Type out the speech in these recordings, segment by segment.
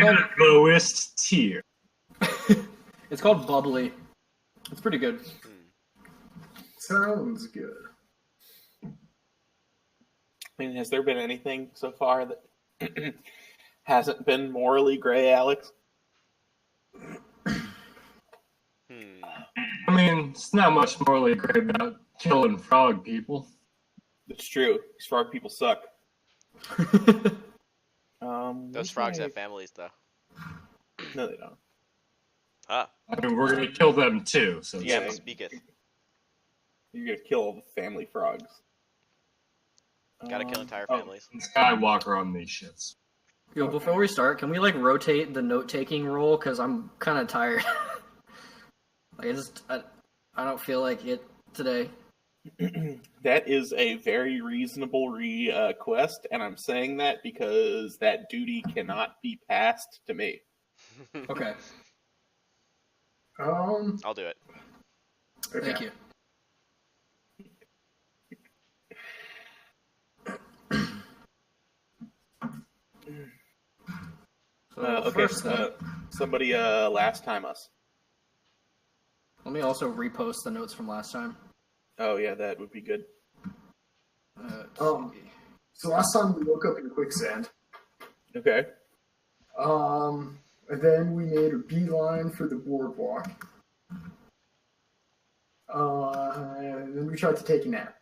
called lowest tier. it's called bubbly. It's pretty good. Sounds good. I mean, has there been anything so far that hasn't been morally gray, Alex? I mean, it's not much morally gray about killing frog people. It's true. These frog people suck. Those frogs have families, though. No, they don't. Ah, I mean, we're gonna kill them too. So Yeah, so speaketh. You're gonna kill all the family frogs. Gotta kill entire families. Skywalker on these shits. Yo, before we start, can we like rotate the note-taking role? Because I'm kind of tired. Like I don't feel like it today. That is a very reasonable request, and I'm saying that because that duty cannot be passed to me. Okay, I'll do it. Okay. thank you. Okay, somebody last time us. Let me also repost the notes from last time. Oh yeah, that would be good. Let's see. So last time we woke up in quicksand. Okay. And then we made a beeline for the boardwalk. And then we tried to take a nap.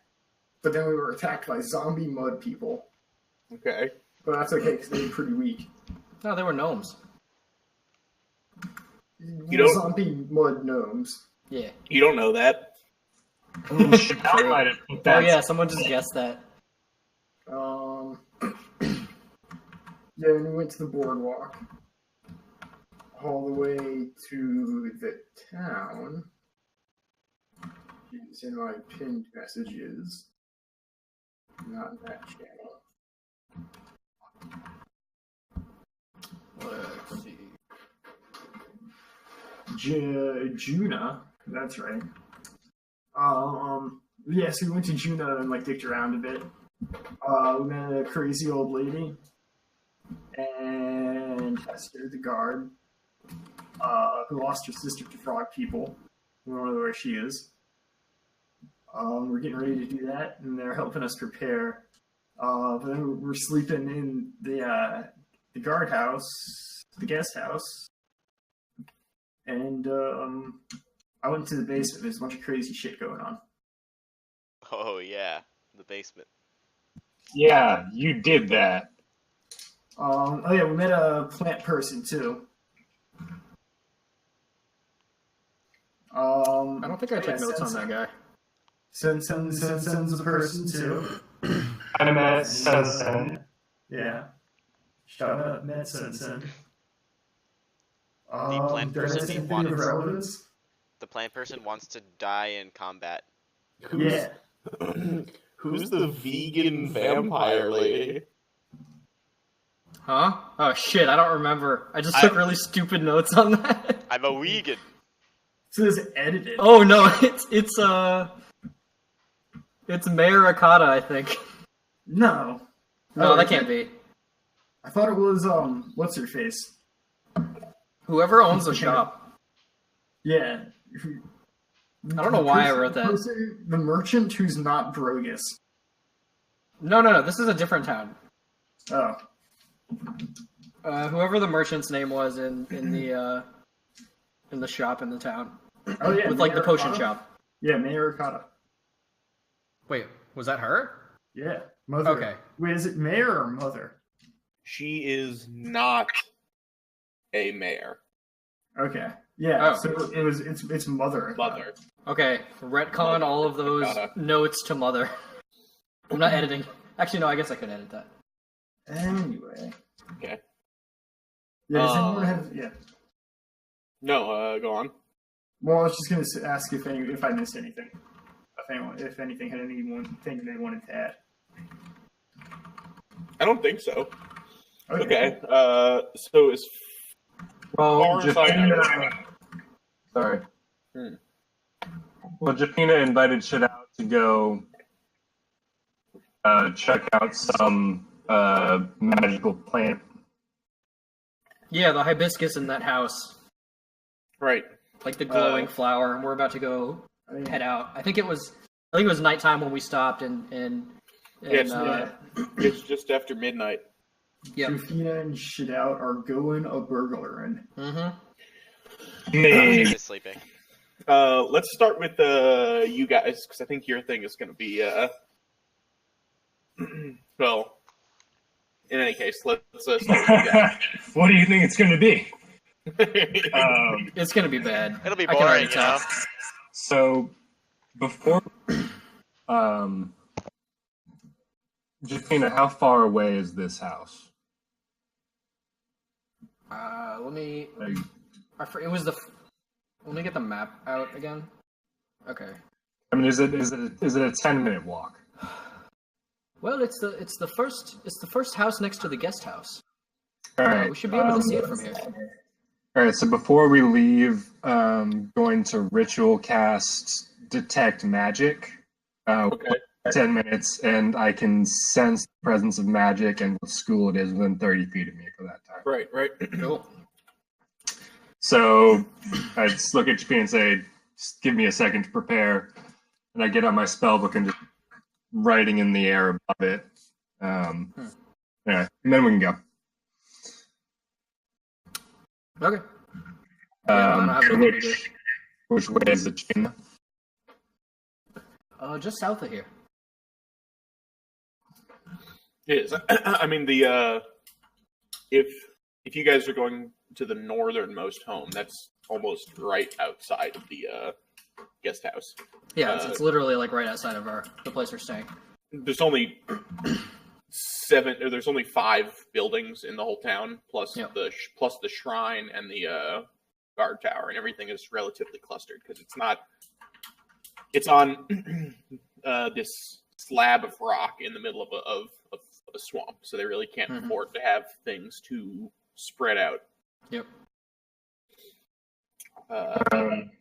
But then we were attacked by zombie mud people. Okay. But that's okay, because they were pretty weak. No, they were gnomes. You don't- Zombie mud gnomes. Yeah. You don't know that. I mean, shit, I might have put Oh that. yeah, someone just guessed that. Yeah, and we went to the boardwalk. All the way to the town. It's in my pinned messages. Not in that channel. Let's see. Juna, that's right. Yeah, so we went to Juna and like dicked around a bit. We met a crazy old lady, and scared the guard, who lost her sister to frog people. We don't know where she is. We're getting ready to do that, and they're helping us prepare. But then we're sleeping in the guardhouse, the guest house. And I went to the basement. There's a bunch of crazy shit going on. Oh yeah, the basement. Yeah, you did that. Oh yeah, we met a plant person too. I don't think I took notes on that guy. Sen's a person too. I met Sensen. Yeah. Shout out, met Sensen. The plant person he wanted. wants. The plant person wants to die in combat. Yeah. Who's the vegan vampire lady? Huh? Oh shit, I don't remember. I just took really stupid notes on that. I'm a vegan. So it's edited. Oh no, it's Mayor Akata, I think. No. No, that can't be. I thought it was what's her face? Whoever owns the shop. Yeah. I don't know why I wrote that. The merchant who's not Brogus. No, this is a different town. Oh. Whoever the merchant's name was in the shop in the town. Oh yeah. With like the Mayor potion Okada? shop. Yeah, Mayor Okada. Wait, was that her? Yeah. Mother. Okay. Wait, is it mayor or mother? She is not a mayor. Okay. Yeah, Oh. so it's mother. Mother. Okay, retcon all of those notes to mother. I'm not editing. Actually, no, I guess I could edit that. Anyway. Okay. Yeah, does anyone have... Yeah. No, go on. Well, I was just going to ask if I missed anything. If anything had anything they wanted to add. I don't think so. Okay. So as Well, far as I know, sorry. Well, Japina invited Shit out to go check out some magical plant Yeah, the hibiscus in that house. Right. Like the glowing flower, and we're about to go head out. I think it was nighttime when we stopped, and it's just after midnight. Yep. Jufina and Shadout are going a burglaring. Is sleeping. Let's start with you guys, because I think your thing is going to be well. In any case, let's start with you guys. What do you think it's going to be? It's gonna be bad. It'll be I can already boring, you know. tell. So, before, Jafina, how far away is this house? Let me. Like, It was the. Let me get the map out again. Okay. I mean, is it a 10-minute walk? Well, it's the first house next to the guest house. All right. We should be able to see it from here. All right. So before we leave, going to ritual cast detect magic. Okay. 10 minutes, and I can sense the presence of magic and what school it is within 30 feet of me for that time. Right. Cool. So I just look at Jafina and say, just give me a second to prepare. And I get out my spell book and just writing in the air above it. Yeah, and then we can go. Okay. Yeah, I don't have anything to do. Which way is it, Jafina? Just south of here. It is. I mean, if you guys are going to the northernmost home, that's almost right outside of the guest house. Yeah, it's literally like right outside of the place we're staying. There's only 5 buildings in the whole town, plus the shrine and the guard tower, and everything is relatively clustered because it's on this slab of rock in the middle of a swamp, so they really can't afford to have things too spread out. Yep.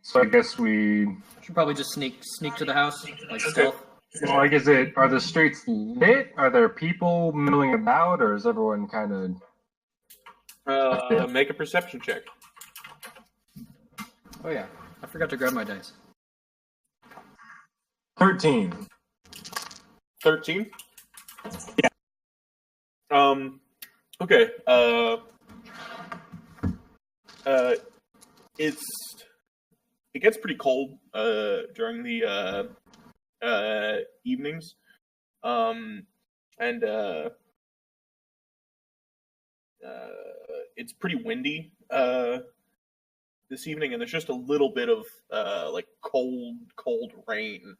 So I guess we should probably just sneak to the house, like stealth. Well, like, are the streets lit? Are there people milling about, or is everyone kind of... Make a perception check. Oh yeah, I forgot to grab my dice. 13. 13? Yeah. Okay. It gets pretty cold during the evenings, and it's pretty windy this evening, and there's just a little bit of like cold rain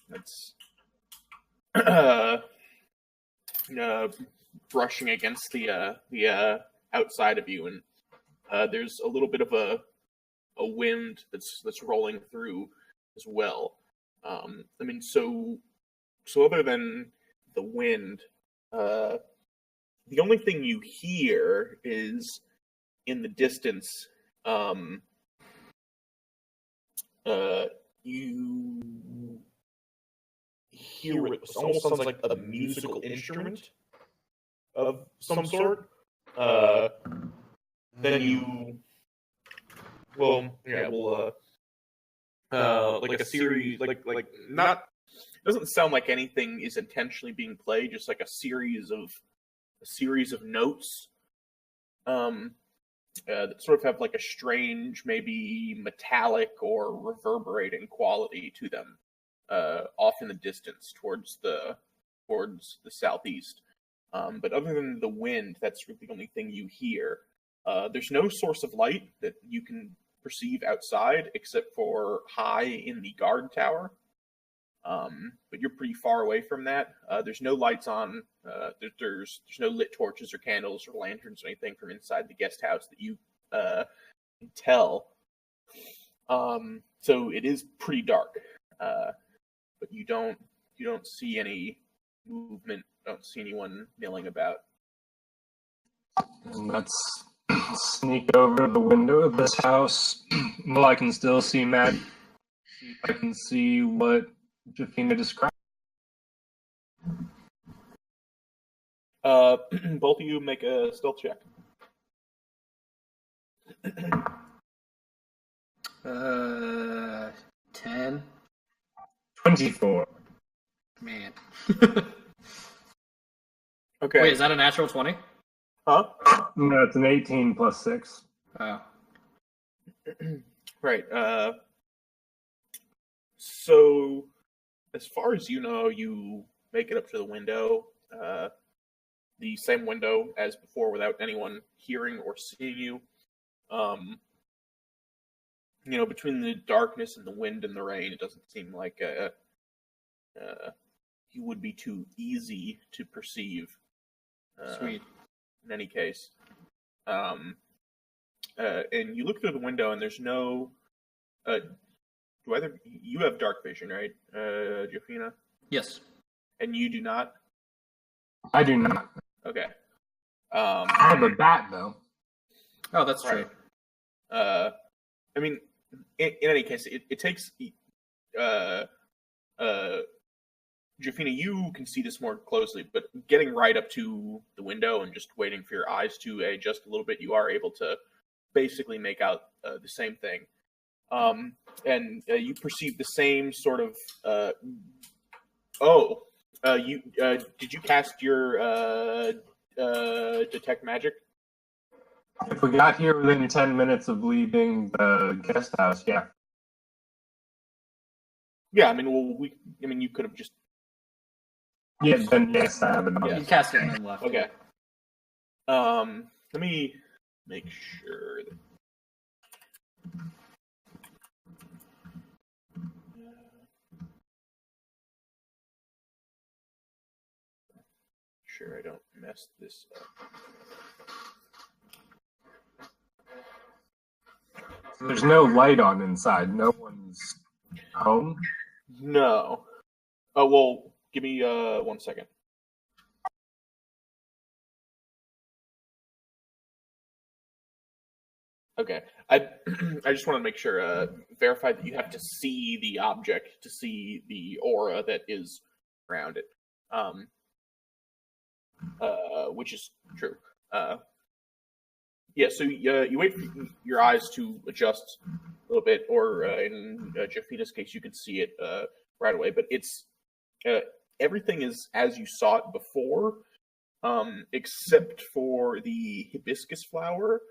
that's brushing against the outside of you, and there's a little bit of a wind that's rolling through as well. I mean, so other than the wind, the only thing you hear is in the distance. You hear what almost sounds like a musical instrument of some sort. Then you, like a series, like not. It doesn't sound like anything is intentionally being played. Just like a series of notes. That sort of have like a strange, maybe metallic or reverberating quality to them, off in the distance towards the southeast. But other than the wind, that's really the only thing you hear. There's no source of light that you can perceive outside except for high in the guard tower. But you're pretty far away from that. There's no lights on. There's no lit torches or candles or lanterns or anything from inside the guest house that you can tell. So it is pretty dark. But you don't see any movement. Don't see anyone milling about. And let's sneak over the window of this house. Well, I can still see Matt. I can see what Jafina described. Both of you make a stealth check. 10. 24. Man. Okay. Wait, is that a natural 20? Huh? No, it's an 18 plus 6. Oh. Right. So, as far as you know, you make it up to the window, the same window as before, without anyone hearing or seeing you. Between the darkness and the wind and the rain, it doesn't seem like you would be too easy to perceive. Sweet. In any case, and you look through the window, and there's no. You have dark vision, right, Jafina? Yes. And you do not. I do not. Okay. I have a bat, though. Oh, that's true. Right. I mean, in any case, it takes. Jafina, you can see this more closely, but getting right up to the window and just waiting for your eyes to adjust a little bit, you are able to basically make out the same thing. And you perceive the same sort of. Did you cast your detect magic? If we got here within 10 minutes of leaving the guest house, yeah. Yeah, I mean, you could have just. Yeah, then yes, I have it. Yeah. You cast it and then left. Okay. Let me make sure that. Sure, I don't mess this up. There's no light on inside. No one's home. No. Oh well, give me 1 second. Okay, I just want to make sure, verify that you have to see the object to see the aura that is around it, which is true. Yeah, so you wait for your eyes to adjust a little bit, or in Jafina's case, you can see it right away. But it's everything is as you saw it before, except for the hibiscus flower,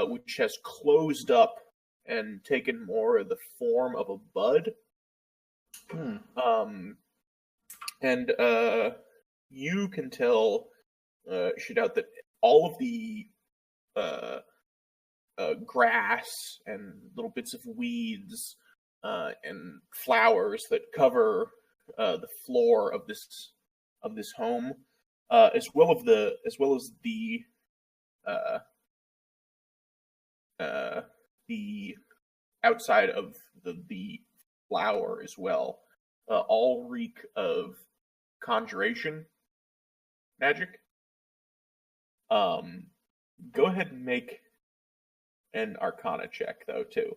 which has closed up and taken more of the form of a bud. And you can tell, Shadowt, that all of the grass and little bits of weeds and flowers that cover the floor of this home, as well as the outside of the flower as well, all reek of conjuration magic. Go ahead and make an Arcana check, though, too.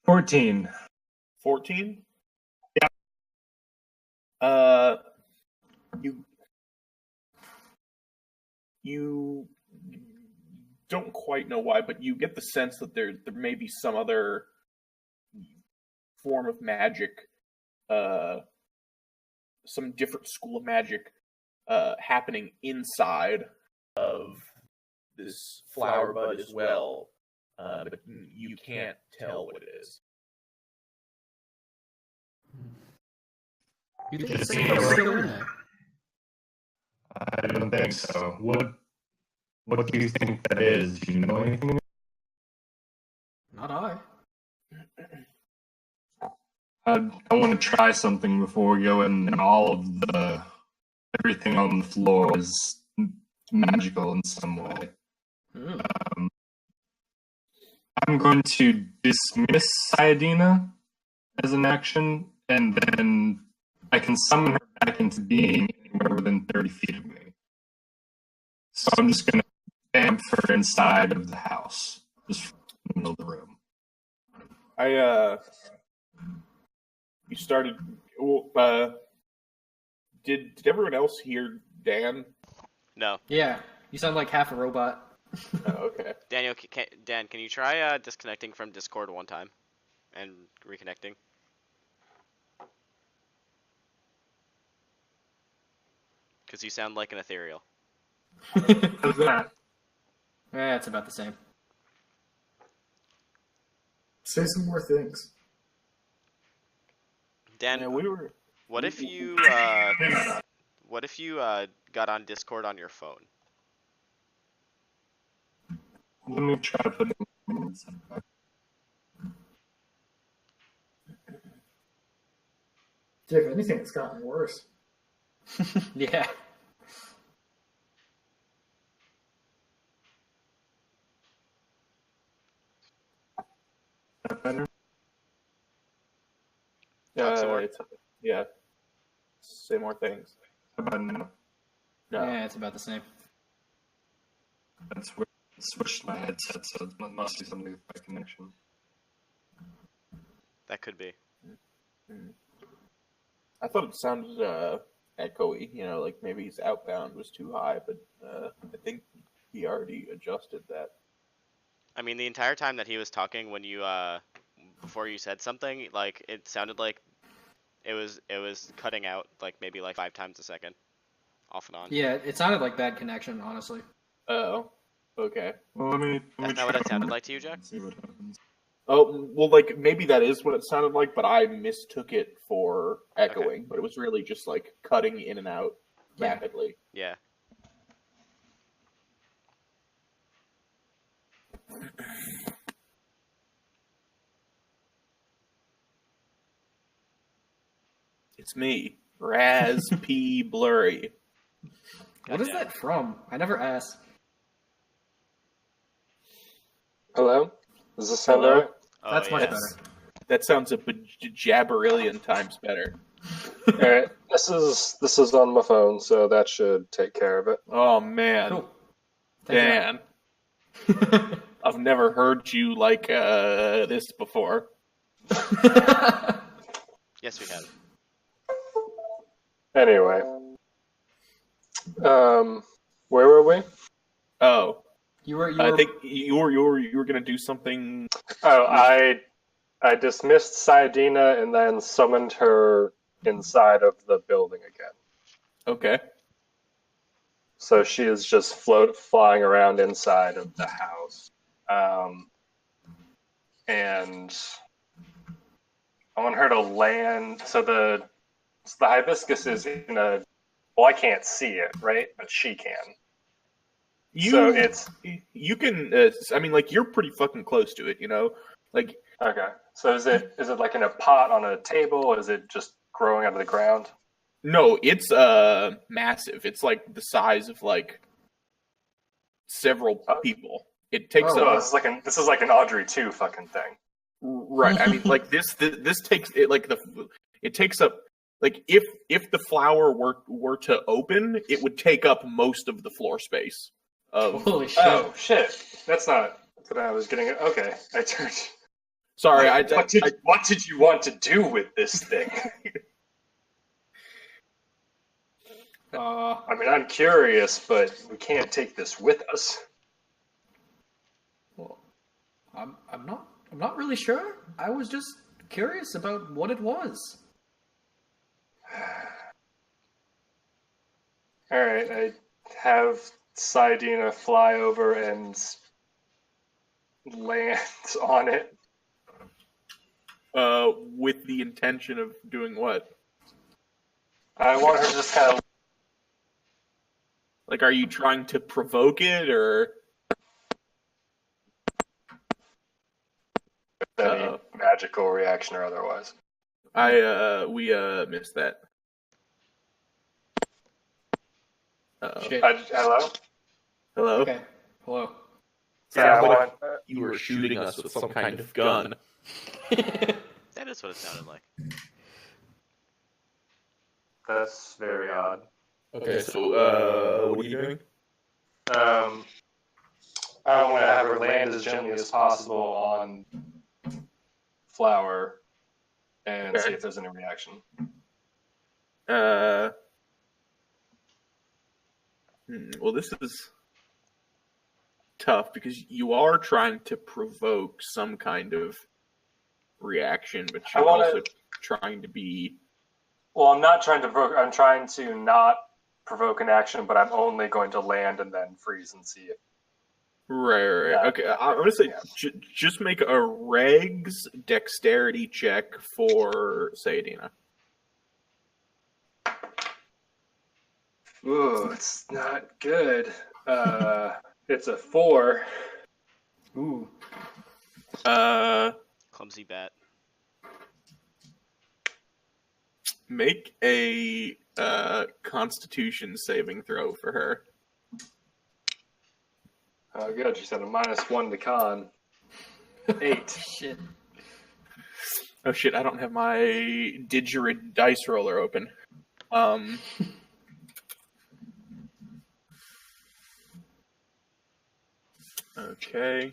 14. 14? Yeah. You don't quite know why, but you get the sense that there may be some other form of magic, some different school of magic happening inside of this flower bud as well, but you can't tell what it is. You think it's still in there? I don't think so. What do you think that is? Do you know anything? Not I. I want to try something before we go in, and all of everything on the floor is magical in some way. I'm going to dismiss Sayadina as an action, and then I can summon her back into being anywhere within 30 feet of me. So I'm just going to vamp her inside of the house, just in the middle of the room. You started. Did everyone else hear Dan? No. Yeah, you sound like half a robot. Oh, okay. Daniel, Dan, can you try disconnecting from Discord one time and reconnecting? Because you sound like an ethereal. How's that? It's about the same. Say some more things. Dan, Yeah, we were. what if you got on Discord on your phone? Let me try putting minutes in. Yeah, if anything, it's gotten worse. Yeah. Is that better? Talk some more. Yeah. Say more things. How about now? No. Yeah, it's about the same. That's weird. I switched my headset, so it must be something with my connection. That could be. I thought it sounded echoey. Like maybe his outbound was too high, but I think he already adjusted that. I mean, the entire time that he was talking, when you before you said something, like it sounded like it was cutting out like maybe like 5 times a second, off and on. Yeah, it sounded like bad connection, honestly. Oh, okay. Well, let me That's not what it sounded like to you, Jack? see what happens. Oh, well, like maybe that is what it sounded like, but I mistook it for echoing. But it was really just like cutting in and out Yeah. rapidly. Yeah. It's me, Raz P. Blurry. What is Goddamn. that from? I never asked. Hello? Does this sound Hello? alright? Oh, That's much yeah. better. That sounds a jabberillion times better. Alright. This is on my phone, so that should take care of it. Oh man, Cool. Thank Dan, I've never heard you like this before. you. Yes, we have. Anyway. Where were we? Oh, you were I think you were gonna do something. Oh, I dismissed Saidina and then summoned her inside of the building again. Okay. So she is just flying around inside of the house. And I want her to land. So the hibiscus is in a. Well, I can't see it, right? But she can. So it's you can. I mean, like you're pretty fucking close to it. Like okay. So is it like in a pot on a table, or is it just growing out of the ground? no, it's massive. It's like the size of like several people. It takes So up. this is like an Audrey 2 fucking thing. Right. I mean, like this takes it like it takes up like if the flower were to open, it would take up most of the floor space. Holy shit. Oh shit! That's not what I was getting. Okay, I turned. Sorry, What did you want to do with this thing? I mean, I'm curious, but we can't take this with us. Well, I'm not really sure. I was just curious about what it was. All right, I have Saidina fly over and land on it. with the intention of doing what? I want her to just kind of. Like, are you trying to provoke it or? Any magical reaction or otherwise. We missed that. Shit. Hello? Hello. Okay. Hello. Yeah, Sounds I like want. you were shooting us with some kind of gun. That is what it sounded like. That's very odd. Okay, so what are you doing? I want to have her land as gently as possible on Flower and see if there's any reaction. Well, this is tough because you are trying to provoke some kind of reaction, but you're also trying to be. Well, I'm not trying to provoke. I'm trying to not provoke an action, but I'm only going to land and then freeze and see if. Right. Yeah. Okay, I'm gonna say just make a regs dexterity check for Sayadina. Ooh, it's not good. It's a 4. Ooh. Clumsy bat. Make a Constitution saving throw for her. Oh, good. She said a -1 to con. 8. Shit. Oh shit! I don't have my Digerid dice roller open. Okay.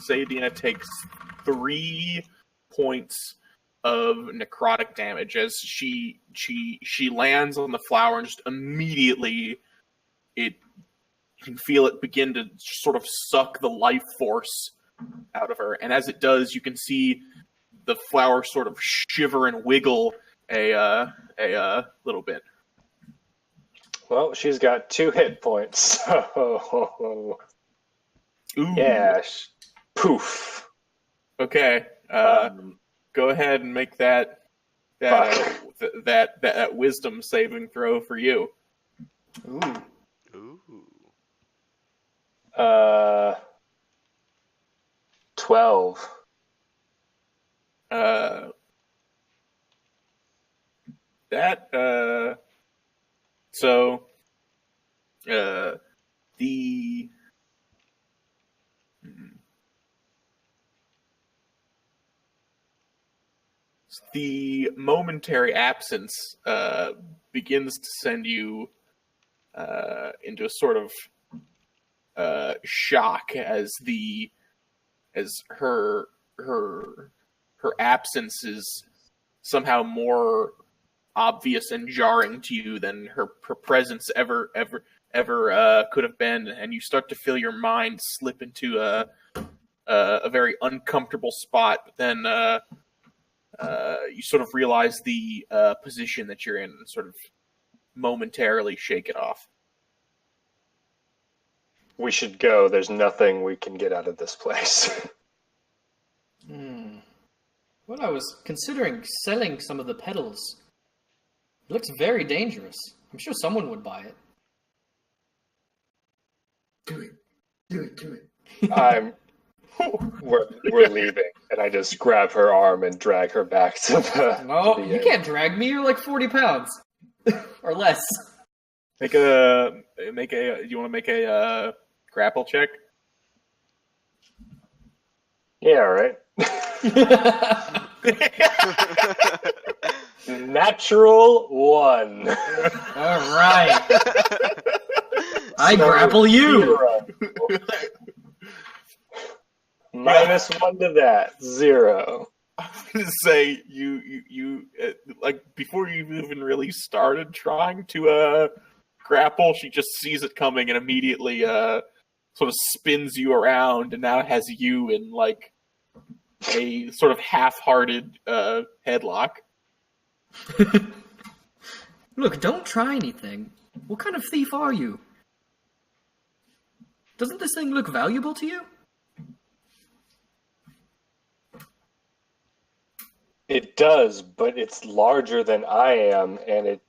Sayadina takes 3 points of necrotic damage as she lands on the flower and just immediately you can feel it begin to sort of suck the life force out of her, and as it does, you can see the flower sort of shiver and wiggle a little bit. Well, she's got 2 hit points. So, Ooh. yeah, poof. Okay. Go ahead and make that wisdom saving throw for you. Ooh. Ooh. 12. The momentary absence begins to send you into a sort of shock as her absence is somehow more obvious and jarring to you than her presence ever could have been, and you start to feel your mind slip into a very uncomfortable spot. But then you sort of realize the position that you're in and sort of momentarily shake it off. We should go. There's nothing we can get out of this place. Well, I was considering selling some of the petals. It looks very dangerous. I'm sure someone would buy it. Do it. We're leaving, and I just grab her arm and drag her back to the. No, to the you end. can't drag me. You're like 40 pounds. Or less. Do you want to make a grapple check? Yeah, right. Natural 1. All right. I grapple you. -1 to that. 0. I was going to say you like before you even really started trying to grapple, she just sees it coming and immediately sort of spins you around, and now has you in like a sort of half-hearted headlock. Look, don't try anything. What kind of thief are you? Doesn't this thing look valuable to you? It does, but it's larger than I am, and it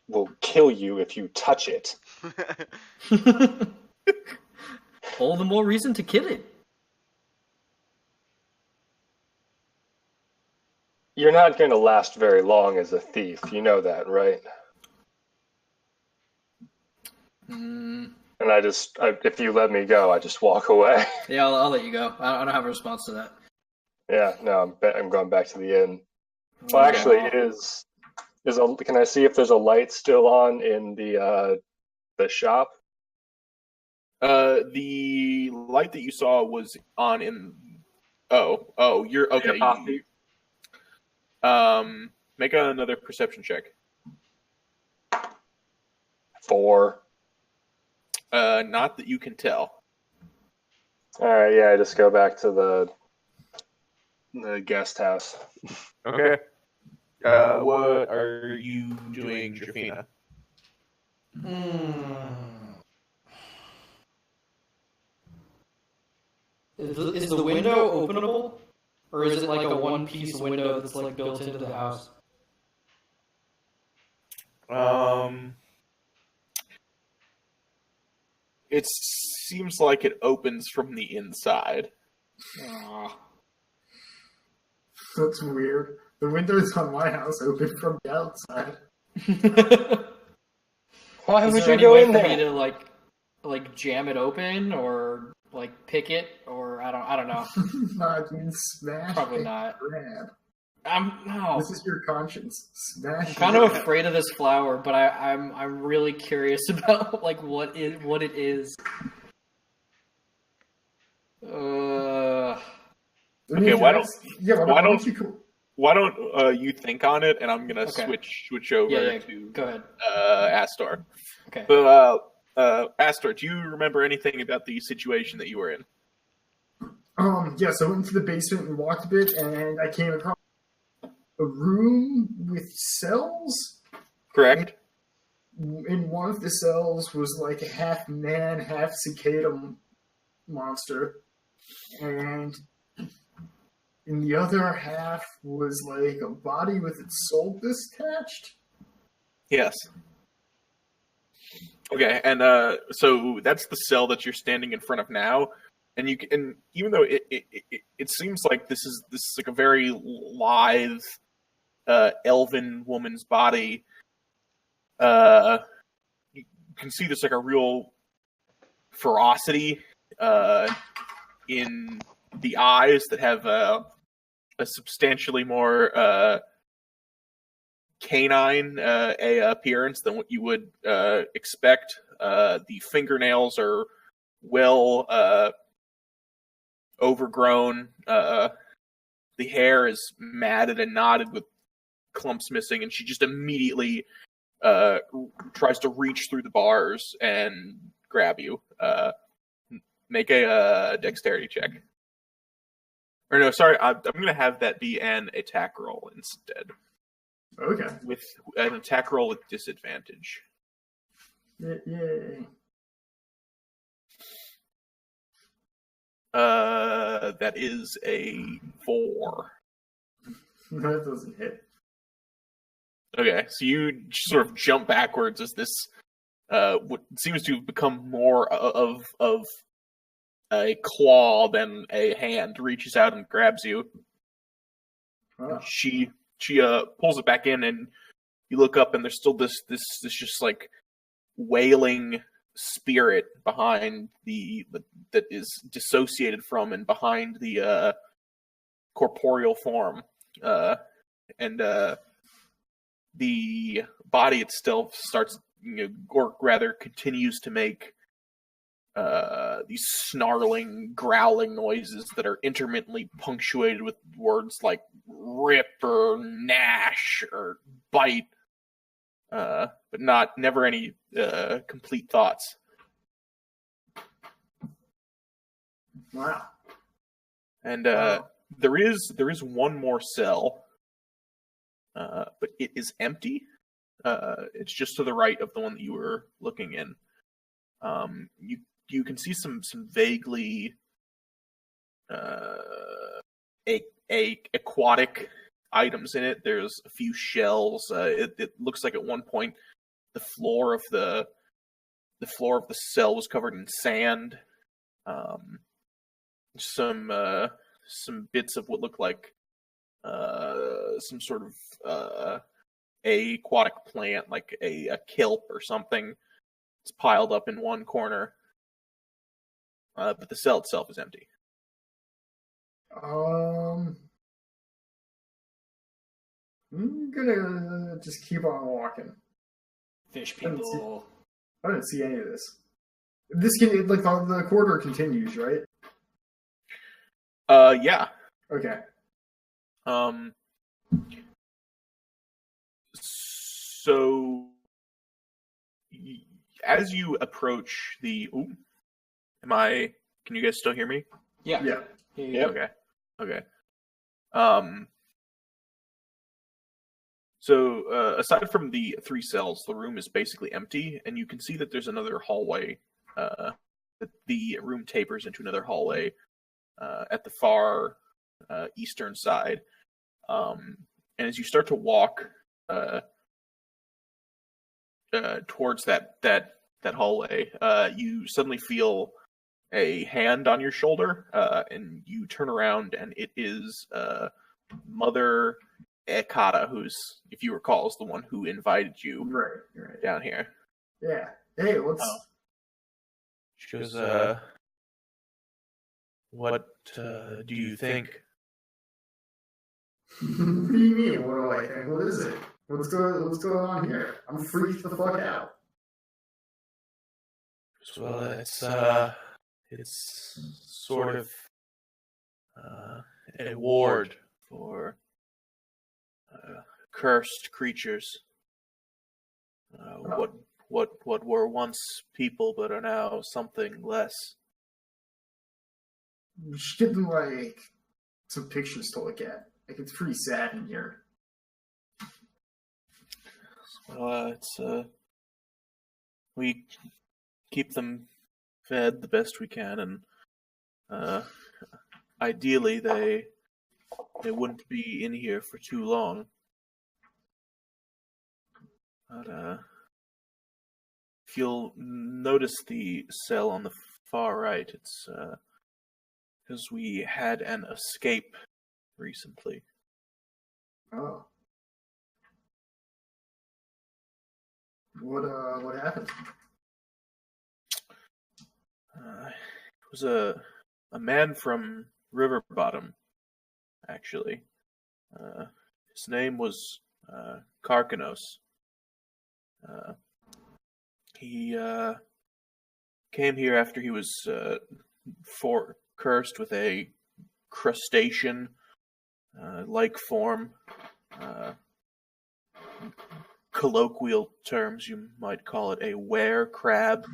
will kill you if you touch it. All the more reason to kill it. You're not going to last very long as a thief. You know that, right? And if you let me go, I just walk away. Yeah, I'll let you go. I don't have a response to that. Yeah, no, I'm going back to the inn. Well, actually, can I see if there's a light still on in the shop? The light that you saw was on in. Oh, you're okay. Make another perception check. 4. Not that you can tell. All right, yeah, I just go back to the guest house. Okay. What are you doing, Jafina? Is the window openable? Or is it like a one-piece window that's like built into the house? It seems like it opens from the inside. Aw. That's weird. The windows on my house open from the outside. Why Is would there you any go way in for me there? to like jam it open or like pick it or I don't know. Not even smash. Probably and not. Grab. No. This is your conscience. Smash. I'm kind of afraid of this flower, but I'm really curious about like what it is. Okay, why don't you? Why don't you think on it, and I'm gonna Okay. switch over Yeah. to Go ahead. Astor. Okay. So, Astor, do you remember anything about the situation that you were in? Yeah, so I went to the basement and walked a bit, and I came across a room with cells. Correct. In one of the cells was like a half man, half cicada monster, and in the other half was like a body with its soul detached. Yes. Okay, and so that's the cell that you're standing in front of now, and even though it seems like this is like a very lithe, elven woman's body, you can see there's like a real ferocity in the eyes that have a substantially more canine appearance than what you would expect. The fingernails are well overgrown. The hair is matted and knotted with clumps missing, and she just immediately tries to reach through the bars and grab you. Make a dexterity check. Or no, sorry, I'm going to have that be an attack roll instead. Okay. With an attack roll with disadvantage. Yay. That is a 4. That doesn't hit. Okay, so you sort of jump backwards as this what seems to have become more of a claw than a hand reaches out and grabs you. Oh. She pulls it back in, and you look up, and there's still this just like wailing spirit behind that is dissociated from and behind the corporeal form, and the body itself starts, or rather continues to make these snarling, growling noises that are intermittently punctuated with words like rip or gnash or bite, but never any complete thoughts. Wow. And there is one more cell, but it is empty. It's just to the right of the one that you were looking in. You can see some vaguely aquatic items in it. There's a few shells. It looks like at one point the floor of the cell was covered in sand. Some bits of what look like some sort of aquatic plant, like a kelp or something. It's piled up in one corner. But the cell itself is empty. I'm gonna just keep on walking. Fish people. I didn't see any of this. This can like the corridor continues, right? Yeah. Okay. So as you approach the, can you guys still hear me? Yeah. Yeah. Yep. Okay. So aside from the 3 cells, the room is basically empty, and you can see that there's another hallway. The room tapers into another hallway at the far eastern side. And as you start to walk towards that hallway, you suddenly feel a hand on your shoulder, and you turn around, and it is Mother Ekata, who's, if you recall, is the one who invited you Right. down here. Yeah. Hey, what's... She goes, what do you think? What do you mean? What do I think? What is it? What's going on here? I'm freaked the fuck out. Well, it's sort of a ward for cursed creatures. What were once people but are now something less. You should give them, like, some pictures to look at. Like, it's pretty sad in here. Well, we keep them fed the best we can, and ideally they wouldn't be in here for too long. But if you'll notice the cell on the far right, it's because we had an escape recently. Oh. What happened? It was a man from River Bottom, actually. His name was Karkanos. He came here after he was cursed with a crustacean like form. Colloquial terms, you might call it a were crab.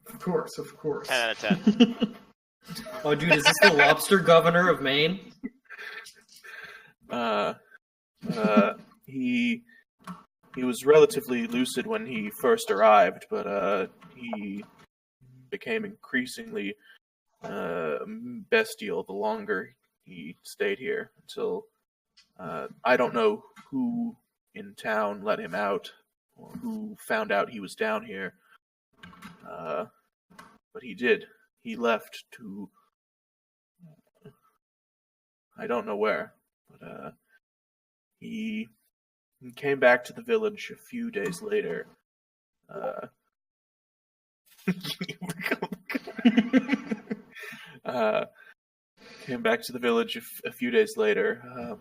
Of course. 10 out of 10. Oh, dude, is this the lobster governor of Maine? He was relatively lucid when he first arrived, but he became increasingly bestial the longer he stayed here, until I don't know who in town let him out or who found out he was down here, but he did. He left to I don't know where, but he came back to the village a few days later. Came back to the village a few days later.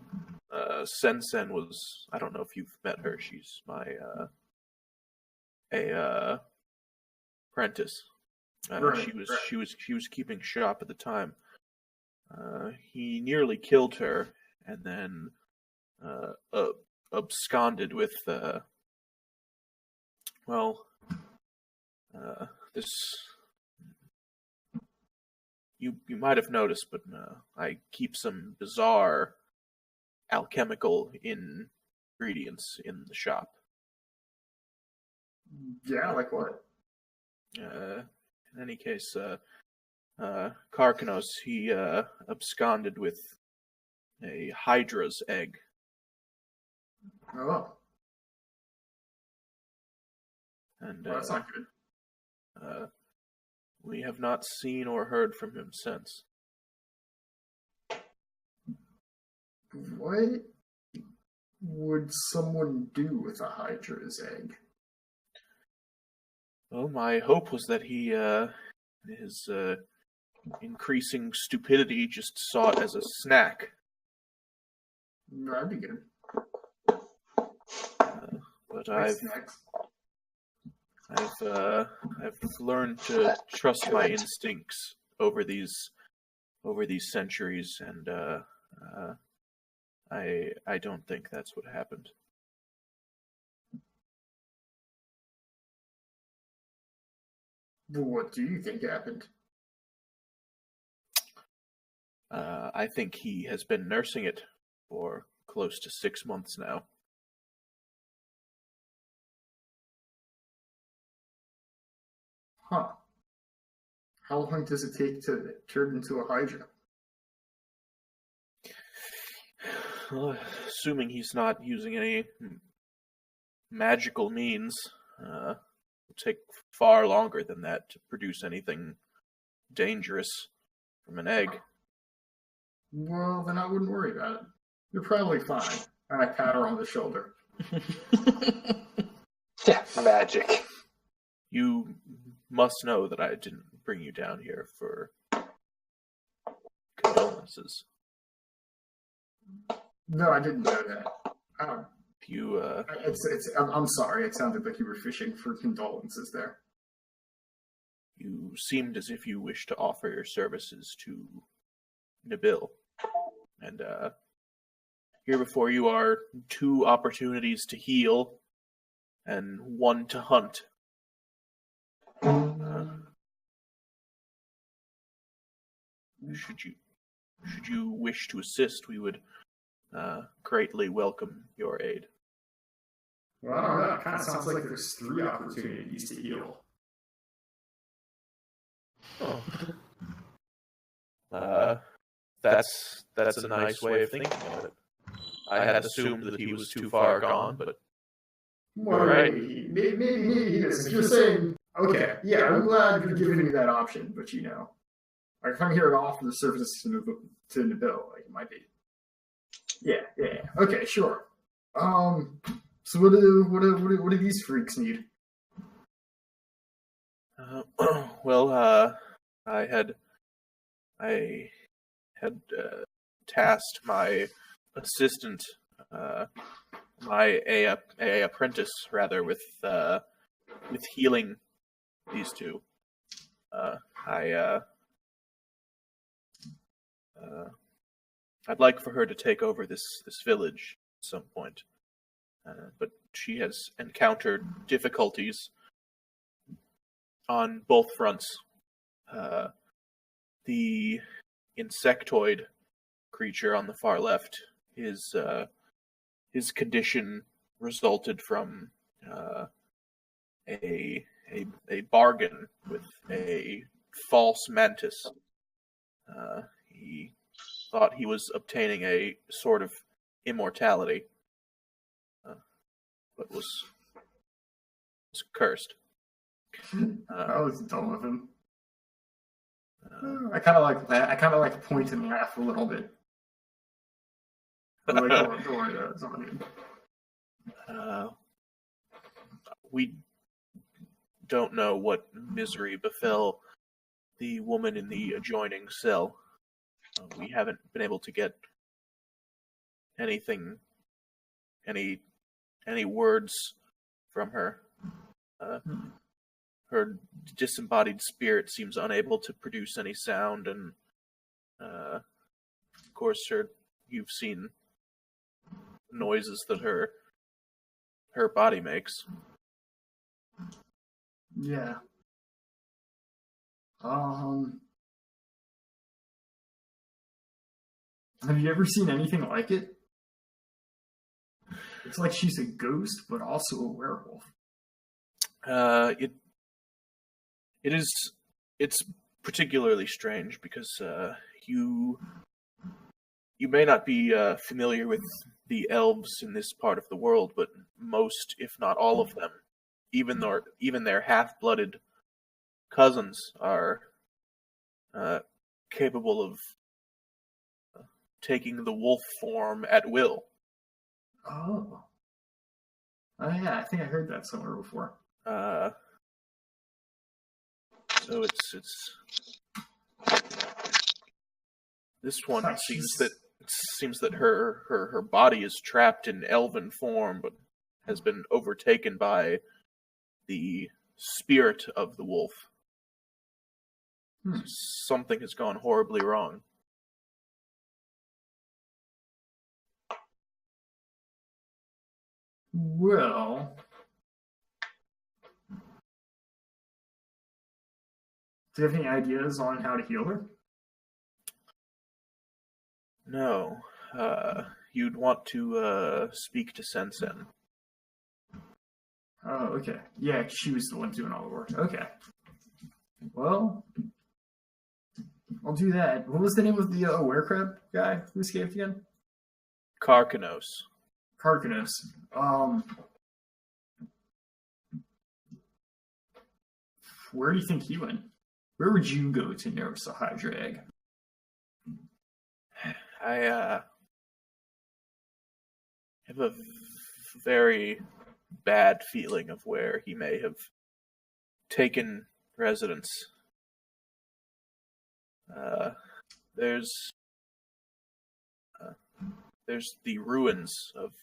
Sen was, I don't know if you've met her. She's my apprentice. Right, She was keeping shop at the time. He nearly killed her, and then absconded with this. You might have noticed, but I keep some bizarre alchemical ingredients in the shop. Yeah, like what? In any case, Karkanos, he absconded with a hydra's egg. Oh, And well, that's not good. we have not seen or heard from him since. What would someone do with a hydra's egg? Well, my hope was that he, his increasing stupidity, just saw it as a snack. That'd be good. But Nice snacks. I've learned to trust my instincts over these centuries, and I don't think that's what happened. What do you think happened? I think he has been nursing it for close to 6 months now. Huh. How long does it take to turn into a Hydra? Well, assuming he's not using any magical means, it'll take far longer than that to produce anything dangerous from an egg. Well, then I wouldn't worry about it. You're probably fine. And I pat her on the shoulder. Yeah, magic. You must know that I didn't bring you down here for condolences. No, I didn't know that. You, I'm sorry. It sounded like you were fishing for condolences there. you seemed as if you wished to offer your services to Nabil. And here before you are 2 opportunities to heal and 1 to hunt. Should you wish to assist, we would greatly welcome your aid. Well, I don't know. It kind of sounds like there's 3 opportunities to heal. That's a nice way of thinking of it. I had assumed that he was too far gone, but Well, right. maybe he is. If you're saying, okay, yeah, I'm glad you're giving me that option, but like if I'm here to offer the services to Nabil, like it might be. Yeah, okay, sure. So what do these freaks need? Well, I had tasked my assistant, my a apprentice rather, with healing these 2. I'd like for her to take over this village at some point, but she has encountered difficulties on both fronts. The insectoid creature on the far left, his condition resulted from a bargain with a false mantis. He thought he was obtaining a sort of immortality, but was cursed. That was dumb of him. I kind of like that. I kind of like to point and laugh a little bit. I'm like, don't worry, that's not good. We don't know what misery befell the woman in the adjoining cell. We haven't been able to get any words from her. Her disembodied spirit seems unable to produce any sound, and of course, you've seen noises that her body makes. Yeah. Have you ever seen anything like it? It's like she's a ghost, but also a werewolf. It's particularly strange because you may not be familiar with the elves in this part of the world, but most, if not all of them, even their half-blooded cousins, are capable of taking the wolf form at will. Oh yeah, I think I heard that somewhere before. So it's this one seems that her body is trapped in elven form, but has been overtaken by the spirit of the wolf. Something has gone horribly wrong. Well, Do you have any ideas on how to heal her? No. You'd want to speak to Sensen. Oh, okay. Yeah, she was the one doing all the work. Okay. Well, I'll do that. What was the name of the werecrab guy who escaped again? Karkanos. Karkanos. Where do you think he went? Where would you go to nurse a Hydra egg? I have a very bad feeling of where he may have taken residence. There's the ruins of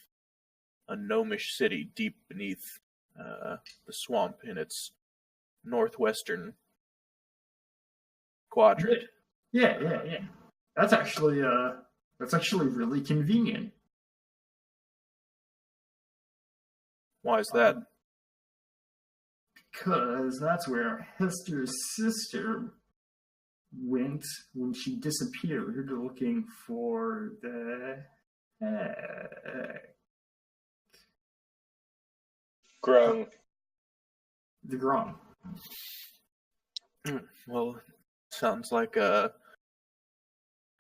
a gnomish city deep beneath the swamp in its northwestern quadrant. Yeah. That's actually really convenient. Why is that? Because that's where Hester's sister went when she disappeared looking for the egg. Grown. The Grom. Well, sounds like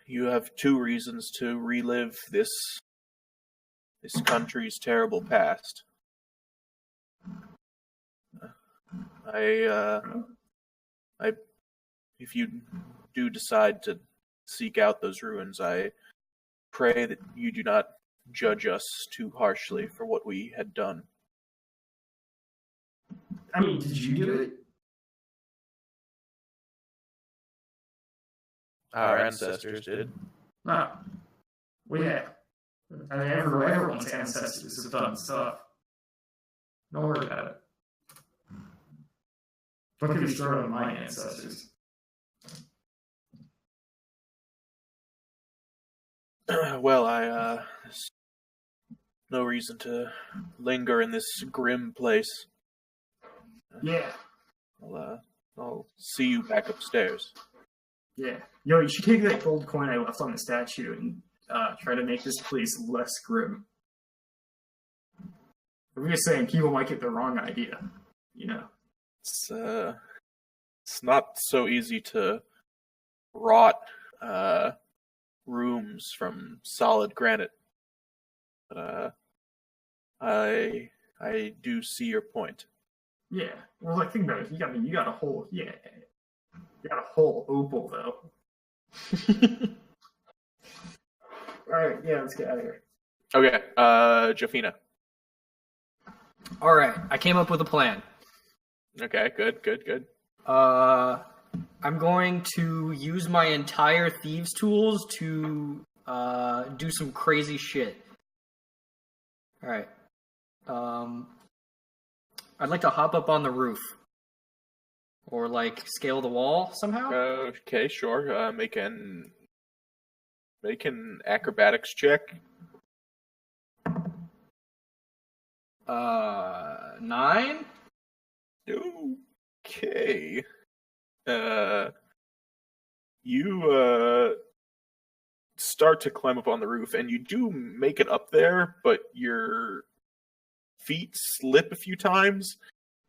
you have two reasons to relive this country's terrible past. If you do decide to seek out those ruins, I pray that you do not judge us too harshly for what we had done. I mean, did you do it? Our ancestors did. No. Well, yeah. I mean, everyone's ancestors have done stuff. Don't worry about it. Don't get me started on my ancestors. Well, there's no reason to linger in this grim place. Yeah. I'll see you back upstairs. Yeah. Yo, you should take that gold coin I left on the statue and try to make this place less grim. I'm just saying, people might get the wrong idea. You know. It's not so easy to rot rooms from solid granite. But I do see your point. Yeah. Well, like, think about it. You got a whole opal though. All right. Yeah. Let's get out of here. Okay. Jafina. All right, I came up with a plan. Okay. Good. I'm going to use my entire thieves' tools to do some crazy shit. All right. I'd like to hop up on the roof, or like scale the wall somehow. Okay, sure. Make an acrobatics check. 9. Okay. You start to climb up on the roof, and you do make it up there, but your feet slip a few times,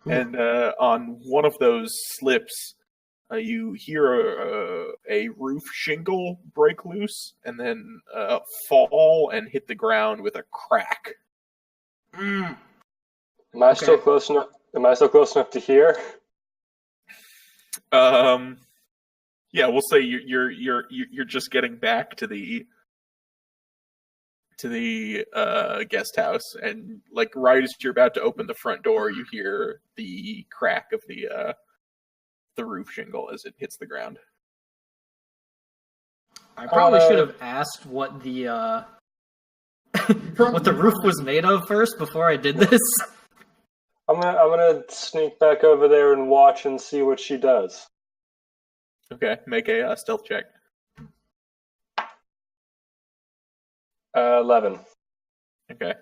and on one of those slips, you hear a roof shingle break loose, and then fall and hit the ground with a crack. Am I still close enough? Am I still close enough to hear? Yeah, we'll say you're just getting back to the guest house, and like right as you're about to open the front door, you hear the crack of the roof shingle as it hits the ground. I probably should have asked what the roof was made of first before I did this. I'm gonna sneak back over there and watch and see what she does. Okay, make a stealth check. 11. Okay.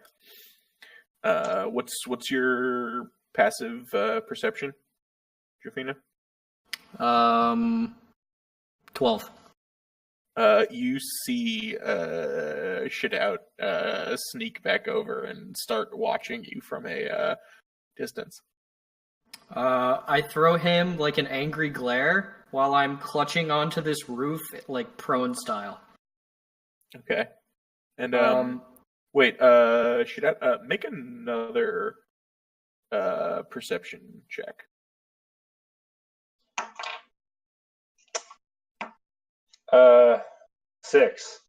What's your passive perception, Jafina? 12. You see shit out sneak back over and start watching you from a distance. I throw him like an angry glare while I'm clutching onto this roof like prone style. Okay. And wait, shit out. Make another perception check. Uh, 6.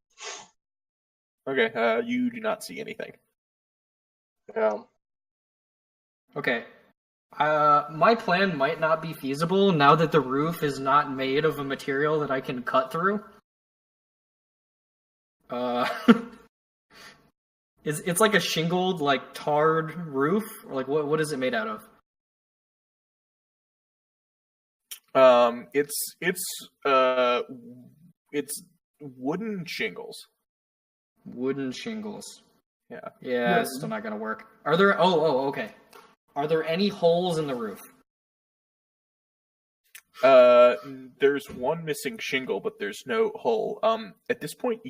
Okay. You do not see anything. Yeah. Okay. My plan might not be feasible now that the roof is not made of a material that I can cut through. It's like a shingled, like tarred roof? Or like what is it made out of? It's wooden shingles. Wooden shingles. Yeah. Yeah, it's still not gonna work. Are there okay. Are there any holes in the roof? There's one missing shingle, but there's no hole. At this point,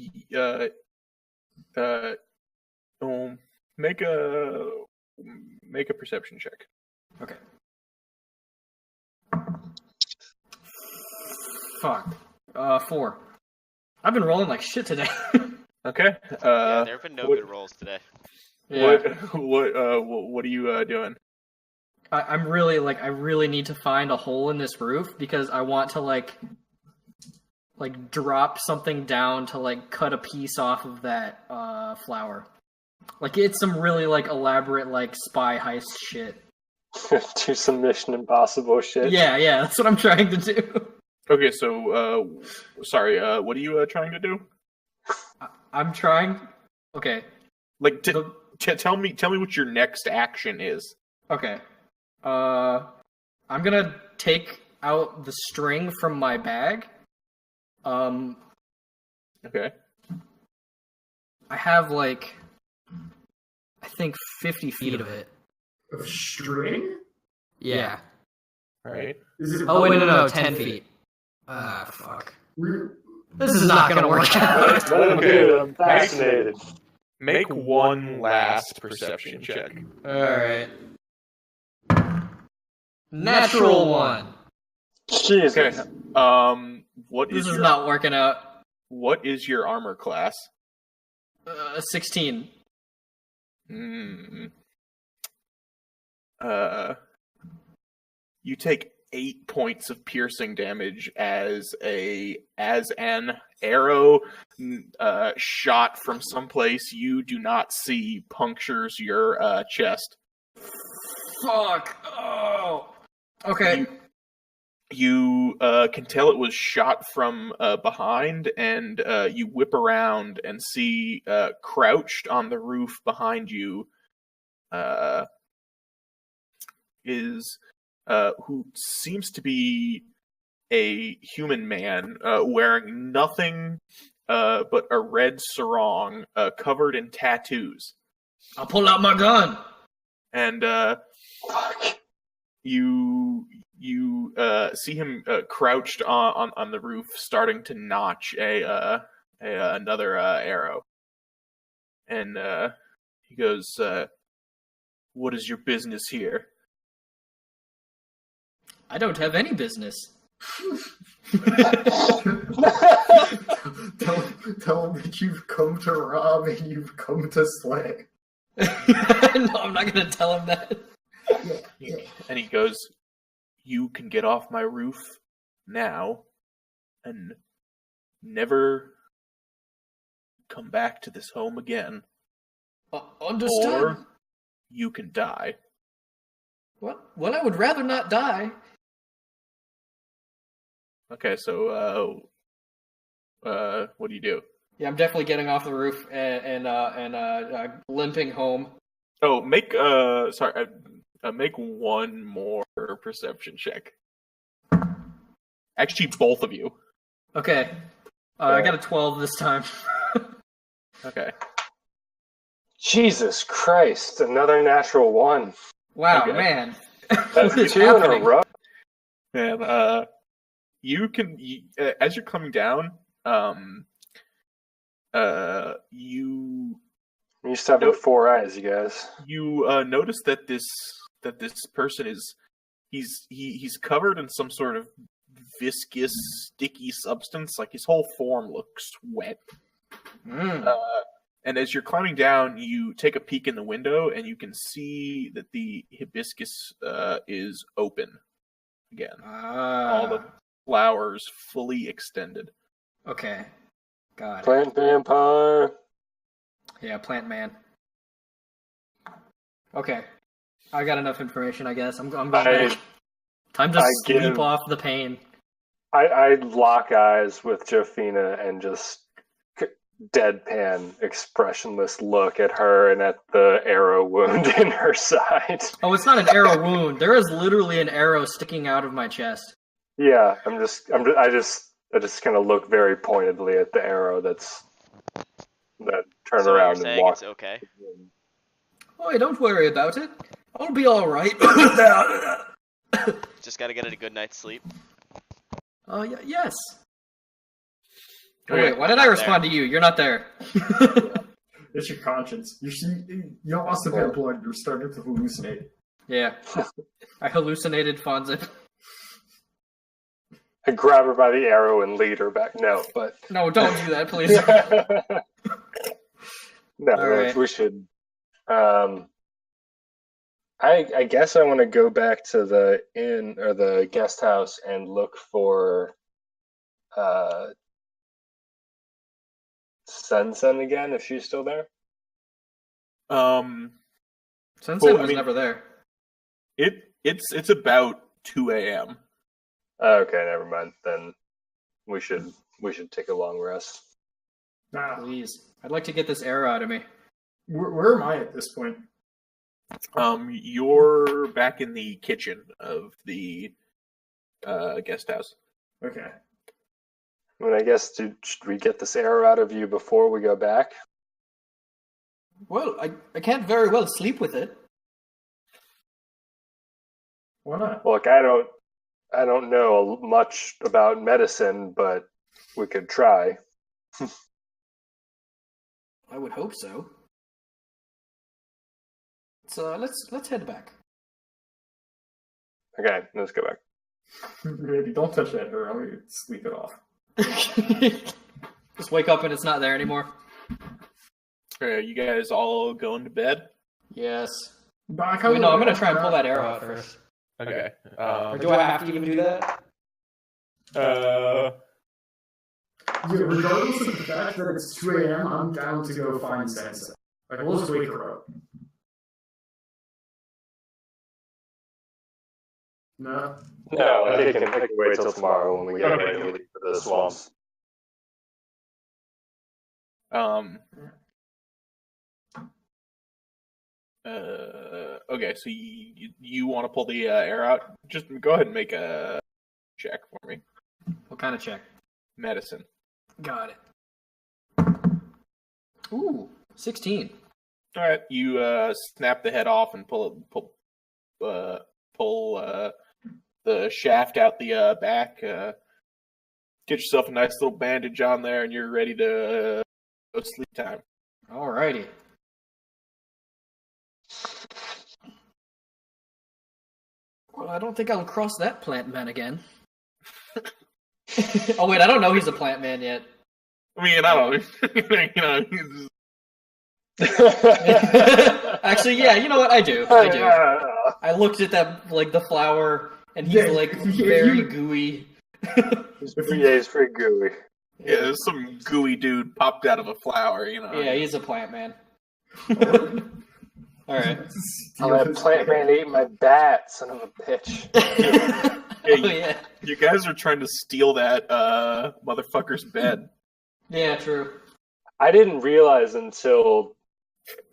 make a perception check. Okay. Fuck. 4. I've been rolling like shit today. Okay. Yeah, there have been no good rolls today. Yeah. What are you doing? I really need to find a hole in this roof because I want to like drop something down to like cut a piece off of that flower. Like it's some really like elaborate like spy heist shit. Do some Mission Impossible shit. Yeah, that's what I'm trying to do. Okay, so sorry, what are you trying to do? I'm trying. Okay. Like tell me what your next action is. Okay. I'm gonna take out the string from my bag. Okay. I have like, I think 50 feet of it. Of string? Yeah. All right. Is it Oh wait, no, 10 feet. Fuck. This is not gonna work out. Okay, I'm fascinated. Make one last perception check. Alright. Natural 1. Jesus. Okay. What This is is your not working out. what is your armor class? 16. You take 8 points of piercing damage as an arrow shot from someplace you do not see punctures your chest. Fuck. Oh. Okay. You can tell it was shot from behind, and you whip around and see crouched on the roof behind you is who seems to be a human man wearing nothing but a red sarong covered in tattoos. I'll pull out my gun. And you see him crouched on the roof, starting to notch another arrow. And he goes, "What is your business here?" I don't have any business. Tell him that you've come to rob and you've come to slay. No, I'm not gonna tell him that. Yeah. And he goes, "You can get off my roof now and never come back to this home again. Understood. Or you can die." Well, I would rather not die. Okay, so what do you do? Yeah, I'm definitely getting off the roof and limping home. Oh, make one more perception check. Actually, both of you. Okay. I got a 12 this time. Okay. Jesus Christ, another natural 1. Wow, Okay. man. That's What is 2 in a happening? row. And as you're coming down, you We used to have Nope. 4 eyes, you guys. notice that this person is he's covered in some sort of viscous, sticky substance. Like his whole form looks wet. And as you're climbing down, you take a peek in the window, and you can see that the hibiscus is open again. All the flowers fully extended. Okay. Got it. Plant vampire. Yeah, plant man. Okay. I got enough information, I guess. I'm going back. Time to sleep off the pain. I lock eyes with Jofina and just deadpan, expressionless look at her and at the arrow wound in her side. Oh, it's not an arrow wound. There is literally an arrow sticking out of my chest. Yeah, I just kind of look very pointedly at the arrow that turn So around you're and saying walk. it's okay? Oh, don't worry about it. I'll be all right. Just gotta get a good night's sleep. Yes. Oh, Okay, wait, why did I respond to you? You're not there. It's your conscience. You lost a bit of blood. You're starting to hallucinate. Yeah. I hallucinated Fonzip. I grab her by the arrow and lead her back. No, but No, don't do that, please. no, All right. we should. I guess I want to go back to the inn or the guest house and look for Sen again, if she's still there. Sensei Well, I was mean- never there. It's about 2 a.m. Okay, never mind. Then we should take a long rest. Nah, Please. I'd like to get this arrow out of me. where am I at this point? You're back in the kitchen of the guest house. Okay. I mean, I guess should we get this arrow out of you before we go back? Well, I can't very well sleep with it. Why not? Look, I don't know much about medicine, but we could try. I would hope so. So let's head back. Okay, let's go back. Randy, don't touch that hair. I'm gonna sleep it off. Just wake up and it's not there anymore. You guys all going to bed? Yes. But Wait, no, I'm gonna try and pull that arrow out first. Okay. Or do I have to even do that? Yeah, regardless of the fact that it's 2 a.m., I'm down to go find Sensei. Like, we'll just wake her up. No? No, I can wait till tomorrow when we get ready to leave for the swamps. Okay, so you want to pull the arrow out? Just go ahead and make a check for me. What kind of check? Medicine. Got it. Ooh, 16. All right, you snap the head off and pull the shaft out the back. Get yourself a nice little bandage on there, and you're ready to go sleep time. Alrighty. Well, I don't think I'll cross that plant man again. Oh wait, I don't know he's a plant man yet. I mean, I don't know. He's Actually, yeah, you know what? I do. I looked at that, like, the flower, and he's, Yeah, like, yeah, very you- gooey. He's pretty gooey. yeah, there's some gooey dude popped out of a flower, you know. Yeah, he's a plant man. Alright. I'm that plant man ate my bat, son of a bitch. Oh, yeah. You guys are trying to steal that motherfucker's bed. Yeah, true. I didn't realize until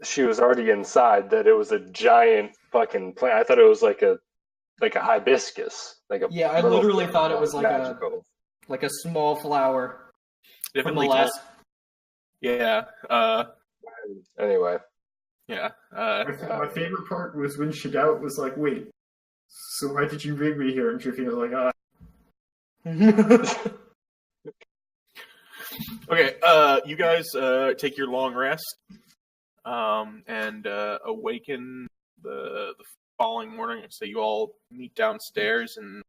she was already inside that it was a giant fucking plant. I thought it was like a hibiscus. Yeah, I little literally thing, thought it was like magical. a small flower from the Definitely last... Yeah. Anyway, Yeah. My favorite part was when Shadout was like, wait, so why did you bring me here? And Jafina was like, Okay, you guys take your long rest, and awaken the following morning. So you all meet downstairs in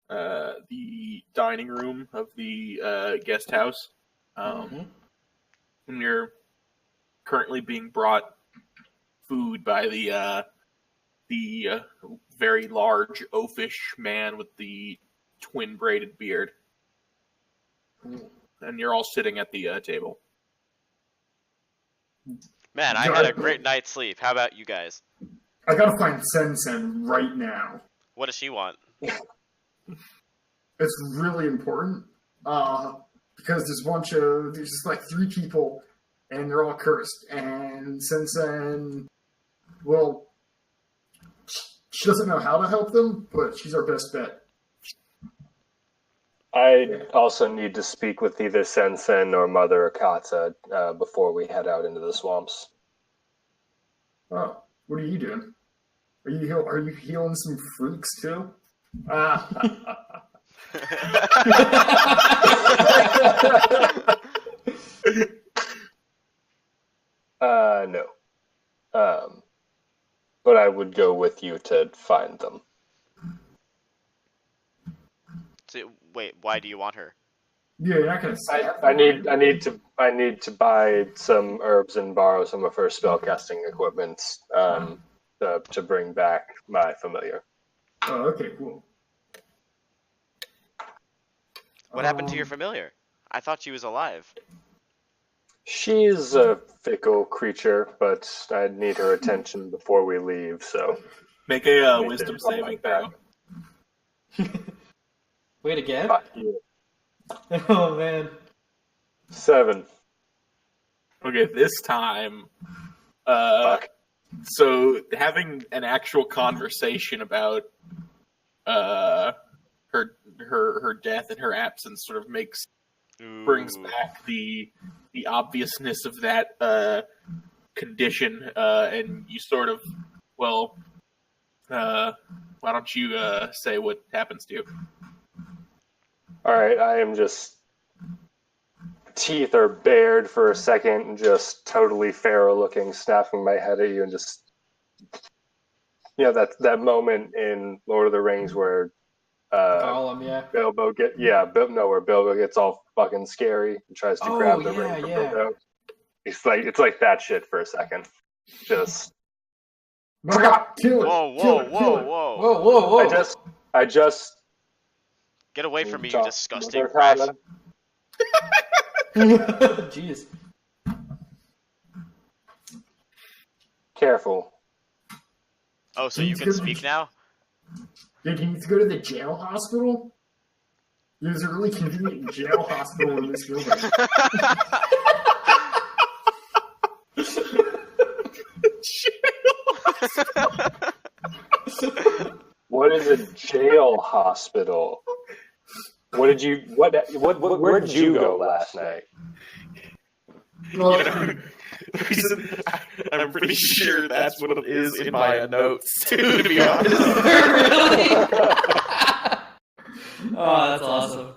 the dining room of the guest house, and you're currently being brought food by the very large oafish man with the twin braided beard. And you're all sitting at the table. Man, I had a great night's sleep. How about you guys? I gotta find Sen right now. What does she want? It's really important. Because there's just like 3 people, and they're all cursed. And Sen, well, she doesn't know how to help them, but she's our best bet. I also need to speak with either Sensen or Mother Akata before we head out into the swamps. Oh, what are you doing? Are you healing some freaks too? No. But I would go with you to find them. So, wait, why do you want her? Yeah, you're not gonna say I need to buy some herbs and borrow some of her spellcasting equipment to bring back my familiar. Oh, okay, cool. What happened to your familiar? I thought she was alive. She's a fickle creature, but I need her attention before we leave, so... Make a wisdom saving throw. Wait again? Fuck you. Oh, man. 7. Okay, this time, Fuck. so having an actual conversation about her death and her absence sort of brings back the obviousness of that condition, and you sort of, well, why don't you say what happens to you? Alright, I am just... Teeth are bared for a second and just totally feral looking, snapping my head at you and just... You know, that moment in Lord of the Rings where Gollum, yeah. where Bilbo gets all fucking scary and tries to grab the ring from Bilbo. It's like that shit for a second. Just... Kill it! Whoa, Kill whoa, it, whoa, kill it. whoa. Whoa, whoa, whoa. I just Get away from me, you Drop disgusting Mother rat. Akata. Jeez. Careful. Oh, so you can speak now? Did he need to go to the jail hospital? There's a really convenient jail hospital in this building. What is a jail hospital? Where did you go last night? I'm pretty sure that's what it is in my notes, too, to be honest. Really? Oh, that's awesome.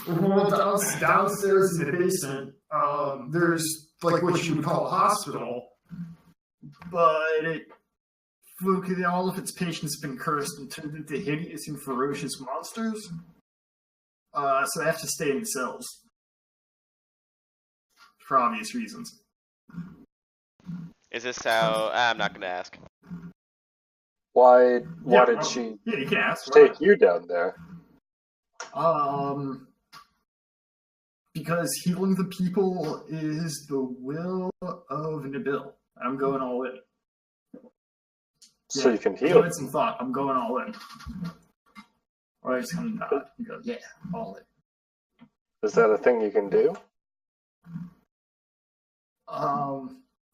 Well, downstairs in the basement, there's like what you would call a hospital, but all of its patients have been cursed and turned into hideous and ferocious monsters. So they have to stay in cells for obvious reasons. Is this how... I'm not gonna ask. Why did she Yeah, you can ask. take you down there? Because healing the people is the will of Nabil. I'm going all in. So you can Give heal. it some thought. I'm going all in. Or I just kind of nod and go, yeah, all in. Is that a thing you can do?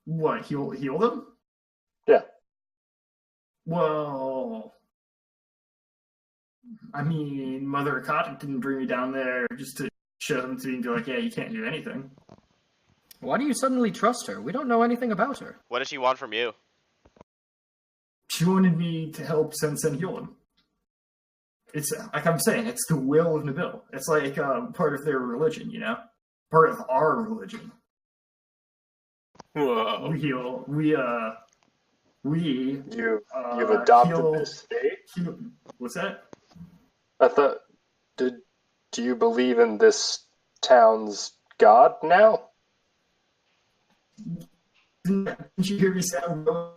What, heal them? Yeah. Well, I mean, Mother Akata didn't bring me down there just to show them to me and be like, yeah, you can't do anything. Why do you suddenly trust her? We don't know anything about her. What does she want from you? She wanted me to help Sen heal him. It's like I'm saying, it's the will of Nabil. It's like part of their religion, you know, part of our religion. Whoa. You've adopted this faith? What's that? I thought, do you believe in this town's god now? Didn't you hear me say I'm going?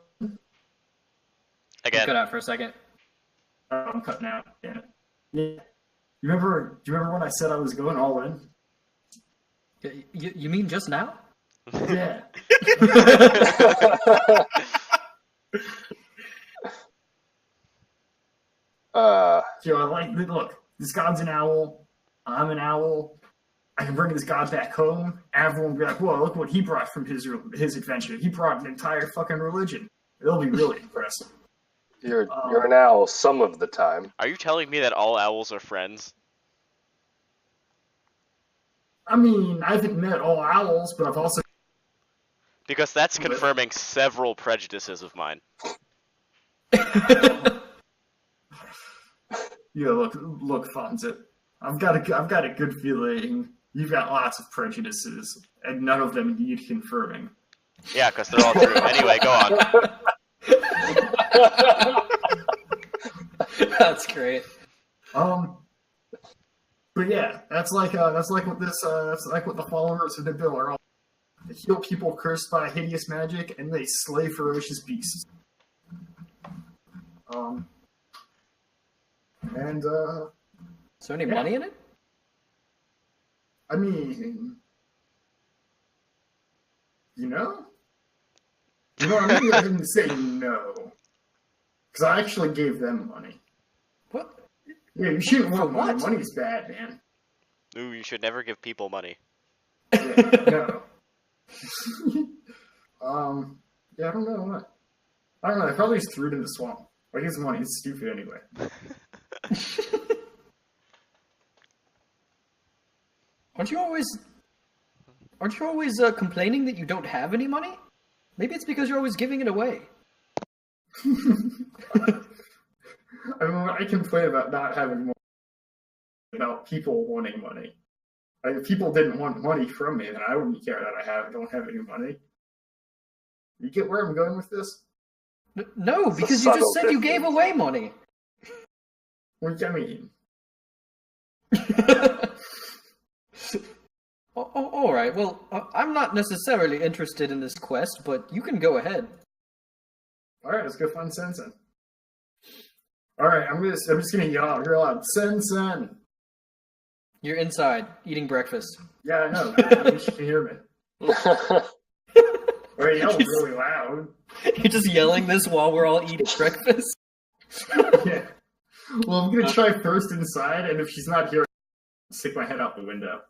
Again. Cut out for a second. I'm cutting out. Yeah. Do you remember when I said I was going all in? You mean just now? Yeah. Look, this god's an owl. I'm an owl. I can bring this god back home. Everyone will be like, whoa, look what he brought from his adventure. He brought an entire fucking religion. It'll be really impressive. You're an owl some of the time. Are you telling me that all owls are friends? I mean, I haven't met all owls, but I've also... Because that's confirming several prejudices of mine. Yeah, look, Fonzit. I've got a good feeling you've got lots of prejudices, and none of them need confirming. Yeah, because they're all true. Anyway, go on. That's great. But yeah, that's like what the followers of Nabil are all. They heal people cursed by hideous magic, and they slay ferocious beasts. Is there any money in it? I mean, I'm gonna go ahead and say no, because I actually gave them money. What? Yeah, you shouldn't want money. What? Money's bad, man. Ooh, you should never give people money. Yeah, no. Yeah, I don't know what. I don't know. I probably just threw it in the swamp. Like his money is stupid anyway. Aren't you always complaining that you don't have any money? Maybe it's because you're always giving it away. I mean, I complain about not having money, about people wanting money. Like, if people didn't want money from me, then I wouldn't care that I don't have any money. You get where I'm going with this? No, because you just said you gave away money. What do you mean? All right. Well, I'm not necessarily interested in this quest, but you can go ahead. All right, let's go find Sen-Sen. All right, I'm just gonna yell out real loud, Sen-Sen. You're inside eating breakfast. Yeah, I know. You can hear me. Or yell really loud. You're just yelling this while we're all eating breakfast. Yeah. Well, I'm gonna try first inside, and if she's not here, I'll stick my head out the window.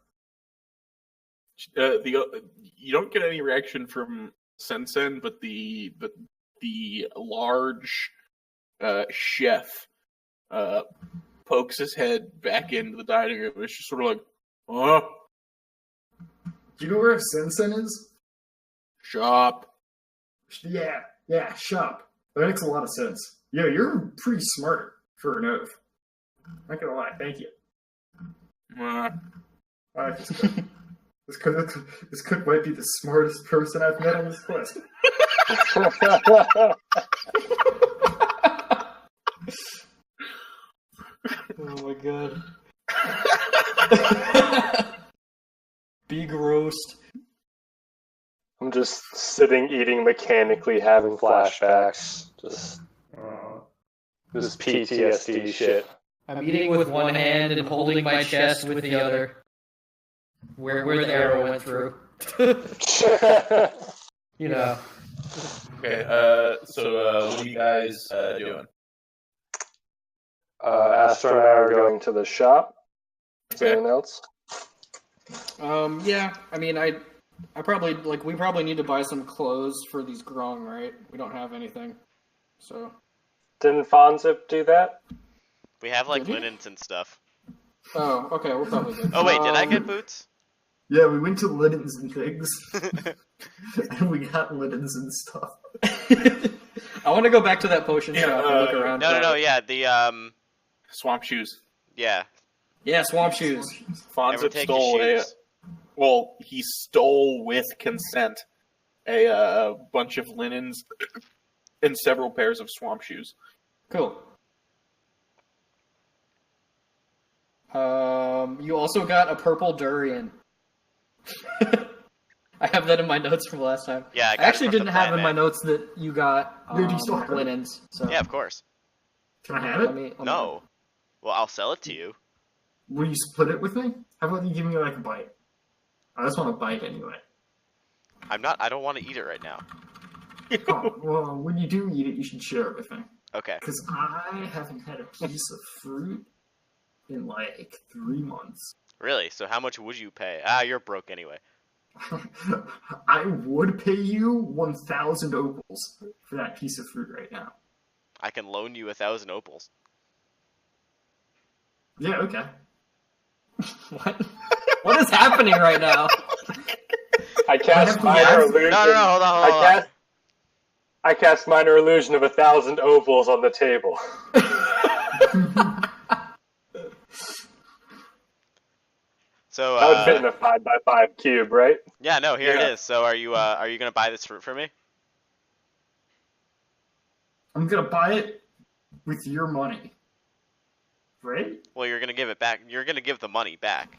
You don't get any reaction from Sen-Sen, but the large chef pokes his head back into the dining room. It's just sort of like, oh, Do you know where Sen-Sen is? shop. Yeah, shop. That makes a lot of sense. Yeah, you're pretty smart for an oath. Not gonna lie, thank you. This cook might be the smartest person I've met on this quest. Oh my god. Big roast. I'm just sitting, eating mechanically, having flashbacks. Just this PTSD shit. I'm eating with one hand and holding my chest with the other. Where the arrow went through. You know. Okay, so what are you guys doing? Astra and I are going to the shop. Is Okay. anyone else? Yeah, I mean, I probably, we probably need to buy some clothes for these grung, right? We don't have anything, so. Didn't Fonzip do that? We have like Did he? linens and stuff. Oh, okay, we're probably good. Oh wait, did I get boots? Yeah, we went to linens and things. And we got linens and stuff. I want to go back to that potion Yeah, shop and look around. No, yeah, Swamp shoes. Yeah. Yeah, swamp shoes. Never Fonzip take stole your shoes. he stole with consent a bunch of linens and several pairs of swamp shoes. Cool. You also got a purple durian. I have that in my notes from last time. Yeah, I I got it actually from the didn't have plant in my man. notes that you got Dude, you still have it? linens. So Yeah, of course. Can I have let it? me. No. Well, I'll sell it to you. Will you split it with me? How about you give me like a bite? I just want a bite anyway. I don't want to eat it right now. Oh, well, when you do eat it, you should share it with me. Okay. Because I haven't had a piece of fruit in like 3 months. Really? So how much would you pay? You're broke anyway. I would pay you 1,000 opals for that piece of fruit right now. I can loan you 1,000 opals. Yeah, okay. What? What is happening right now? I cast have minor to- illusion. No, hold on. I cast minor illusion of 1,000 opals on the table. So, That would fit in a 5x5 cube, right? yeah, no, here Yeah. it is. So are you gonna buy this fruit for me? I'm gonna buy it with your money. Right? Well, you're gonna give it back. You're gonna give the money back.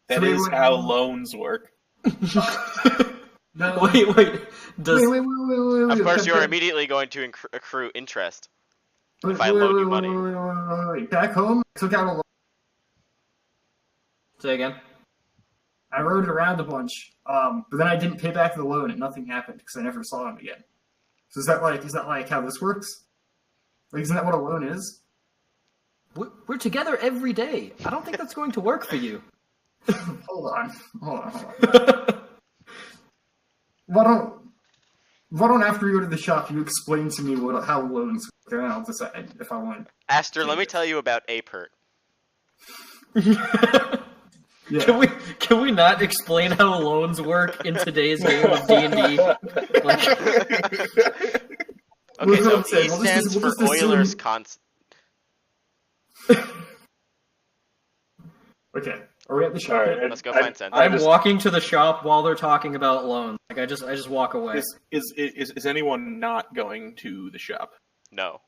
That So is wait, how wait. loans work. No. Wait. Does Wait. Of course, Okay, you're immediately going to accrue interest. Wait, if I wait, loan wait, you money. wait. Back home, I took out a loan. say again? I rode it around a bunch, but then I didn't pay back the loan and nothing happened because I never saw him again. So is that like how this works? Like, isn't that what a loan is? We're together every day. I don't think that's going to work for you. Hold on. Why don't after we go to the shop, you explain to me how loans work, and I'll decide if I want. Aster, let me tell you about APERT. Yeah. Can we not explain how loans work in today's game of D&D? Like, Okay, so I'm saying, E we'll stands just for assume- Euler's constant. Okay. Are we at the shop? Alright, yet? Let's go find Sense. I'm walking to the shop while they're talking about loans. Like I just walk away. Is anyone not going to the shop? No.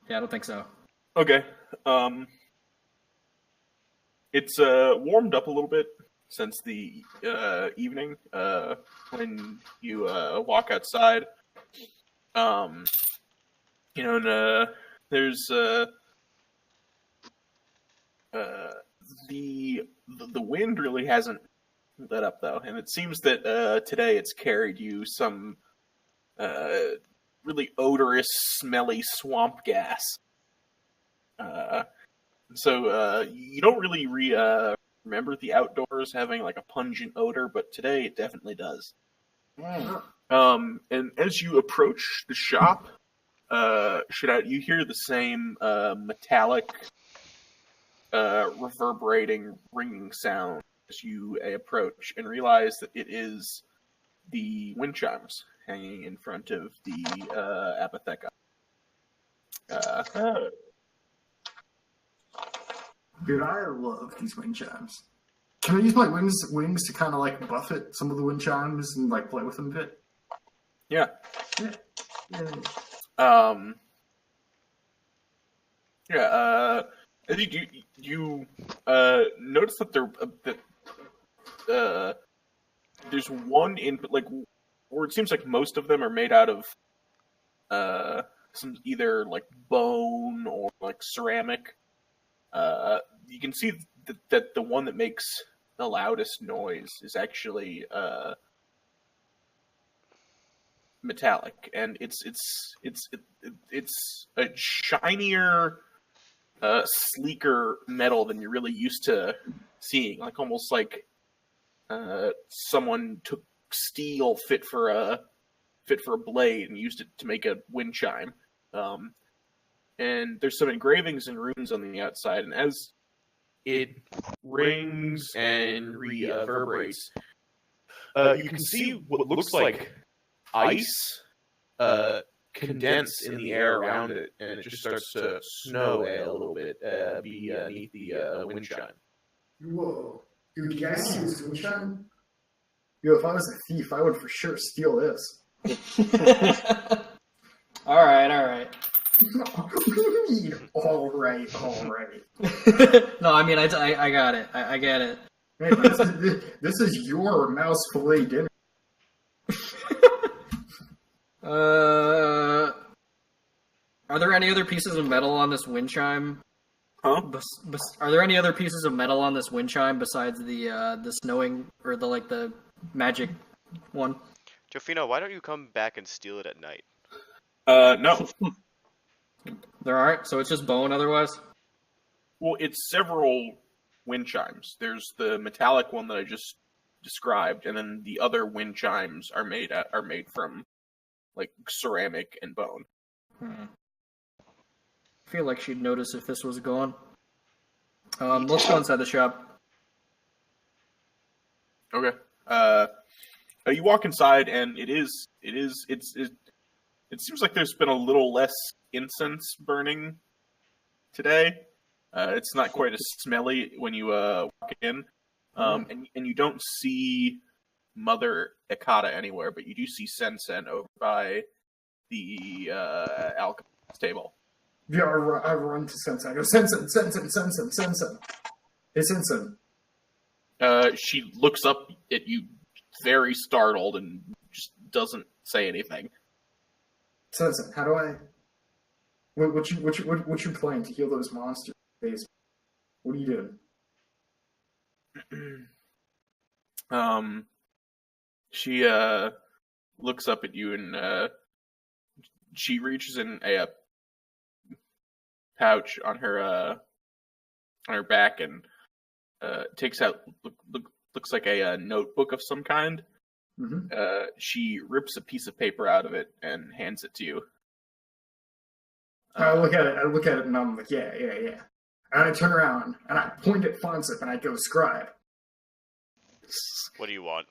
Yeah, I don't think so. Okay. It's warmed up a little bit since the evening. When you walk outside, and there's the wind really hasn't let up though, and it seems that today it's carried you some really odorous, smelly swamp gas. So you don't really remember the outdoors having like a pungent odor, but today it definitely does. And as you approach the shop, you hear the same metallic, reverberating, ringing sound as you approach, and realize that it is the wind chimes hanging in front of the apotheca. Dude, I love these wind chimes. Can I use my wings to kind of like buffet some of the wind chimes and like play with them a bit? Yeah. Yeah. I think you notice that there's one in where it seems like most of them are made out of some either like bone or like ceramic. You can see that the one that makes the loudest noise is actually metallic, and it's a shinier, sleeker metal than you're really used to seeing. Like almost like someone took steel fit for a blade and used it to make a wind chime. And there's some engravings and runes on the outside, and as it rings and reverberates, you can see what looks like ice condense in the air around it, and it just starts to snow a little bit beneath the wind chime. Whoa. Dude, you guys see this wind chime? Yo, if I was a thief, I would for sure steal this. All right. all right. No, I mean, I got it. I get it. Hey, this is your mouse fillet dinner. Are there any other pieces of metal on this wind chime? Huh? Are there any other pieces of metal on this wind chime besides the snowing or the magic one? Jofino, why don't you come back and steal it at night? No. There aren't, so it's just bone otherwise? Well, it's several wind chimes. There's the metallic one that I just described, and then the other wind chimes are made from like ceramic and bone. I feel like she'd notice if this was gone. Let's go inside the shop. Okay. You walk inside, and it seems like there's been a little less incense burning today. It's not quite as smelly when you walk in, and you don't see Mother Ekata anywhere, but you do see Sensen over by the alchemist's table. Yeah, I run to Sensen. I go, Sensen. Hey, Sensen. She looks up at you, very startled, and just doesn't say anything. Sensen, how do I? What's your plan to heal those monsters? What are you doing? She looks up at you and she reaches in a pouch on her back and takes out looks like a notebook of some kind. Mm-hmm. She rips a piece of paper out of it and hands it to you. I look at it, and I'm like, yeah. And I turn around, and I point at Fonsip, and I go, scribe. What do you want?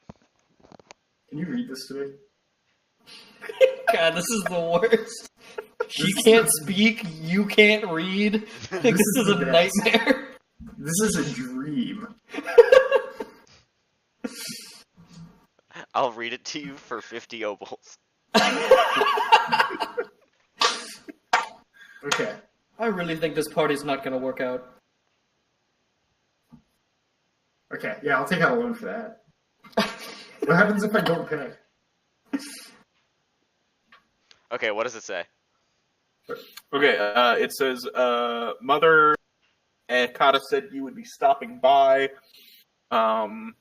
Can you read this to me? God, this is the worst. She can't speak, you can't read. This is a nightmare. This is a dream. I'll read it to you for 50 obols. Okay. I really think this party's not gonna work out. Okay, yeah, I'll take out a loan for that. What happens if I don't pay? Okay, what does it say? Okay, it says, Mother Ekata said you would be stopping by. I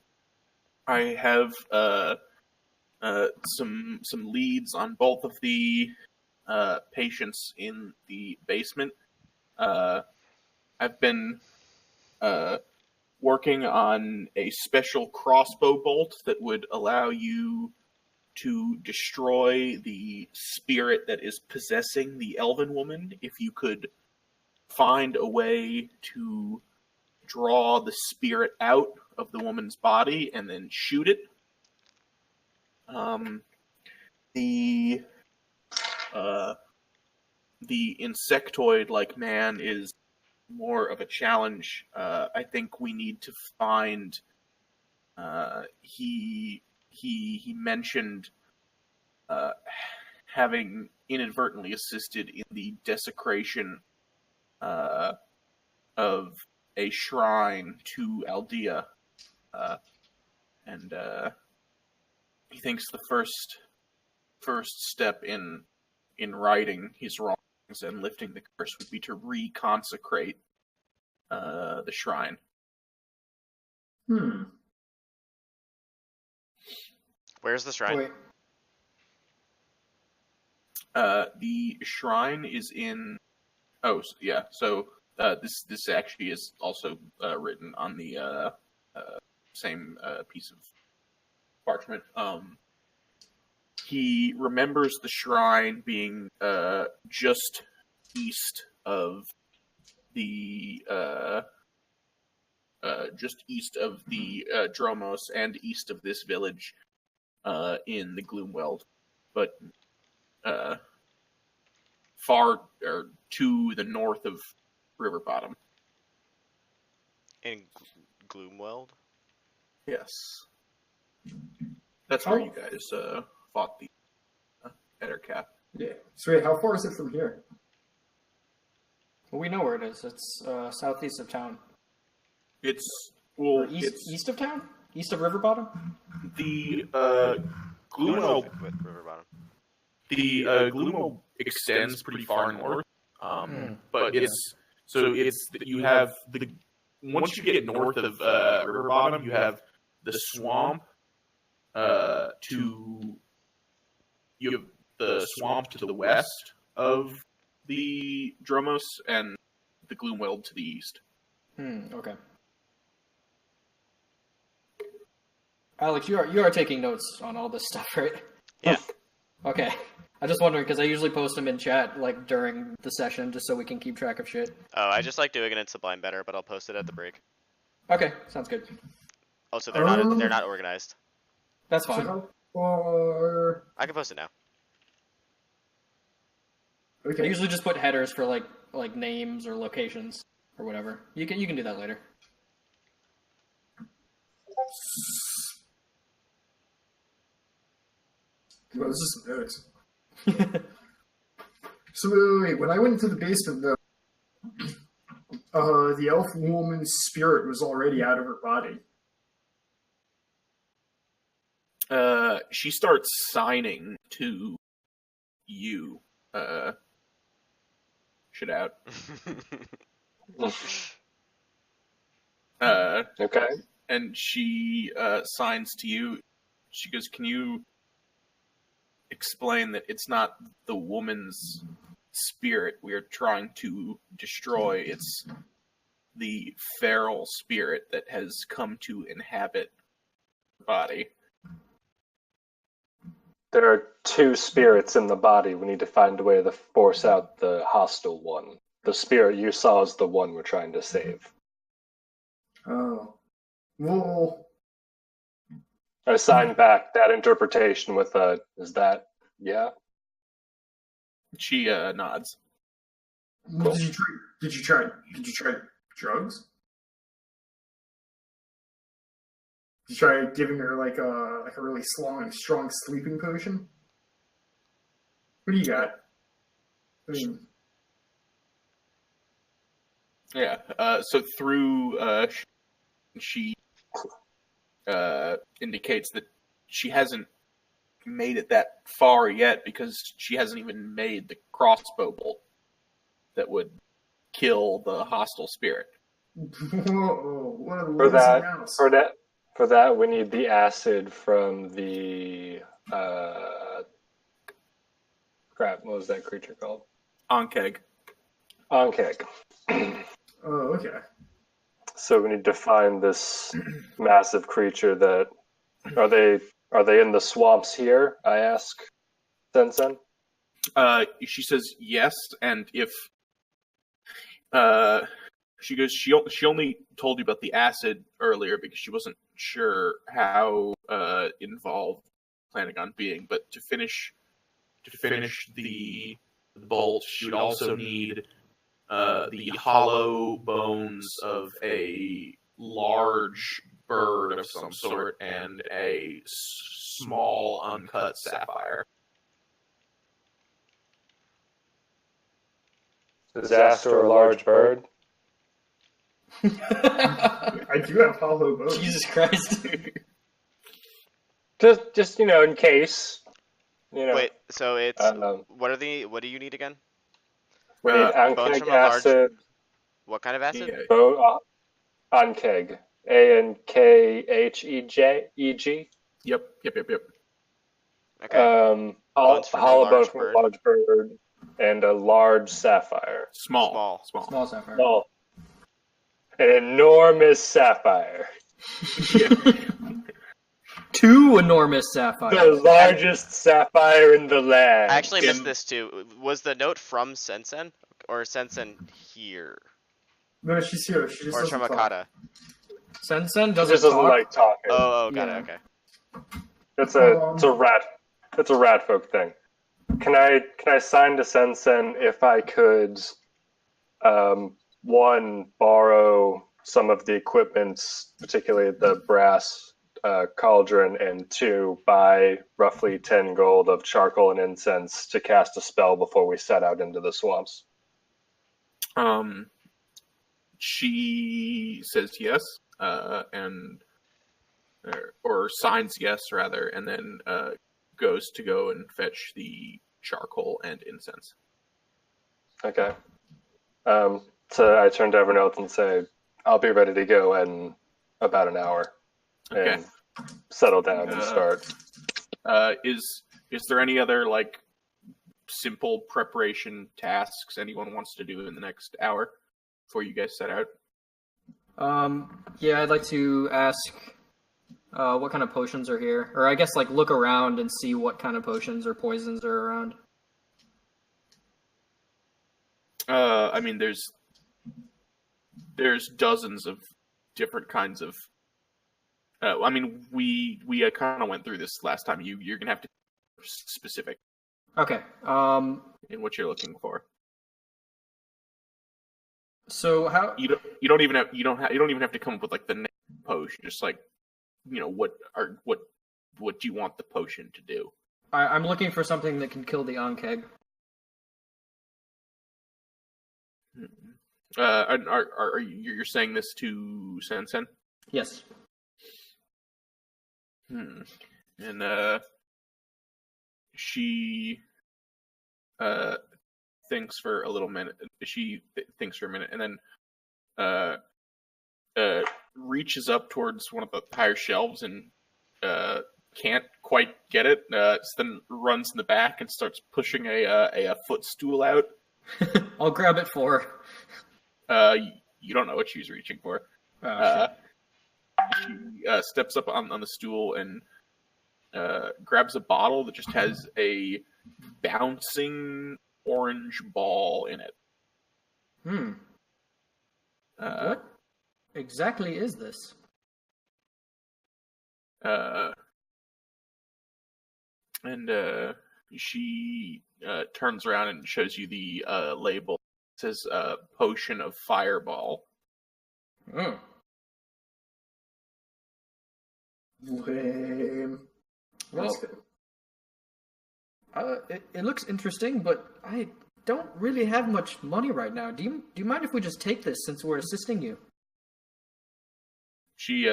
have some leads on both of the patients in the basement. I've been working on a special crossbow bolt that would allow you to destroy the spirit that is possessing the elven woman. If you could find a way to draw the spirit out of the woman's body and then shoot it. The insectoid-like man is more of a challenge. I think we need to find. He mentioned having inadvertently assisted in the desecration of a shrine to Aldea, and he thinks the first step in righting his wrongs and lifting the curse would be to reconsecrate the shrine. Where's the shrine? Wait. The shrine is in. Oh, yeah. So this actually is also written on the same piece of parchment. He remembers the shrine being just east of the Dromos and east of this village in the Gloomweld, but far or to the north of River Bottom. In Gloomweld? Yes. That's where you guys fought the Ettercap. Yeah. So wait, how far is it from here? Well, we know where it is. It's southeast of town. It's Or east of town? East of River Bottom? the Gloomweld Gloomweld. with River Bottom. The Gloomweld extends pretty far north, but it's you have the once you get north of River Bottom, you have the swamp you have the swamp to the west of the Dromos and the Gloomweld to the east. Okay. Alex, you are taking notes on all this stuff, right? Yeah. Okay. I'm just wondering, because I usually post them in chat, like, during the session, just so we can keep track of shit. Oh, I just like doing it in Sublime better, but I'll post it at the break. Okay, sounds good. Also, they're not organized. That's So fine. how far? I can post it now. I Okay. usually just put headers for, like names or locations, or whatever. You can do that later. Well, this is some notes. So wait, when I went into the basement, the elf woman's spirit was already out of her body. She starts signing to you. Shit out. Okay. And she signs to you. She goes, "Can you explain that it's not the woman's spirit we are trying to destroy? It's the feral spirit that has come to inhabit the body." There are two spirits in the body. We need to find a way to force out the hostile one. The spirit you saw is the one we're trying to save. Oh. Well, I signed back that interpretation with a, is that, yeah? She nods. well, did you try drugs? Did you try giving her like a really strong sleeping potion? What do you got? I mean, Yeah. So through she indicates that she hasn't made it that far yet because she hasn't even made the crossbow bolt that would kill the hostile spirit. whoa! What a For lazy mouse. For that, we need the acid from the crap. What was that creature called? Ankeg. Ankeg. Oh, okay. So we need to find this massive creature. That are they in the swamps here? I ask Sensen. She says yes, and if she goes, she only told you about the acid earlier because she wasn't sure how involved planning on being. But to finish the bolt, she would also need the hollow bones of a large bird of some sort and a small uncut sapphire. Disaster, a large bird. I do have hollow bones. Jesus Christ. Just in case. Wait, so it's what do you need again? We need bones Ankeg from a large- acid. What kind of acid? Yeah. Ankeg. ANKHEG. Yep. Okay. Hollow from a bone large from bird. a large bird and a large sapphire. Small. Small sapphire. Oh, an enormous sapphire. Two enormous sapphires. The largest sapphire in the land. I actually missed this too. Was the note from Sensen or Sensen here No, she's here. She just or doesn't from talk. Akata? Sensen She doesn't just doesn't talk. like talking. Oh, got Yeah. it. Okay. It's a rat folk thing. Can I sign to Sensen if I could, one, borrow some of the equipment, particularly the brass cauldron, and two, buy roughly 10 gold of charcoal and incense to cast a spell before we set out into the swamps? She says yes, or signs yes rather, and then goes to go and fetch the charcoal and incense. Okay. So I turn to everyone else and say, I'll be ready to go in about an hour. Okay. And settle down and start. Is there any other like simple preparation tasks anyone wants to do in the next hour before you guys set out? Yeah, I'd like to ask what kind of potions are here, or I guess like look around and see what kind of potions or poisons are around. I mean, there's dozens of different kinds of. I mean, we kind of went through this last time. You're gonna have to be specific. Okay. In what you're looking for. So how You don't even have to come up with like the name of the potion. Just like, what do you want the potion to do? I'm looking for something that can kill the Ankeg. Are you're saying this to Sensen? Yes. And she thinks for a little minute. She thinks for a minute, and then reaches up towards one of the higher shelves and can't quite get it. So then runs in the back and starts pushing a footstool out. I'll grab it for her. You don't know what she's reaching for. Oh, She steps up on the stool and grabs a bottle that just has a bouncing orange ball in it. What exactly is this? And she turns around and shows you the label. It says potion of fireball. Lame. Well, it looks interesting, but I don't really have much money right now. Do you mind if we just take this since we're assisting you? She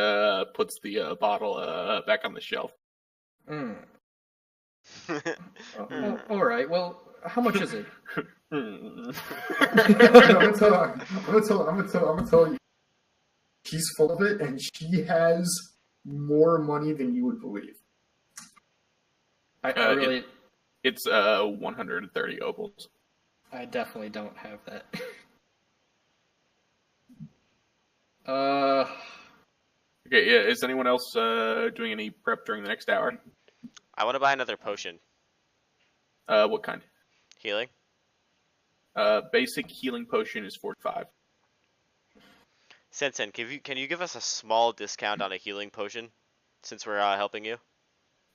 puts the bottle back on the shelf. All right. Well, how much is it? I'm gonna tell you. She's full of it, and she has more money than you would believe. I really. It's 130 opals. I definitely don't have that. Okay, yeah. Is anyone else doing any prep during the next hour? I want to buy another potion. What kind? Healing? Basic healing potion is 45. Sensen, can you give us a small discount on a healing potion, since we're helping you?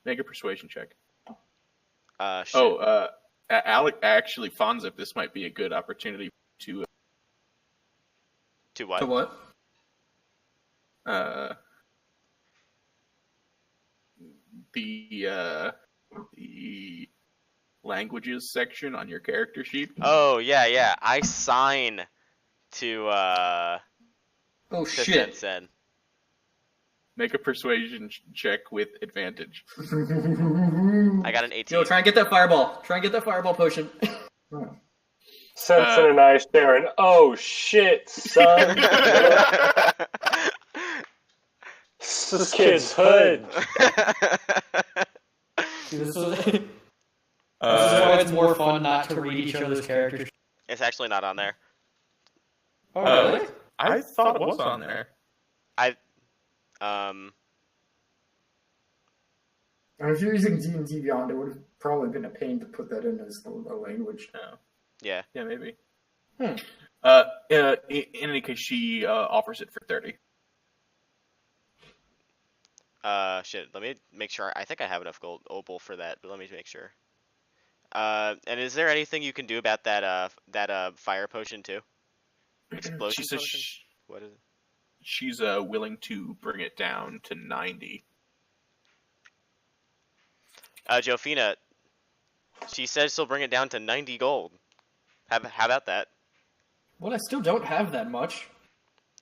Make a persuasion check. Shit. Alec, actually, Fonzip, this might be a good opportunity to... To what? To what? The languages section on your character sheet. Oh, yeah. I sign to Oh to shit! Sensen. Make a persuasion check with advantage. I got an 18. Yo, try and get that fireball. Try and get that fireball potion. Sensen and I share an oh shit, son. This kid's hood. This is why it's more fun not to read each other's characters. It's actually not on there. Oh, really? I thought it was on there. And if you're using D&D Beyond, it would have probably been a pain to put that in as a language. Yeah. Yeah, maybe. Hmm. In any case, she offers it for 30. Shit. Let me make sure. I think I have enough gold opal for that, but let me make sure. And is there anything you can do about that fire potion too? Explosion She says potion? What is it? she's willing to bring it down to 90. Jofina, she says she'll bring it down to 90 gold. How about that? Well, I still don't have that much.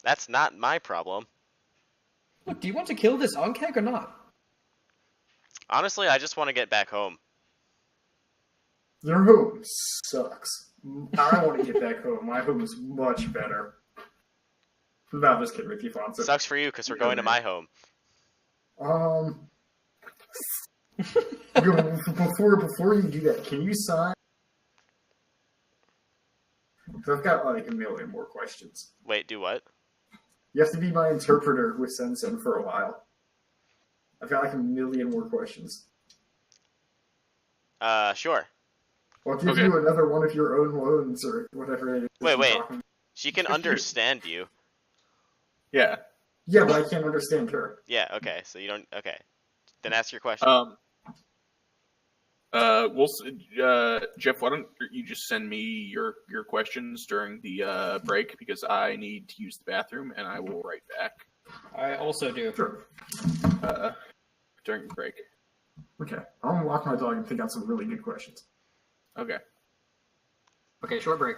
That's not my problem. Look, do you want to kill this Ankeg or not? Honestly, I just want to get back home. Your home sucks. I want to get back home. My home is much better. No, I'm just kidding with you, Fonzo. Sucks for you, because we're going to my home. Before you do that, can you sign? Because I've got like a million more questions. Wait, do what? You have to be my interpreter with Sensen for a while. I've got like a million more questions. Sure. I'll give Okay. you another one of your own loans or whatever it is. Wait. you're talking- She can understand you. Yeah. Yeah, but I can't understand her. Yeah, okay, so you don't... Okay. Then ask your question. Jeff, why don't you just send me your questions during the break, because I need to use the bathroom, and I will write back I also do. Sure. during the break. Okay. I'm gonna walk my dog and pick out some really good questions. Okay. Okay, short break.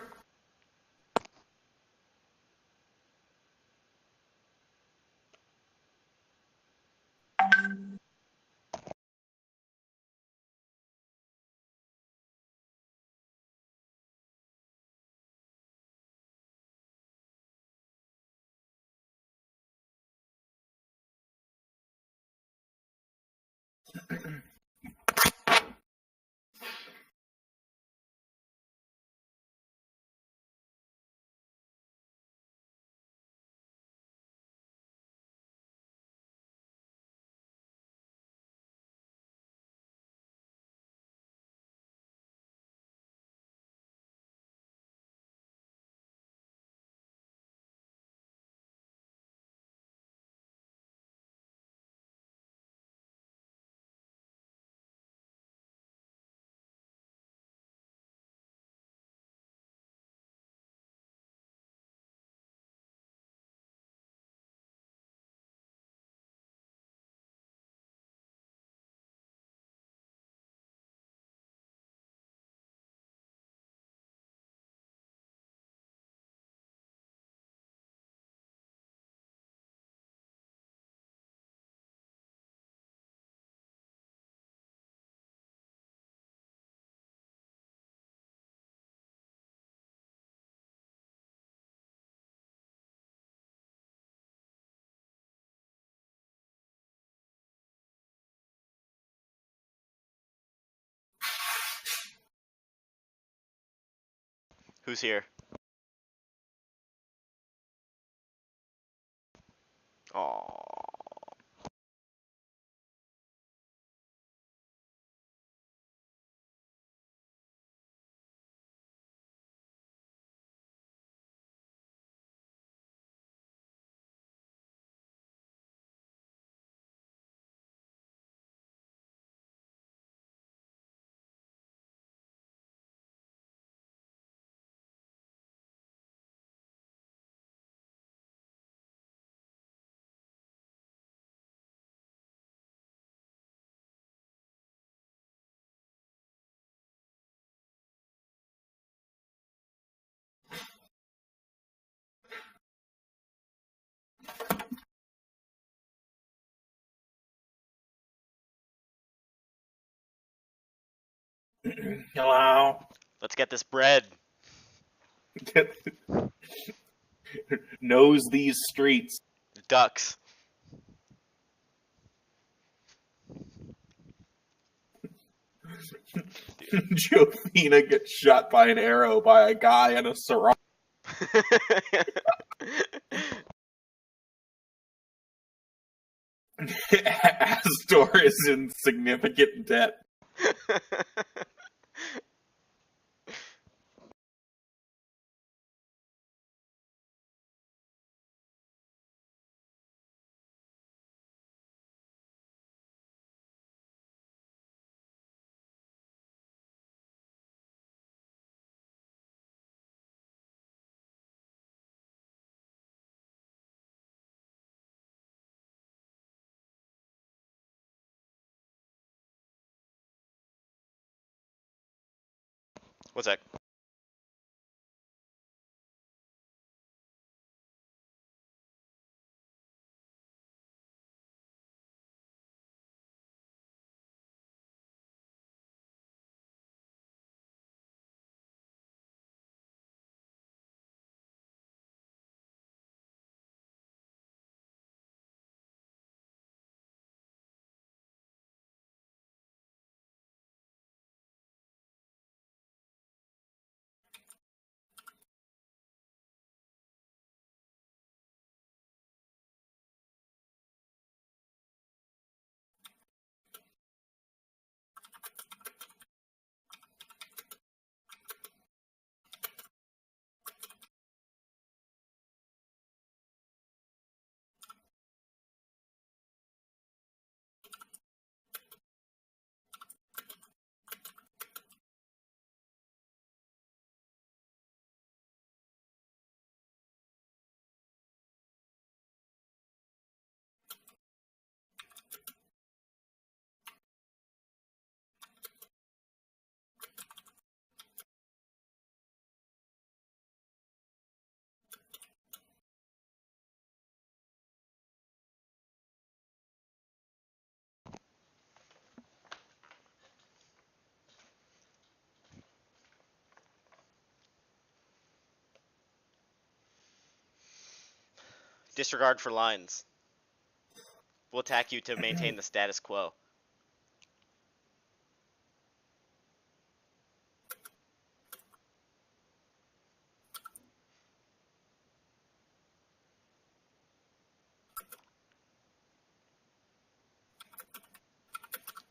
Who's here? Aww. Hello. Let's get this bread. Knows these streets. Ducks. Jofina gets shot by an arrow by a guy in a sarong. Astor is in significant debt. What's that? Disregard for lines. We'll attack you to maintain the status quo.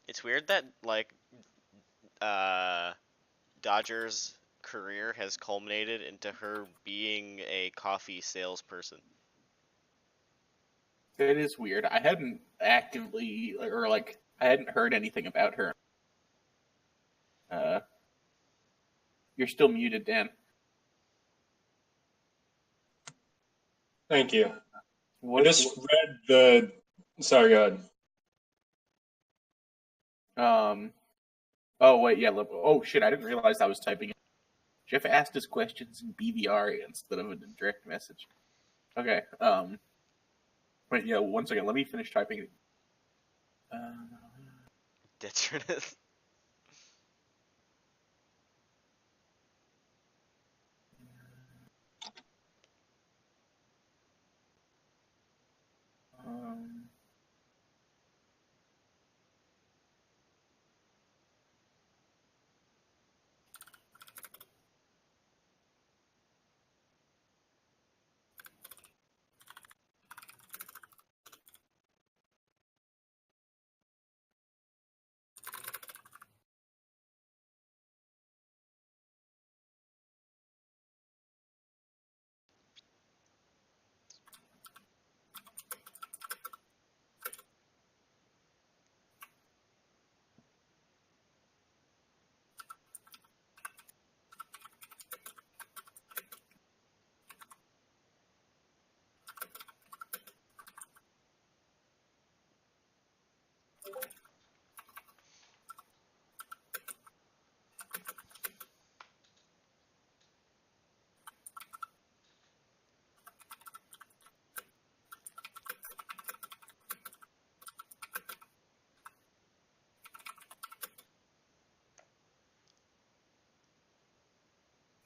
It's weird that, like, Dodger's career has culminated into her being a coffee salesperson. It is weird. I hadn't actively, I hadn't heard anything about her. You're still muted, Dan. Thank you. I just read the. Sorry, go ahead. Oh, wait, yeah. Oh, shit, I didn't realize I was typing it. Jeff asked his questions in BVR instead of a direct message. Okay, wait, yeah, 1 second. Let me finish typing it. Detritus.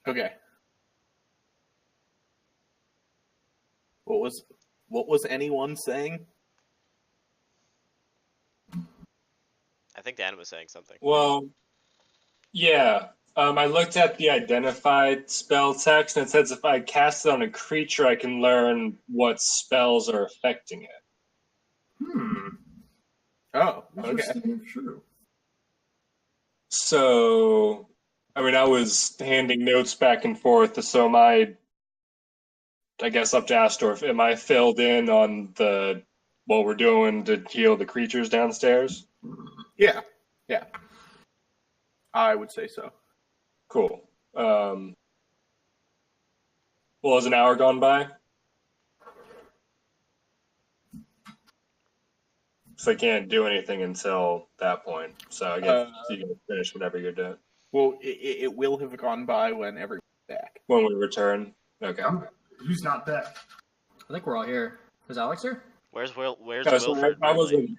Okay. What was anyone saying? I think Dan was saying something. Well, yeah. I looked at the identified spell text, and it says if I cast it on a creature, I can learn what spells are affecting it. Oh, okay. Interesting. True. So, I mean, I was handing notes back and forth, so I guess up to Astorf, am I filled in on what we're doing to heal the creatures downstairs? Yeah. I would say so. Cool. Well, has an hour gone by? So I can't do anything until that point. So I guess you can finish whatever you're doing. Well, it will have gone by when everyone's back. When we return. Okay. Who's not back? I think we're all here. Is Alex here? Where's Where's No, so Wilfred? I really? wasn't.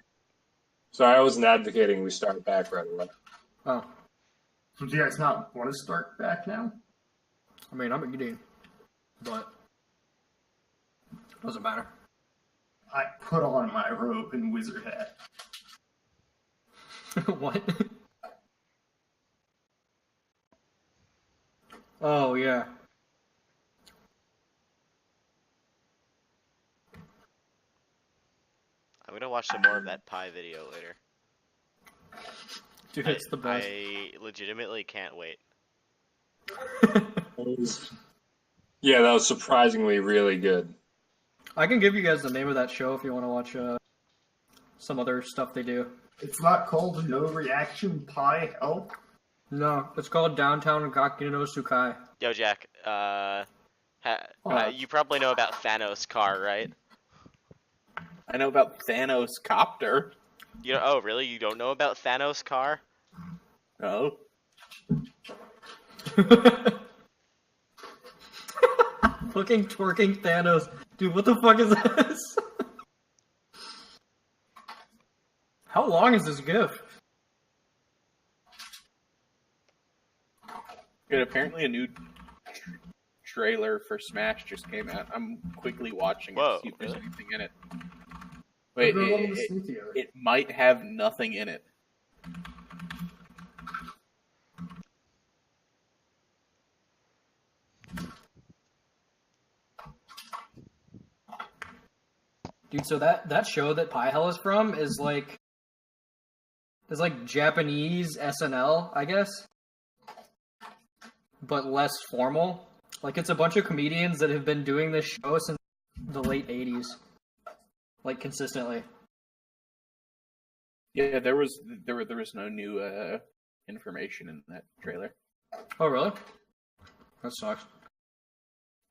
So I wasn't advocating we start back right away. Oh, So do you guys not want to start back now? I mean, I'm eating, but doesn't matter. I put on my robe and wizard hat. What? Oh, yeah. I'm gonna watch some more of that pie video later. Dude, it's the best. I legitimately can't wait. Yeah, that was surprisingly really good. I can give you guys the name of that show if you want to watch some other stuff they do. It's not called No Reaction Pie Hell. No, it's called Downtown Gakino no Sukai. Yo, Jack. You probably know about Thanos' car, right? I know about Thanos Copter. You know, oh, really? You don't know about Thanos' car? No. Fucking twerking Thanos. Dude, what the fuck is this? How long is this GIF? Good. Apparently, a new trailer for Smash just came out. I'm quickly watching it Whoa, to see if there's really? anything in it. Wait, it might have nothing in it. Dude, so that show that Pie Hell is from is like Japanese SNL, I guess, but less formal. Like, it's a bunch of comedians that have been doing this show since the late 80s, like, consistently. Yeah, there was no new information in that trailer, Oh, really? That sucks.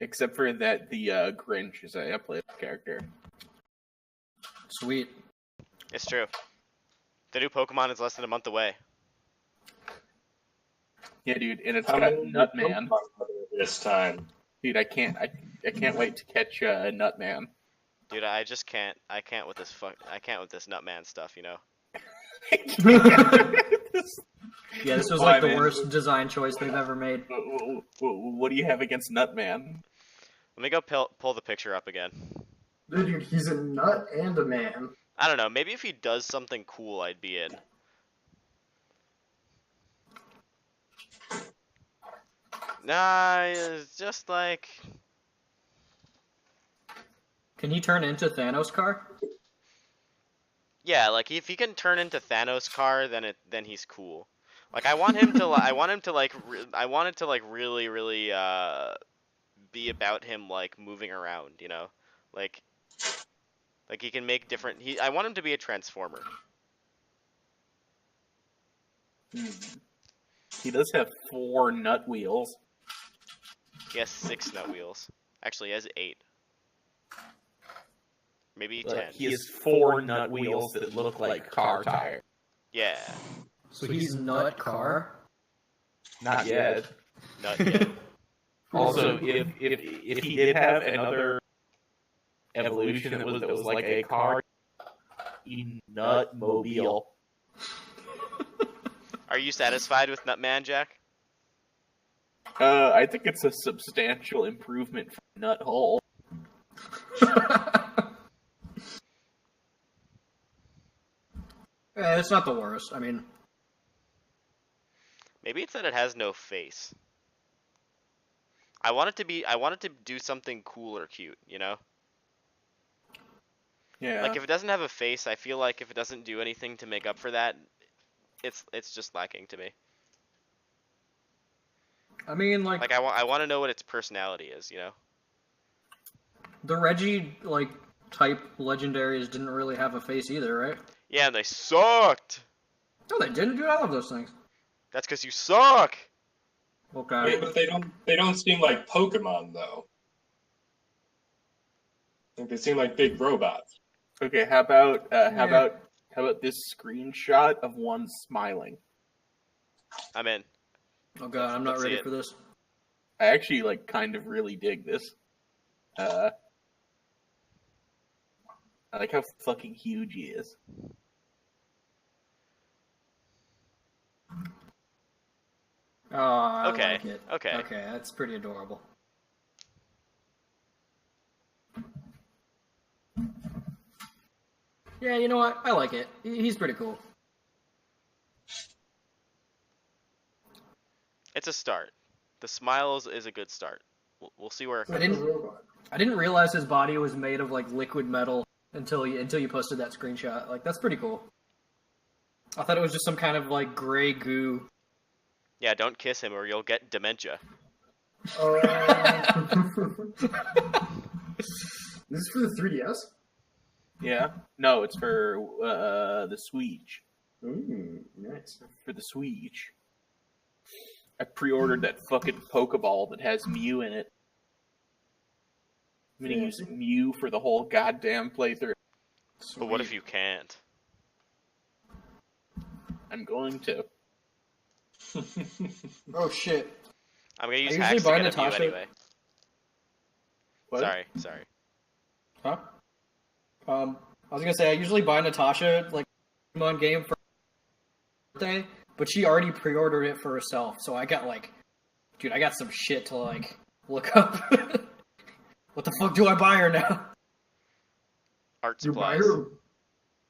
except for that the Grinch is a playable character. Sweet. It's true. The new Pokemon is less than a month away. Yeah, dude, and it's How got many Nutman. this time? Dude, I can't wait to catch Nutman. Dude, I just can't. I can't with this I can't with this Nutman stuff, you know. Yeah, this was Why, like the man? worst design choice they've ever made. What do you have against Nutman? Let me go pull the picture up again. Dude, he's a nut and a man. I don't know. Maybe if he does something cool, I'd be in. Nah, it's just like. Can he turn into Thanos' car? Yeah, like if he can turn into Thanos' car, then he's cool. Like I want him to I want it to like really be about him like moving around, you know? Like he can make different I want him to be a transformer. He does have 4 nut wheels. He has 6 nut wheels. Actually, he has 8. Maybe 10. He has 4 nut wheels that look like car tires. Yeah. So he's nut car? Not yet. Not yet. Also, if he did have another evolution that was like a car, nut mobile. Are you satisfied with Nutman, Jack? I think it's a substantial improvement from Nut Hole. Yeah, it's not the worst. I mean, Maybe it's that it has no face. I want it to do something cool or cute, you know? Yeah. Like if it doesn't have a face, I feel like if it doesn't do anything to make up for that, it's just lacking to me. I mean, like I want to know what its personality is, you know? the Reggie type legendaries didn't really have a face either, right? Yeah, and they sucked. No, they didn't. Do all of those things. That's because you suck. Okay. Wait, but they don't seem like Pokemon though. Like they seem like big robots. Okay, how about this screenshot of one smiling? I'm in. Oh god, I'm not Let's see ready it. for this. I actually kind of really dig this. I like how fucking huge he is. Oh, I Okay, like it. okay. Okay, that's pretty adorable. Yeah, you know what? I like it. He's pretty cool. It's a start. The smiles is a good start. We'll see where it It's goes. like a robot. I didn't realize his body was made of like liquid metal until you posted that screenshot. Like that's pretty cool. I thought it was just some kind of like gray goo. Yeah, don't kiss him or you'll get dementia. This is for the 3DS? Yeah. No, it's for the Switch. Ooh, nice. For the Switch. I pre-ordered that fucking Pokeball that has Mew in it. I'm gonna use Mew for the whole goddamn playthrough. But what if you can't? I'm going to. Oh shit! I'm gonna use usually hacks to buy get a Mew Natasha- anyway. What? Sorry. Huh? I was gonna say I usually buy Natasha like Pokemon game for her birthday, but she already pre-ordered it for herself. So I got dude, I got some shit to like look up. What the fuck do I buy her now? Art You supplies.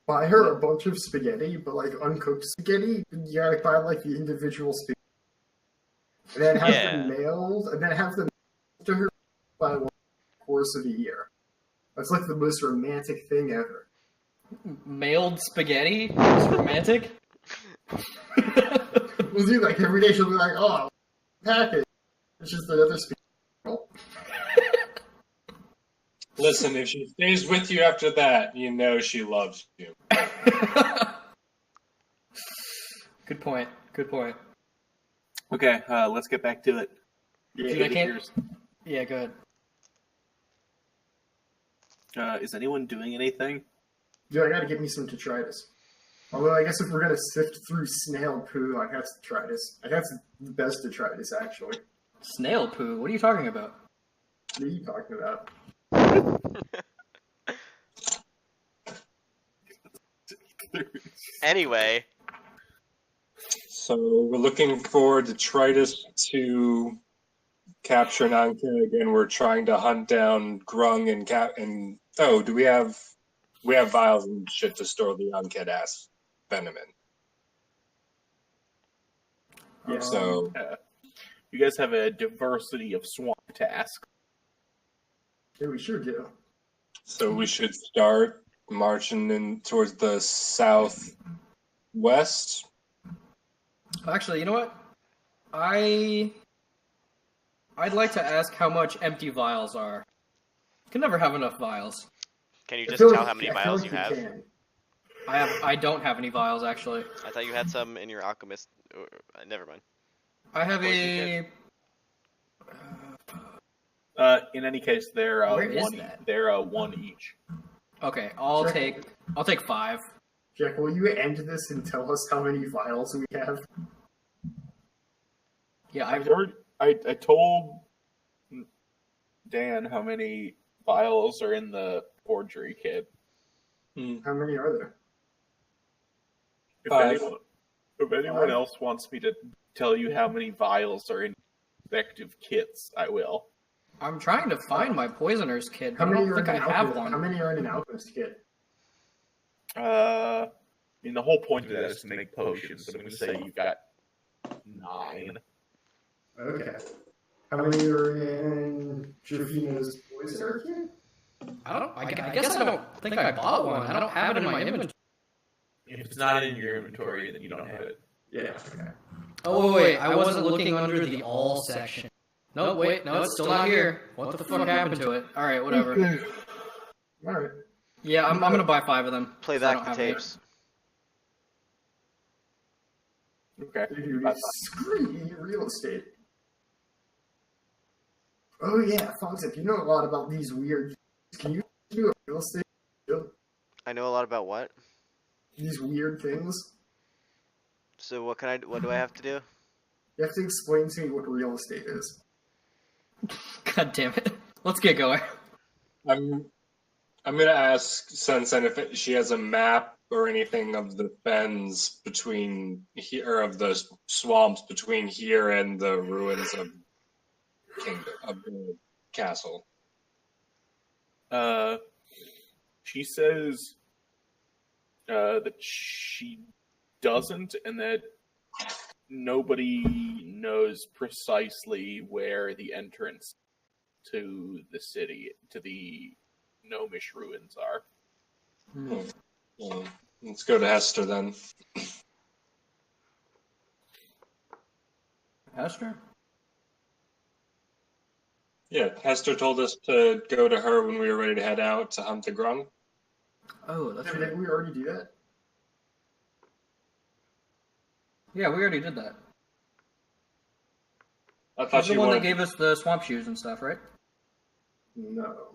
buy her a bunch of spaghetti, but like uncooked spaghetti. You gotta buy like the individual spaghetti, and then have them mailed, and then have them mailed to her by the course of a year. That's like the most romantic thing ever. Mailed spaghetti? It's romantic? We'll do like every day. She'll be like, "Oh, package." It's just another spaghetti. roll. Listen, if she stays with you after that, you know she loves you. Good point. Good point. Okay, let's get back to it. Dude, I can't... Yeah, go ahead. Is anyone doing anything? Dude, I gotta get me some detritus. Although I guess if we're gonna sift through snail poo, I got detritus. I got the best detritus actually. Snail poo? What are you talking about? What are you talking about? Anyway, So we're looking for detritus to capture an Anka. Again, we're trying to hunt down Grung and do we have vials and shit to store the Ankhed ass venom in. Yeah. So You guys have a diversity of swamp tasks. Yeah, we sure do. So we should start marching in towards the southwest. Actually, you know what? I'd like to ask how much empty vials are. Can never have enough vials. can you I just feel tell like- how many I feel vials like you have? can. I don't have any vials actually. I thought you had some in your alchemist. Never mind. I have Poison In any case, they're Where is one. that? They're one each. Okay, I'll Check. take 5. Jack, will you end this and tell us how many vials we have? Yeah, I told Dan how many vials are in the forgery kit. How many are there? If 5. anyone else wants me to tell you how many vials are in respective kits, I will. I'm trying to find my poisoner's kit, How but I many don't are think in I an have alchemist? How one. many are in an alchemist kit? I mean, the whole point of that is to make potions. I'm going to say you've got 9. Okay. How many are in Jovina's poisoner kit? I guess I don't think I bought one. I don't have it in my inventory. If it's not in your inventory, then you don't have it. Yeah. Okay. Oh wait, I wasn't looking under the all section. No, wait, no, it's still not here. What the fuck happened to it? All right, whatever. All right. Yeah, I'm gonna buy 5 of them. Play if I back don't the have any. tapes. Okay. Dude, screw you, real estate. Oh yeah, Fonzip, you know a lot about these weird. Can you do a real estate? I know a lot about what. These weird things. So what do I have to do? You have to explain to me what real estate is. God damn it. Let's get going. I'm gonna ask Sensen if she has a map or anything of the fens between here, or of the swamps between here and the ruins of the castle. She says that she doesn't, and that nobody knows precisely where the entrance to the city, to the gnomish ruins are. Well, let's go to Hester then. Hester? Yeah, Hester told us to go to her when we were ready to head out to hunt the grung. Oh, that's right. Didn't we already do that? Yeah, we already did that. I thought She's she the one that wanted. gave us the swamp shoes and stuff, right? No.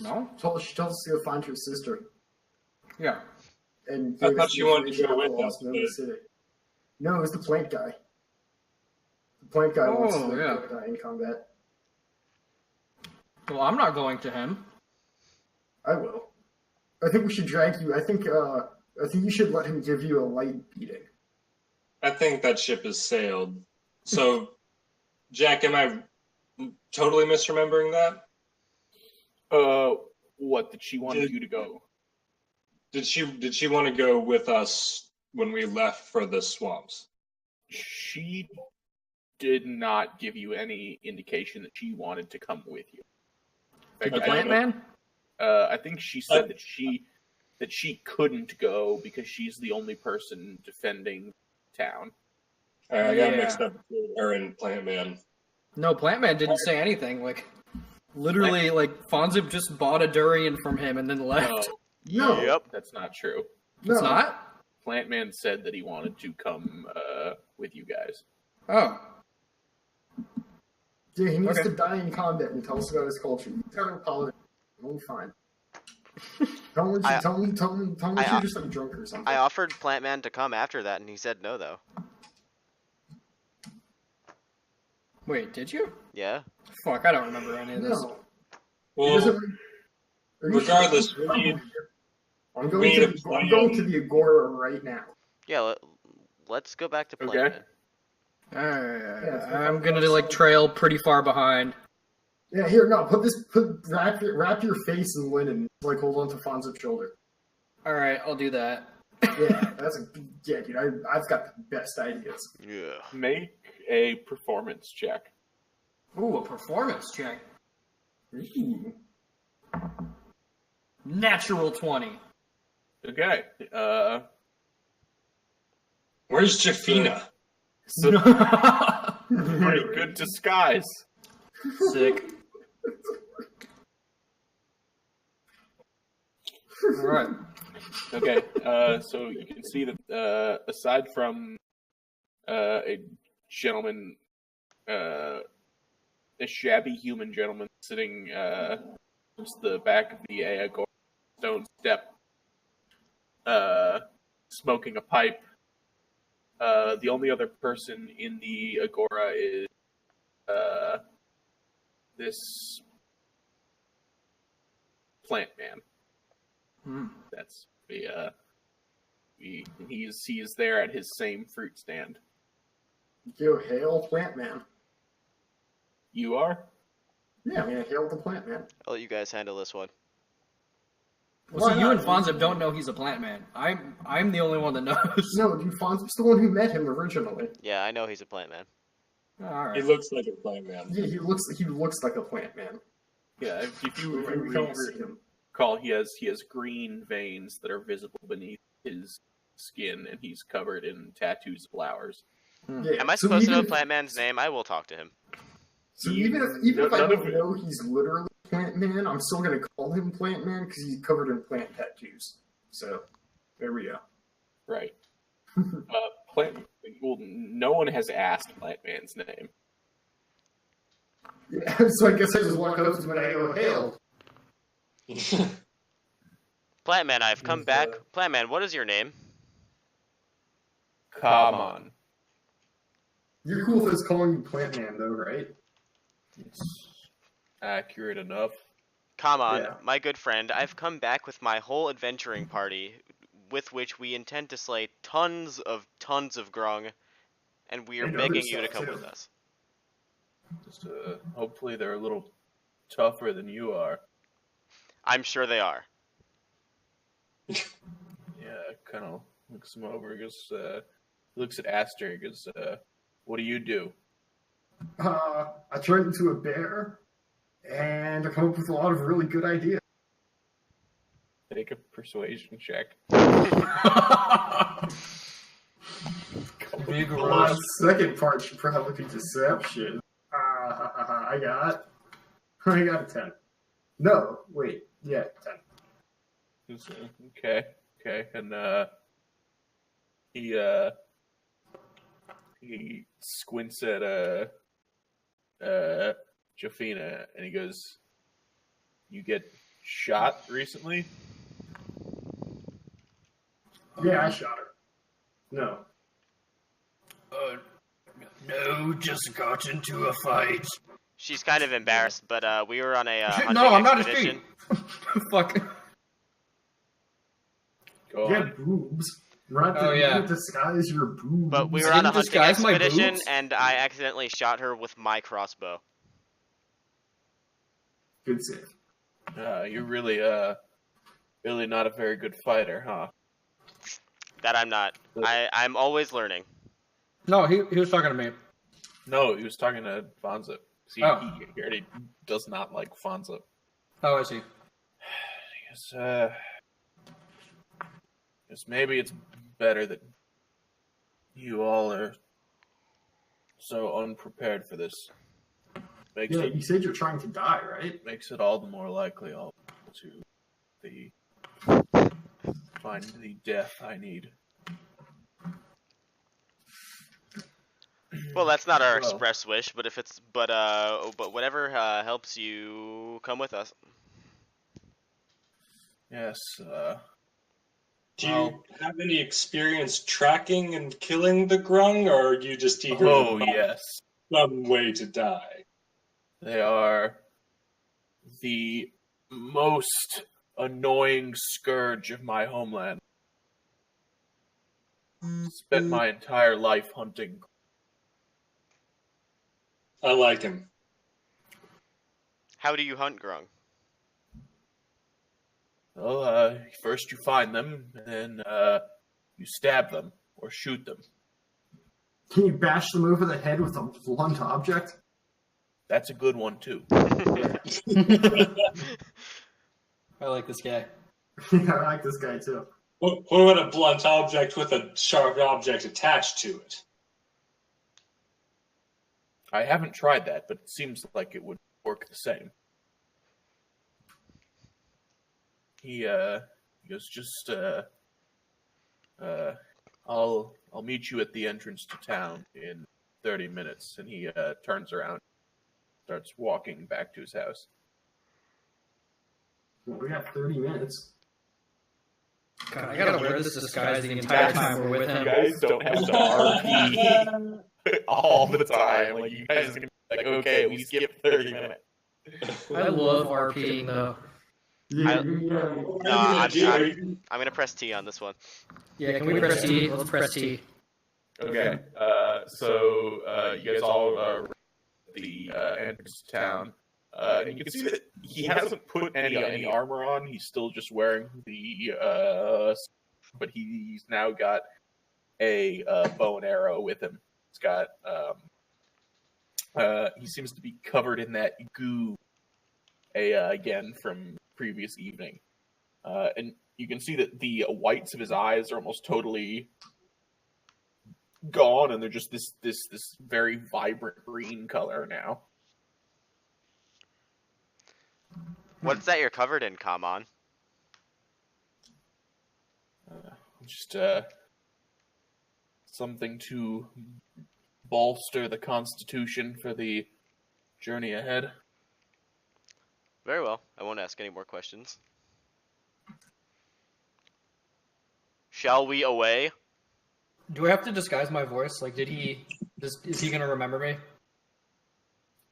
No? She told us to go find her sister. Yeah. And I gave thought us she the wanted to information go about with the us, lost Nova but- City. No, it was the plant guy. The plant guy wants Oh, to yeah. die in combat. Well, I'm not going to him. I will. I think we should drag you. I think you should let him give you a light beating. I think that ship has sailed. So, Jack, am I totally misremembering that? What did she want Did- you to go? Did she want to go with us when we left for the swamps? She did not give you any indication that she wanted to come with you. In The fact, plant man? I think she said that she couldn't go because she's the only person defending town. I got Yeah. mixed up between her and Plant Man. No, plant man didn't say anything. Like, literally, like, Fonzip just bought a durian from him and then left. No. Yep. That's not true. No. It's not? Plantman said that he wanted to come with you guys. Oh. Yeah, he needs Okay. to die in combat and tell us about his culture. You tell him politics. We'll be fine. Tell him you're just like drunk or something. I offered Plantman to come after that, and he said no, though. Wait, did you? Yeah. Fuck, I don't remember any of this. No. He Well, doesn't. Are you regardless, sure? we need- I'm we need going a to plan. I'm going to the Agora right now. Yeah, let's go back to Okay. Plantman. Alright, Yeah, it's I'm gonna like trail pretty far behind. Yeah, here, no, wrap your face in linen, like hold on to Fonzip's shoulder. Alright, I'll do that. Yeah, dude, I've got the best ideas. Yeah. Make a performance check. Ooh, a performance check. Ooh. Natural 20. Okay. Where's Jafina? So pretty good disguise. Sick. Alright. Okay. So you can see that aside from a gentleman, a shabby human gentleman sitting against the back of the Agora stone step, smoking a pipe. The only other person in the Agora is this plant man. That's the he is there at his same fruit stand. Yo, hail plant man. You are? Yeah, I mean, hail the plant man. I'll let you guys handle this one. Well, so Why you not? and Fonzip don't know he's a plant man. I'm the only one that knows. No, dude, Fonzip's the one who met him originally. Yeah, I know he's a Plantman. He Alright. looks like a Plant Man. Yeah, he looks like a plant man. Yeah. If you We can't see him. recall, he has green veins that are visible beneath his skin, and he's covered in tattoos of flowers. Yeah, Am I so supposed to know even if- Plantman's name? I will talk to him. So even if I None of don't it- know he's literally Plant Man, I'm still gonna call him Plant Man because he's covered in plant tattoos. So there we go. Right. Plant. Well, no one has asked Plantman's name. Yeah, so I guess I just walk up to him and I go, hail. Plantman, I've come He's, back. Plantman, what is your name? Come on. You're cool with us calling you Plant Man, though, right? It's accurate enough. Come on, Yeah. my good friend. I've come back with my whole adventuring party, with which we intend to slay tons of grung, and we are And other begging you to stuff, come too. with us. Just hopefully they're a little tougher than you are. I'm sure they are. Yeah, kind of looks him over. He goes, looks at Aster. He goes, "What do you do?" I turned into a bear, and I come up with a lot of really good ideas. Take a persuasion check. The second part should probably be deception. I got a 10. No, wait. Yeah, 10. Okay, and he squints at Jafina, and he goes, "You get shot recently?" Yeah, I shot her. No. No, just got into a fight. She's kind of embarrassed, but we were on a hunting No, I'm not a expedition. Fuck. Go You on. have boobs. Right? Oh, You yeah. can't disguise your boobs. But we were I on a didn't hunting disguise my expedition, boobs? and I accidentally shot her with my crossbow. Good save. You're really not a very good fighter, huh? That I'm not. I'm always learning. No, he was talking to me. No, he was talking to Fonza. See, Oh. he already does not like Fonza. Oh, I see. Guess maybe it's better that you all are so unprepared for this. Makes Yeah, it you said you're trying to die, right? makes it all the more likely I'll to find the death I need. Well, that's not our Well. express wish, but if it's but whatever helps you come with us. Yes. Do you have any experience tracking and killing the grung, or are you just eager Oh to yes, some way to die? they are the most annoying scourge of my homeland. Spent my entire life hunting. I like him. How do you hunt grung? Well, first you find them, and then you stab them or shoot them. Can you bash them over the head with a blunt object? That's a good one too. I like this guy. Yeah, I like this guy too. What about a blunt object with a sharp object attached to it? I haven't tried that, but it seems like it would work the same. He goes, just I'll meet you at the entrance to town in 30 minutes, and he turns around, starts walking back to his house. Well, we got 30 minutes. God, I gotta wear this disguise the entire time we're with him. guys don't have to RP all the time. Like you guys are gonna be like, okay, we skipped 30 minutes. I love RPing though. No, I'm gonna press T on this one. Yeah, can we press T? Let's press T. Okay, so you guys all are at the entrance to town. And you can see that he hasn't put any armor on. He's still just wearing the but he's now got a bow and arrow with him. He's got he seems to be covered in that goo again from previous evening. And you can see that the whites of his eyes are almost totally gone, and they're just this very vibrant green color now. What's that you're covered in, Kamon? Just something to bolster the constitution for the journey ahead. Very well. I won't ask any more questions. Shall we away? Do I have to disguise my voice? Like, did he Is he gonna remember me?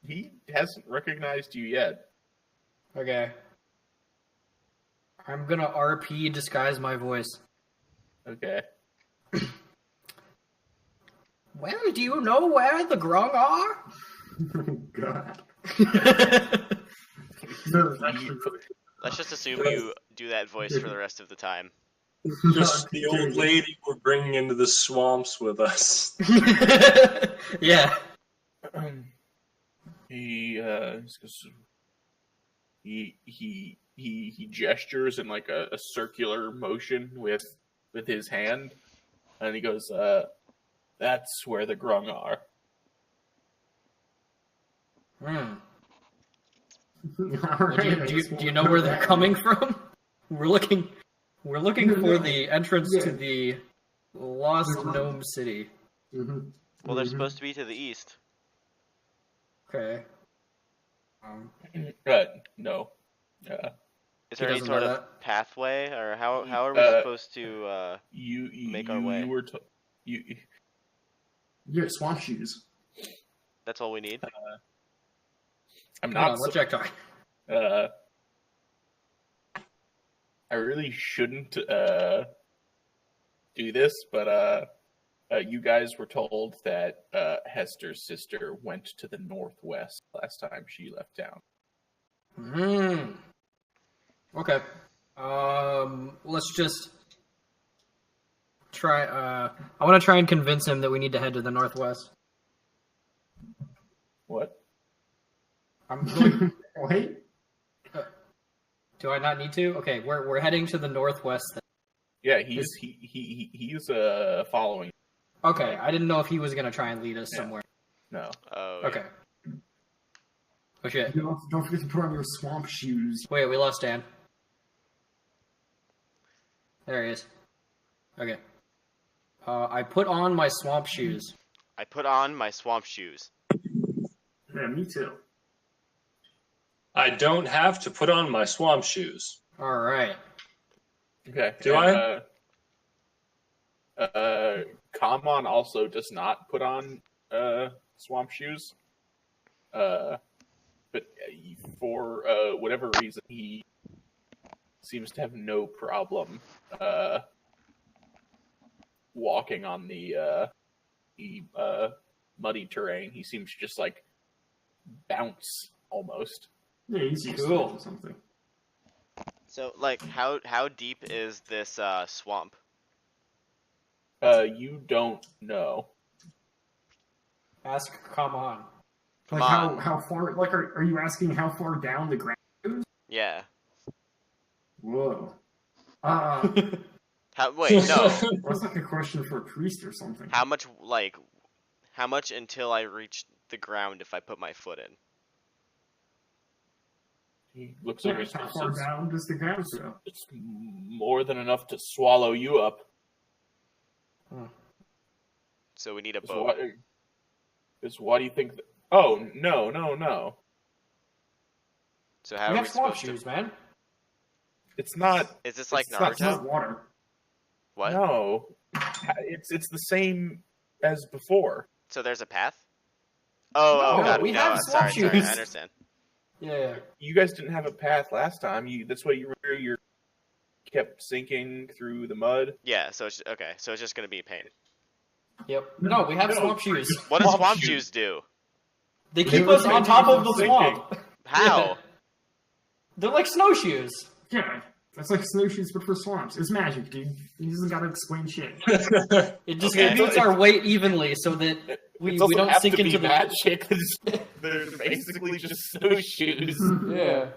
He hasn't recognized you yet. Okay. I'm gonna RP disguise my voice. Okay. Well, do you know where the grung are? Oh, God. Let's just assume you do that voice for the rest of the time. Just the old lady we're bringing into the swamps with us. Yeah. He gestures in like a circular motion with his hand, and he goes, "That's where the grung are." Do you know where they're coming from? We're looking for the entrance to the Lost Gnome City. Well, they're supposed to be to the east. Okay. No. Is there He any doesn't sort know of that. pathway, or how are we supposed to make our way? You were You have swamp shoes. That's all we need. I'm Hold not. on, let Jack talk. I really shouldn't do this, but you guys were told that Hester's sister went to the northwest last time she left town. Okay. Let's just try. I want to try and convince him that we need to head to the northwest. What? I'm going. Wait. Do I not need to? Okay, we're heading to the northwest. Then. Yeah, he's following. Okay, I didn't know if he was gonna try and lead us somewhere. No. Oh. Okay. Oh shit! Don't forget to put on your swamp shoes. Wait, we lost Dan. There he is. Okay. I put on my swamp shoes. I put on my swamp shoes. Yeah, me too. I don't have to put on my swamp shoes. All right. Okay. Do I? Kamon also does not put on swamp shoes. But for whatever reason, he seems to have no problem walking on the muddy terrain. He seems to just like bounce almost. Yeah, he's Cool. or something. So, like, how deep is this swamp? You don't know. Ask. Come on. Come Like on. how far? Like, are you asking how far down the ground goes? Yeah. Whoa. Wait, no. That's like a question for a priest or something. How much until I reach the ground if I put my foot in? He looks Yeah, over his how face. far down does the ground go? It's more than enough to swallow you up. So we need a Is boat. why do you think? Oh no! So how We are have we swamp supposed shoes, man. It's not. to? Is this like It's not- It's not Naruto? water. What? No, it's the same as before. So there's a path? Oh, No, God, we no, have sorry, swamp I shoes. understand. Yeah. You guys didn't have a path last time. That's why you kept sinking through the mud. Yeah, so it's okay. So it's just gonna be a pain. Yep. No, we have No. swamp shoes. What does Swamp swamp shoes. shoes do? They They keep were us on making top of us the thinking. swamp. How? They're like snowshoes. Yeah, that's like snowshoes, but for swamps. It's magic, dude. He doesn't gotta explain shit. It just Okay. distributes our weight evenly so that It we doesn't don't have sink to be into the. magic. They're basically just snowshoes. Yeah.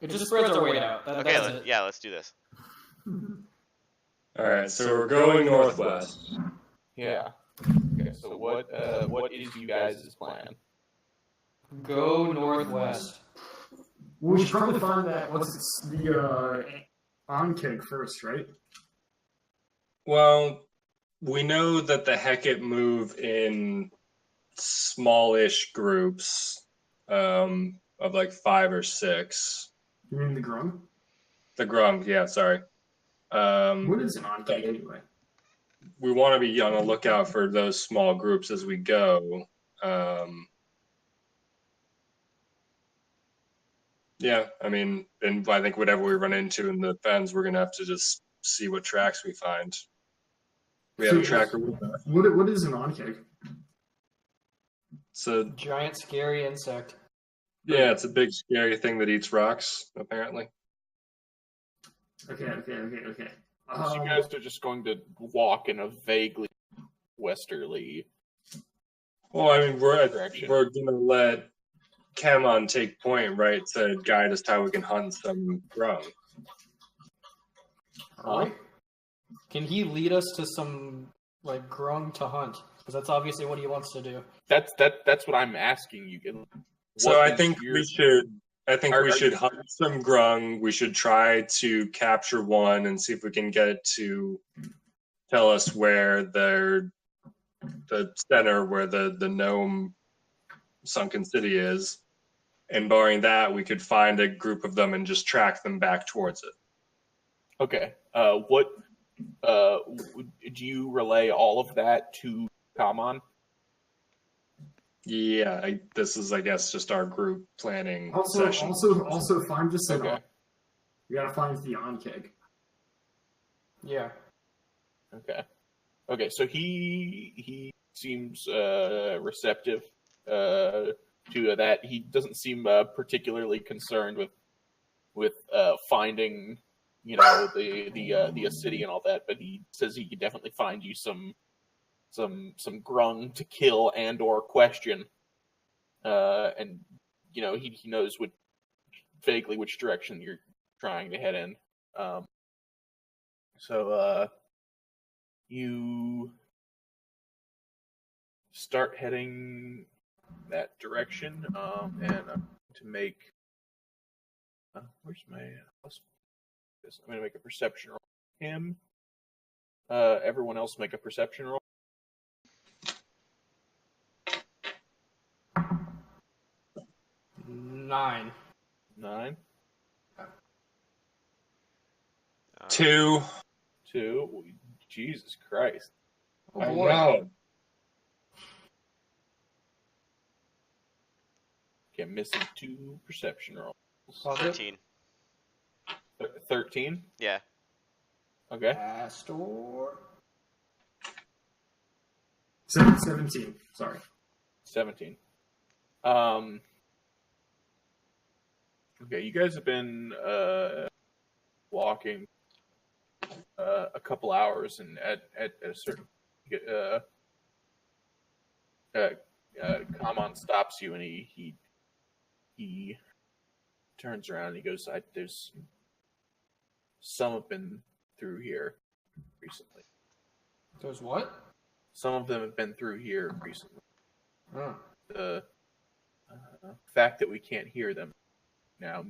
It just spreads our weight out. Okay, That's it. yeah, let's do this. All right, so we're going northwest. Yeah. Okay. So what is you guys' plan? Go northwest. We should probably find that. The on-kick first, right? Well, we know that the Hecate move in smallish groups of like 5 or 6. You mean the grung? The Grung, yeah, sorry. What is an on-cake anyway? We want to be on the lookout for those small groups as we go. Yeah, I mean, and I think whatever we run into in the fens, we're gonna have to just see what tracks we find. We have a tracker with us. What is an on-cake? So Giant scary insect. yeah, it's a big scary thing that eats rocks, apparently. Okay. So you guys are just going to walk in a vaguely westerly. Well, I mean, we're Direction. gonna let Kamon take point, right, to guide us how we can hunt some grung. Alright. Can he lead us to some like grung to hunt? Because that's obviously what he wants to do. That's what I'm asking you. So I think we should hunt some grung. We should try to capture one and see if we can get it to tell us where the center, where the gnome sunken city is. And barring that, we could find a group of them and just track them back towards it. Okay. What do you relay all of that to Kamon? Yeah, this is, I guess, just our group planning session. Also find us an. Okay. We gotta find the on-keg. Yeah. Okay. So he seems receptive to that. He doesn't seem particularly concerned with finding, the city and all that. But he says he can definitely find you some grung to kill and or question. And he knows vaguely which direction you're trying to head in. So you start heading that direction, and I'm going to make where's my I'm going to make a perception roll for him. Everyone else make a perception roll. 9. 9. 2. 2. Jesus Christ. Oh, I boy. know. Okay, missing 2 perception rolls. Was it? 13. 13? Yeah. Okay. Pastor. 17. Sorry. 17. Okay, you guys have been walking a couple hours, and at a certain Kamon stops you, and he turns around and he goes, "There's some have been through here recently. There's what? Some of them have been through here recently. Oh. The fact that we can't hear them now.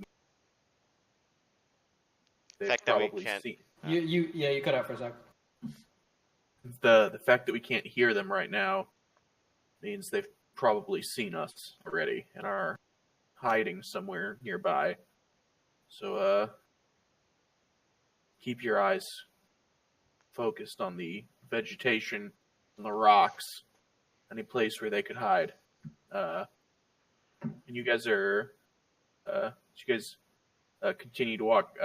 Fact that we can't. You cut out for a sec. The fact that we can't hear them right now means they've probably seen us already and are hiding somewhere nearby. So keep your eyes focused on the vegetation and the rocks, any place where they could hide. And you guys continue to walk.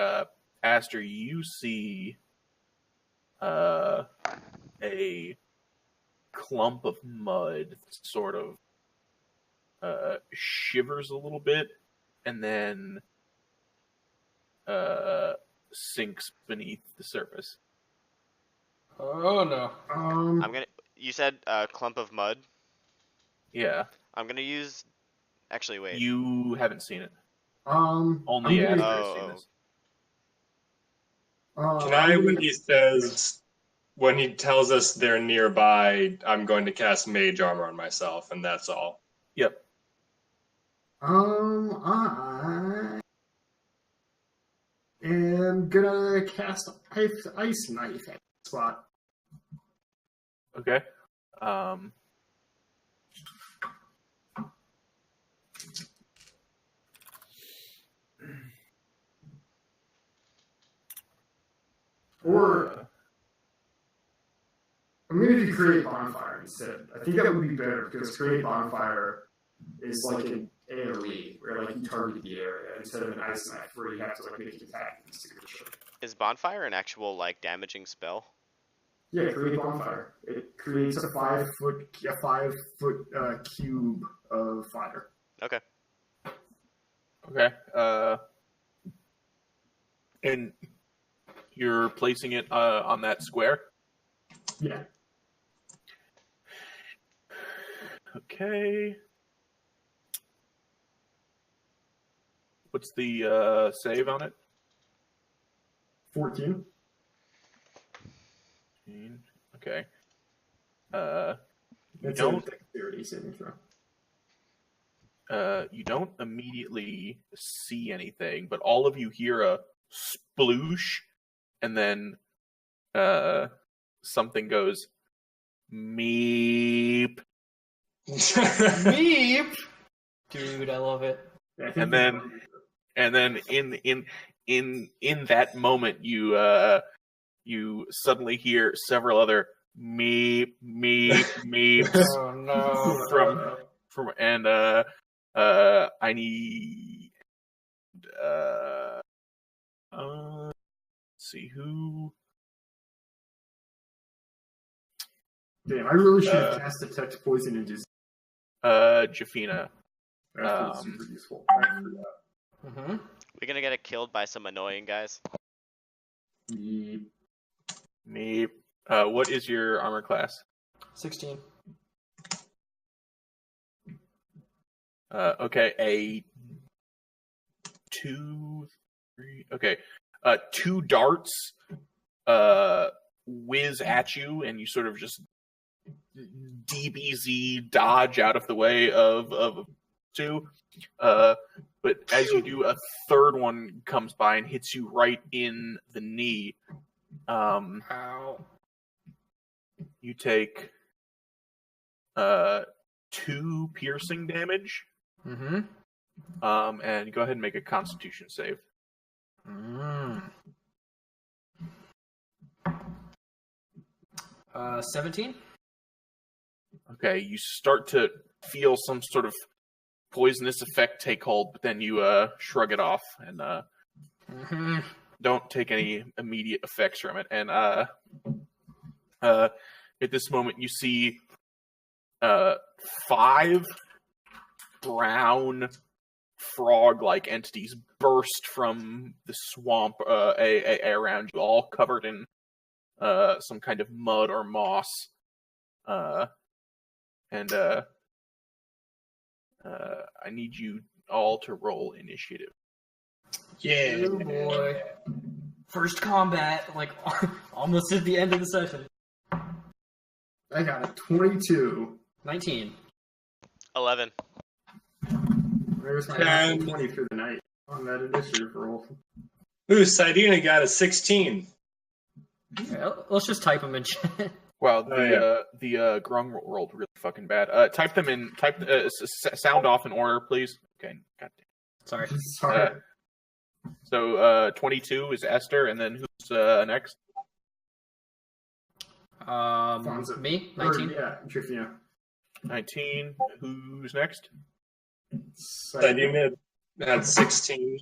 Aster, you see a clump of mud that sort of shivers a little bit and then sinks beneath the surface. Oh no. You said clump of mud. Yeah. I'm gonna use. Actually, wait. You haven't seen it. I'm Only Aster gonna- has seen this. Can I, when he tells us they're nearby, I'm going to cast Mage Armor on myself, and that's all. Yep. I am gonna cast Ice Knife at the spot. Okay. create bonfire instead. I think that would be better because create bonfire is like an AoE where like you target the area instead of an ice knife where you have to like make an attack signature. Is bonfire an actual like damaging spell? Yeah, create bonfire. It creates a 5 foot cube of fire. Okay. Okay. And you're placing it on that square? Yeah. Okay. What's the save on it? 14. Okay. That's don't- a dexterity saving throw. You don't immediately see anything, but all of you hear a sploosh, and then something goes meep, Meep! Dude, I love it. Yeah, I think and then in that moment you suddenly hear several other meep meeps Oh no. from and I need let's see who. Damn, I really should have cast detect poison and disease. Jafina. That's super useful. I forgot. Mm-hmm. We're gonna get killed by some annoying guys. Yeep. Meep. What is your armor class? 16. Okay, a 2, 3. Okay, 2 darts whiz at you, and you sort of just DBZ dodge out of the way of 2. But as you do, a third one comes by and hits you right in the knee. Ow. You take 2 piercing damage. Mm-hmm. And go ahead and make a Constitution save. 17? Okay, you start to feel some sort of poisonous effect take hold, but then you shrug it off and Mm-hmm. don't take any immediate effects from it. And at this moment, you see 5 brown frog-like entities burst from the swamp around you, all covered in some kind of mud or moss. And I need you all to roll initiative. Yeah. Oh boy. First combat, like almost at the end of the session. I got a 22. 19. 11. There's my 10. 20 for the night on that initiative roll. Ooh, Sidina got a 16. Yeah, let's just type them in chat. Wow, Oh, the Grung rolled really fucking bad. Type them in. Sound off in order, please. Okay, goddamn. Sorry. Sorry. So 22 is Esther, and then who's next? Fonzo. Me? Or, 19? yeah, Trifia. 19. Who's next? Sidina had 16.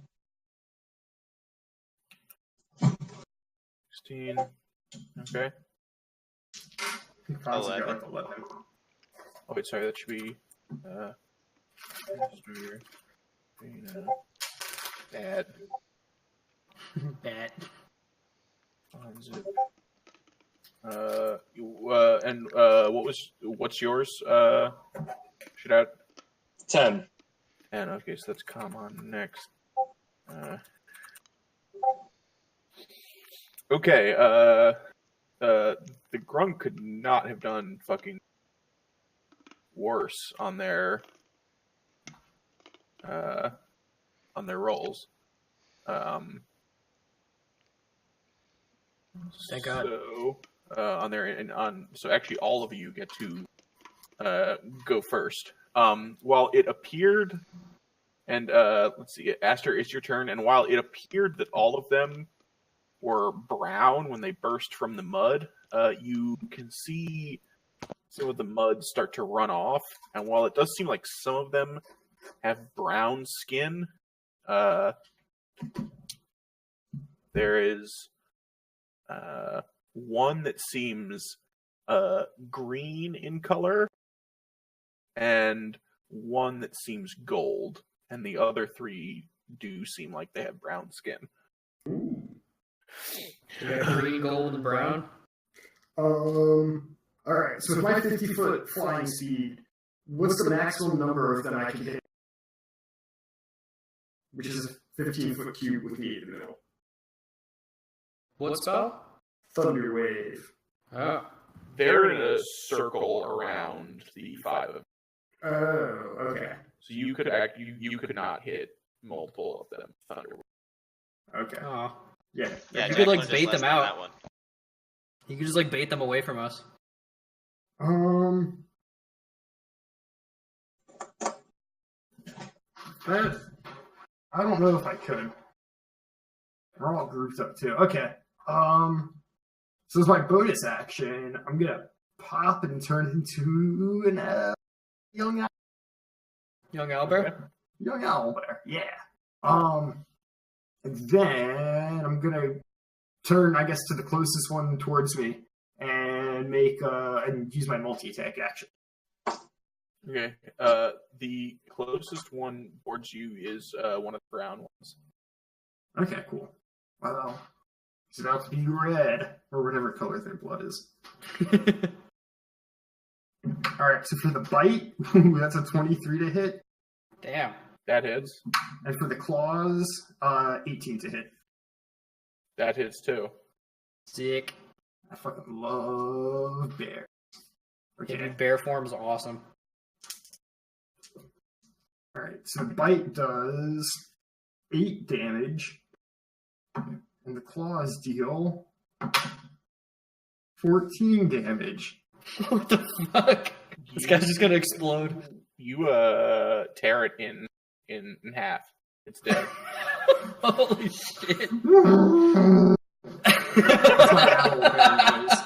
16. Okay. Fonzo got 11. like 11. Oh wait, sorry. That should be. Bad. Bad. What's yours? Shoot out. 10. And okay, so that's come on next. Okay, the Grung could not have done fucking worse on their rolls. Thank God. So so actually all of you get to go first. While it appeared, and let's see, Aster, it's your turn. And while it appeared that all of them were brown when they burst from the mud, you can see some of the mud start to run off, and while it does seem like some of them have brown skin, there is one that seems green in color, and one that seems gold, and the other three do seem like they have brown skin. Green, gold, and brown. Alright, so with my 50-foot flying speed, what's the maximum number of them I can hit? Which is a 15-foot cube with me in the middle. What spell? Thunder Wave. Oh. They're in a circle around the 5 of them. Oh, okay. So you could not hit multiple of them. Thunder. Okay. Oh. Yeah. Yeah, You could, like, Jacqueline just bait lets them know out. that one. You could just like bait them away from us. But I don't know if I could. We're all grouped up too. Okay. So as my bonus action, I'm gonna pop and turn into an young Owlbear? young owlbear. Yeah. And then I'm gonna turn, I guess, to the closest one towards me and make and use my multi-attack action. Okay. The closest one towards you is one of the brown ones. Okay, cool. Well, it's about to be red, or whatever color their blood is. Alright, so for the bite, that's a 23 to hit. Damn. That hits. And for the claws, 18 to hit. That hits too. Sick. I fucking love bears. Yeah, Okay. dude, bear form is awesome. Alright, so the bite does 8 damage. And the claws deal 14 damage. What the fuck? This guy's just gonna explode. You tear it in half. It's dead. Holy shit. That's my owlbear noise.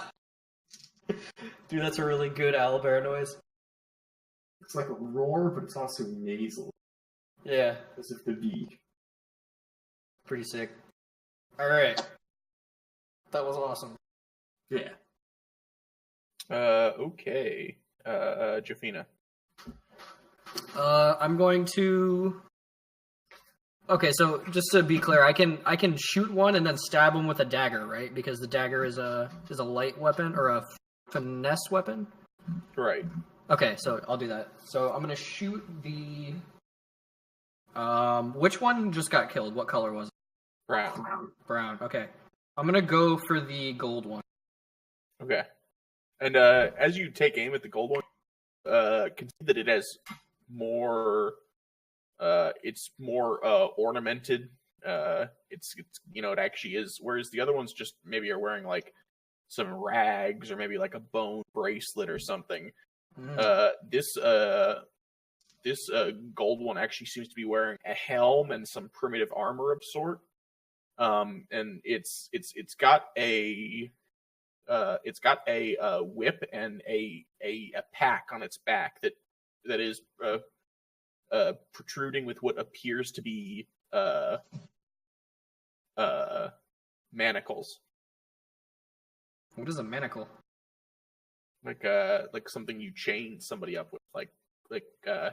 Dude, that's a really good owlbear noise. It's like a roar, but it's also nasal, Yeah, as if the beak. pretty sick. Alright. That was awesome. Yeah. Okay. Jafina. I'm going to... Okay, so just to be clear, I can shoot one and then stab him with a dagger, right? Because the dagger is a light weapon or a finesse weapon. Right. Okay, so I'll do that. So I'm gonna shoot the. Which one just got killed? What color was it? Brown. Brown. Okay, I'm gonna go for the gold one. Okay. And as you take aim at the gold one, can see that it has more. It's more ornamented. It's it actually is. Whereas the other ones just maybe are wearing like some rags or maybe like a bone bracelet or something. This gold one actually seems to be wearing a helm and some primitive armor of sort. And it's got a whip and a pack on its back that is protruding with what appears to be manacles. What is a manacle? Like something you chain somebody up with, like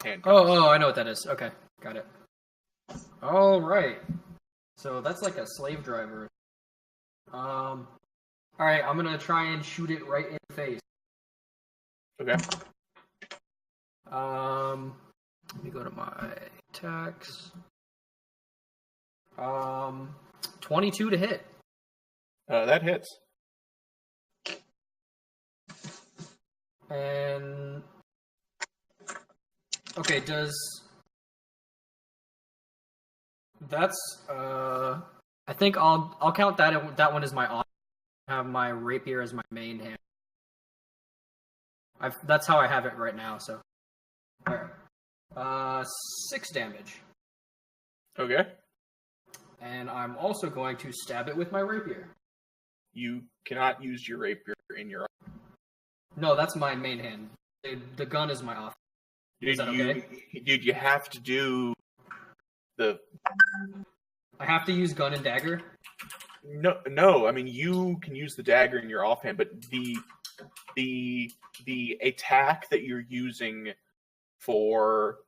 handcuffs. Oh, I know what that is. Okay, got it. All right. So that's like a slave driver. All right, I'm gonna try and shoot it right in the face. Okay. Let me go to my attacks. 22 to hit. That hits. And okay, that's I think I'll count that one as my off. Have my rapier as my main hand. That's how I have it right now. So, all right, 6 damage. Okay. And I'm also going to stab it with my rapier. You cannot use your rapier in your. No, that's my main hand. The gun is my off. Is that okay? Dude, you have to do the. I have to use gun and dagger? No. I mean, you can use the dagger in your offhand, but the attack that you're using for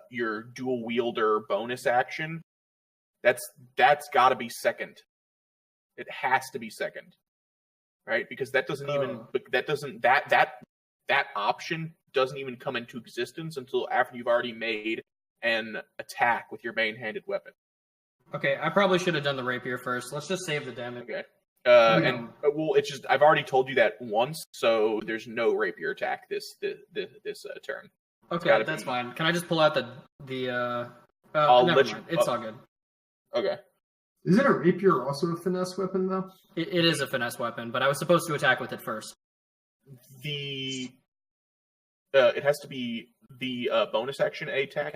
your dual wielder bonus action, that's got to be second. It has to be second, right? Because that doesn't that option doesn't even come into existence until after you've already made an attack with your main-handed weapon. Okay, I probably should have done the rapier first. Let's just save the damage. Okay. It's just I've already told you that once, so there's no rapier attack this turn. Okay, that's fine. Can I just pull out the I'll never let mind. you. It's all good. Okay. Isn't a rapier also a finesse weapon, though? It is a finesse weapon, but I was supposed to attack with it first. It has to be the bonus action attack.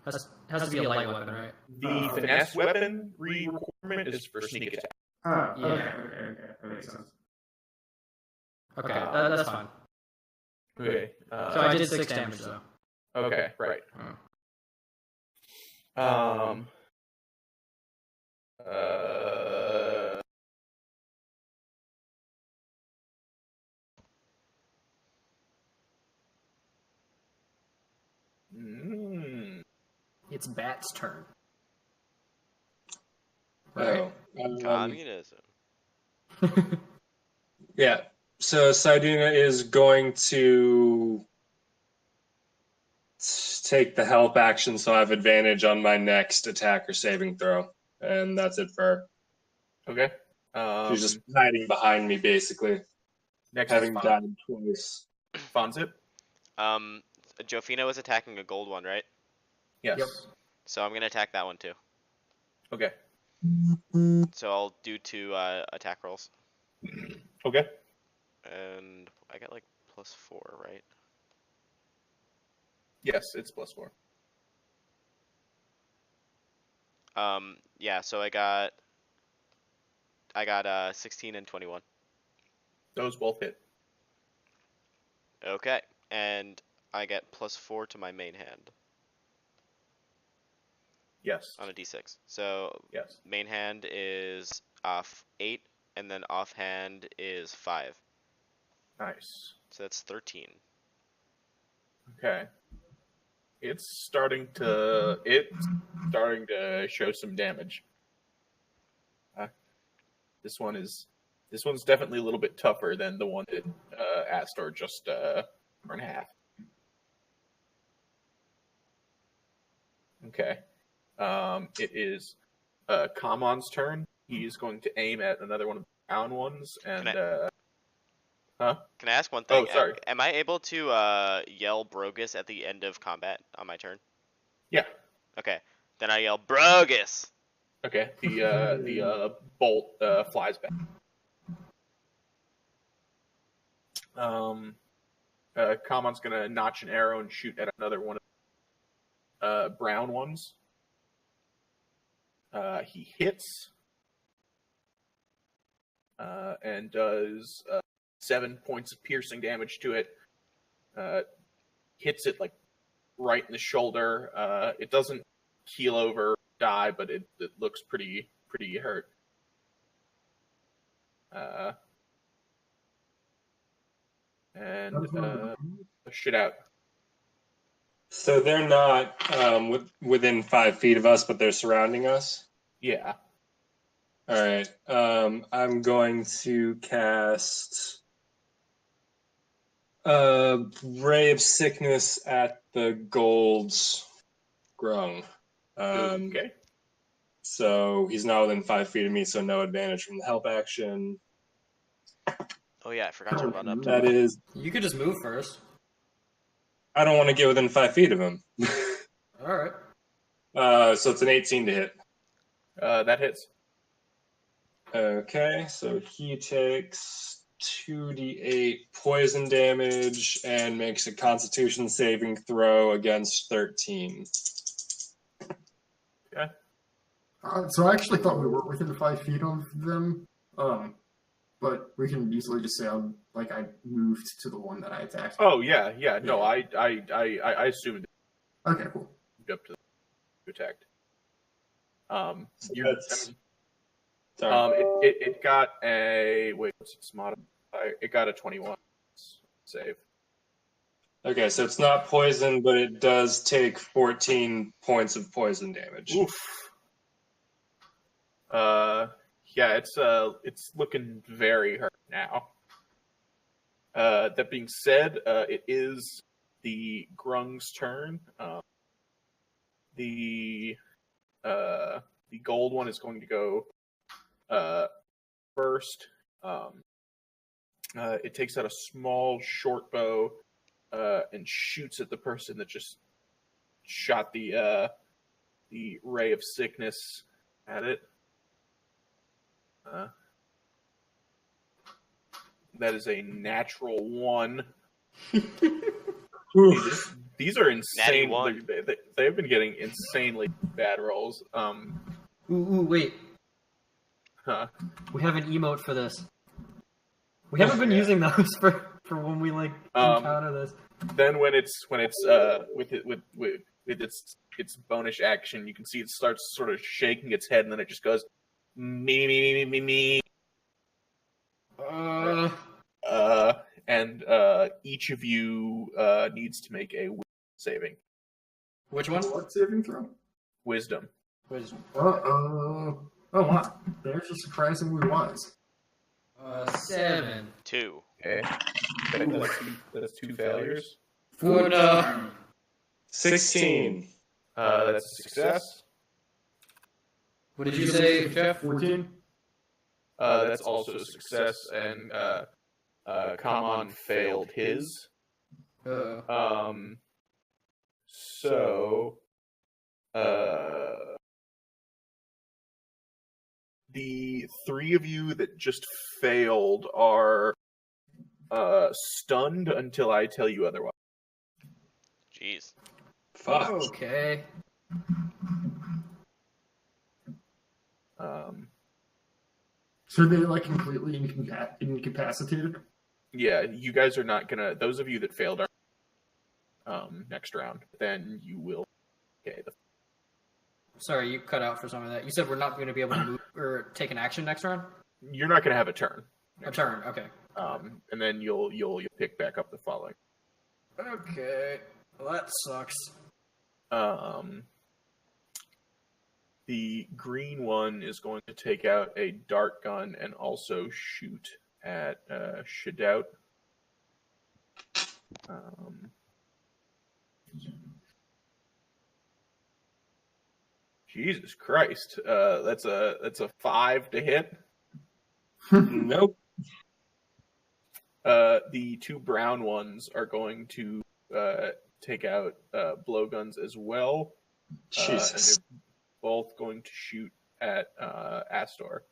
Has to be a light weapon, right? The finesse weapon requirement is for sneak attack. Ah, Yeah. okay. That makes sense. Okay, that's fine. Okay. So I did 6 damage, though. Okay, right. It's Bat's turn. Oh, Communism. yeah. So Sidina is going to take the help action, so I have advantage on my next attack or saving throw, and that's it for her. Okay. She's just hiding behind me, basically, Next having is died twice. Fonzip. Jofina was attacking a gold one, right? Yes. Yep. So I'm gonna attack that one too. Okay. So I'll do 2 attack rolls, Okay. and I got like +4, right? Yes, it's +4. Yeah. So I got 16 and 21. Those both hit. Okay, and I get +4 to my main hand Yes. on a d6. So Yes. main hand is off 8, and then offhand is 5. Nice. So that's 13. Okay. It's starting to show some damage. This one's definitely a little bit tougher than the one that Astor just in half. Okay. It is Kamon's turn. He's going to aim at another one of the brown ones, and Can I ask one thing? Oh, sorry. Am I able to yell Brogus at the end of combat on my turn? Yeah. Okay. Then I yell Brogus. Okay. The bolt flies back. Kamon's gonna notch an arrow and shoot at another one of brown ones. He hits and does 7 points of piercing damage to it. Hits it like right in the shoulder. It doesn't keel over, or die, but it looks pretty hurt. Shit out. So they're not within 5 feet of us, but they're surrounding us? Yeah. All right. I'm going to cast Ray of Sickness at the Gold's Grung. Okay. So he's not within 5 feet of me, so no advantage from the help action. Oh yeah, I forgot to run up to That is, You could just move first. I don't want to get within 5 feet of him. All right. So it's an 18 to hit. That hits. Okay, so he takes 2d8 poison damage and makes a Constitution saving throw against 13. Okay. So I actually thought we were within 5 feet of them, but but we can easily just say I moved to the one that I attacked. Oh yeah. No, Yeah. I assumed Okay, cool. up to the attacked. So You're, that's- I mean, Sorry. it got a what's its modifier? It got a 21 save. Okay, so it's not poison, but it does take 14 points of poison damage. Oof. Yeah, it's looking very hurt now. That being said, it is the Grung's turn. The gold one is going to go first. It takes out a small short bow and shoots at the person that just shot the ray of sickness at it. That is a natural 1. These are insane. one. They've been getting insanely bad rolls. Ooh, wait. Huh. We have an emote for this. We haven't been using those for when we encounter this. Then when it's with its bonus action, you can see it starts sort of shaking its head, and then it just goes me. And each of you needs to make a wisdom saving. Which one? What saving throw? Wisdom. Wisdom. Oh wow. There's a surprisingly wise. 7. 2. Okay. That's 2 failures. Oh no. 16. That's a success. What did you say, Jeff? 14? That's also a success, and Kamon failed his. So the 3 of you that just failed are stunned until I tell you otherwise. Jeez. Fuck. Okay. So they're completely incapacitated? Yeah, you guys are not gonna. Those of you that failed are next round. Then you will. Okay. Sorry, you cut out for some of that. You said we're not going to be able to move or take an action next round? You're not gonna have a turn. A turn, okay. And then you'll pick back up the following. Okay. Well, that sucks. The green one is going to take out a dart gun and also shoot at Shadout. Jesus Christ! That's a 5 to hit. Nope. The 2 brown ones are going to take out blowguns as well. Jesus. And they're both going to shoot at Astor.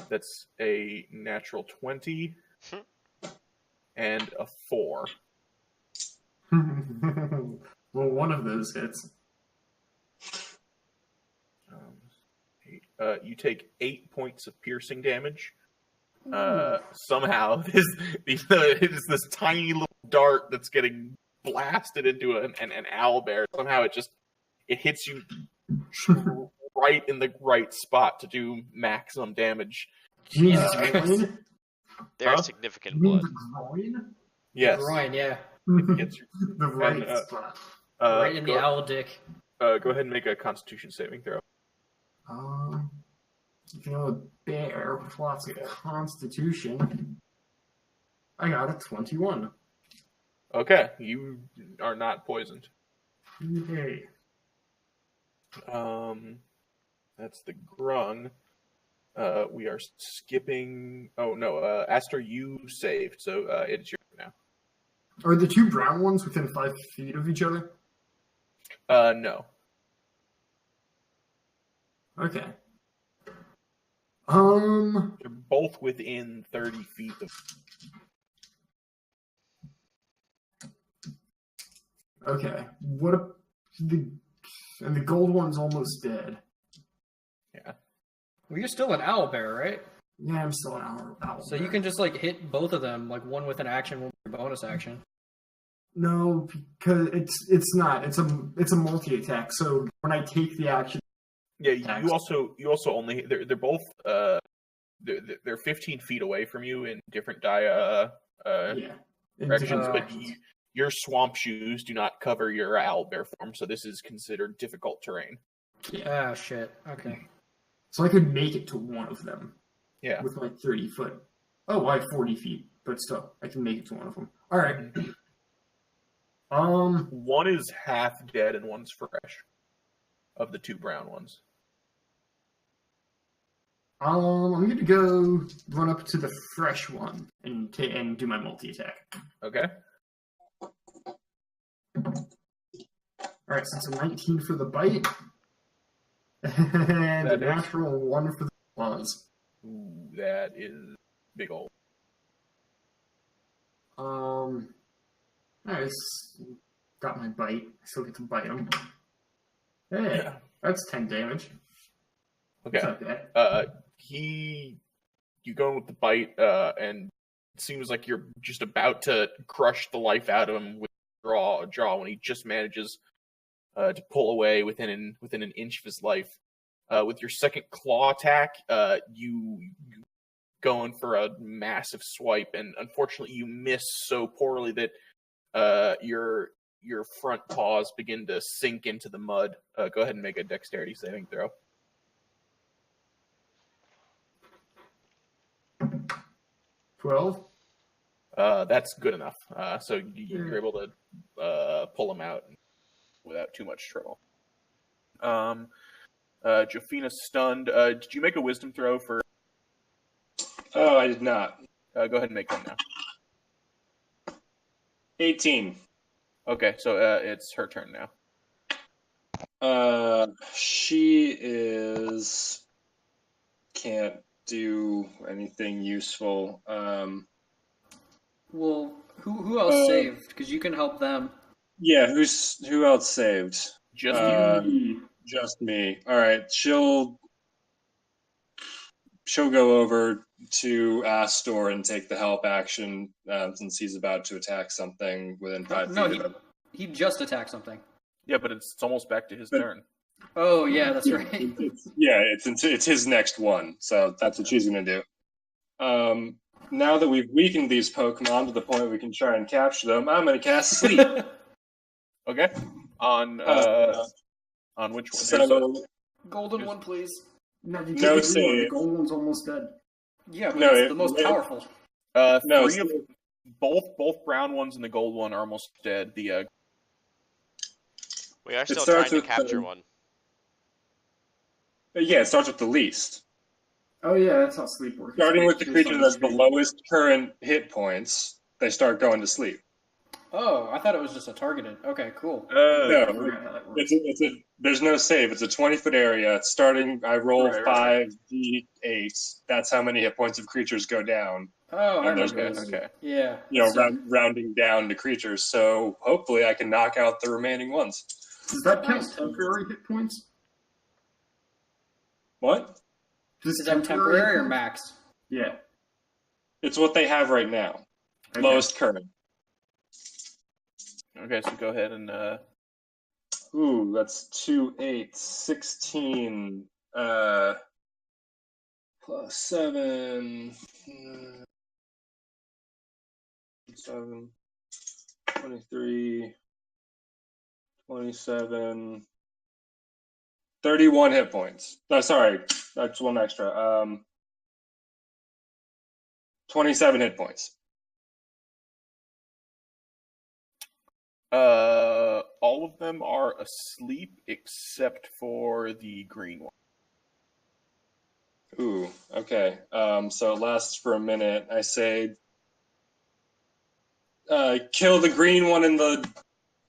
That's a natural 20 and a 4. Well, one of those hits. You take 8 points of piercing damage. Somehow, it is this tiny little dart that's getting blasted into an owlbear. Somehow, it hits you right in the right spot to do maximum damage. Jesus Christ. There's significant You mean blood. the groin? Yes, Groin, yeah. it gets you. The right And, spot. Right in the go, owl dick. go ahead and make a Constitution saving throw. A bear with lots of constitution. I got a 21. Okay, you are not poisoned. Yay. That's the grung. We are skipping. Oh no, Astor, you saved, so it's your turn Are the 2 brown ones within 5 feet of each other? now. No. Okay. They're both within 30 feet of. Okay. And the gold one's almost dead. Yeah. Well, you're still an owlbear, right? Yeah, I'm still an hour out. So you can just like hit both of them, like one with an action, one with a bonus action. No, because it's not. It's a multi attack. So when I take the action, Yeah, you also only they're both they're 15 feet away from you in different yeah, directions, but directions. your swamp shoes do not cover your owlbear form, so this is considered difficult terrain. Ah, shit. Okay. So I could make it to one of them. Yeah. With my 30 foot. Oh, I have 40 feet, but still, I can make it to one of them. All right. One is half dead and one's fresh. Of the two brown ones. I'm gonna go run up to the fresh one and do my multi attack. Okay. All right, so it's a 19 for the bite, and a natural 1 for the claws. Ooh, that is big old. I got my bite. I still get to bite him. Hey, that's 10 damage. Okay. That's not bad. You go with the bite, and it seems like you're just about to crush the life out of him with a jaw when he just manages to pull away within an inch of his life. With your second claw attack, you going for a massive swipe, and unfortunately you miss so poorly that your front paws begin to sink into the mud. Go ahead and make a dexterity saving throw. 12. That's good enough. So you're able to pull him out without too much trouble. Jofina's stunned. Did you make a wisdom throw for? Oh, I did not. Go ahead and make one now. 18. Okay, so it's her turn now. She can't do anything useful. Well, who else saved? Because you can help them. Yeah, who else saved? Just you. Just me. All right, she'll go over to Astor and take the help action since he's about to attack something within 5 feet of him. He just attacked something. Yeah, but it's almost back to his turn. Oh yeah, that's right. It's his next one, so that's what she's going to do. Now that we've weakened these Pokemon to the point we can try and capture them, I'm going to cast Sleep. Okay. On which one? So, golden one, please. No save. The gold one's almost dead. Yeah, but it's the most powerful. Both brown ones and the gold one are almost dead. We are still trying to capture one. Yeah, it starts with the least. Oh yeah, that's how sleep works. Starting with the creature that has the lowest current hit points, they start going to sleep. Oh, I thought it was just a targeted. Okay, cool. No, there's no save. It's a 20-foot area. Starting, I roll 5d8. That's how many hit points of creatures go down. Oh, I okay. Yeah. Rounding down to creatures. So hopefully I can knock out the remaining ones. Does that count temporary hit points? What? Is that temporary or max? Yeah. It's what they have right now. Okay. Lowest current. Okay, so go ahead and... Ooh, that's 2, 8, 16, plus 7, 7, 23, 27, 31 hit points. No, sorry, that's one extra. 27 hit points. All of them are asleep except for the green one. Ooh, okay. So it lasts for a minute. I say, kill the green one and the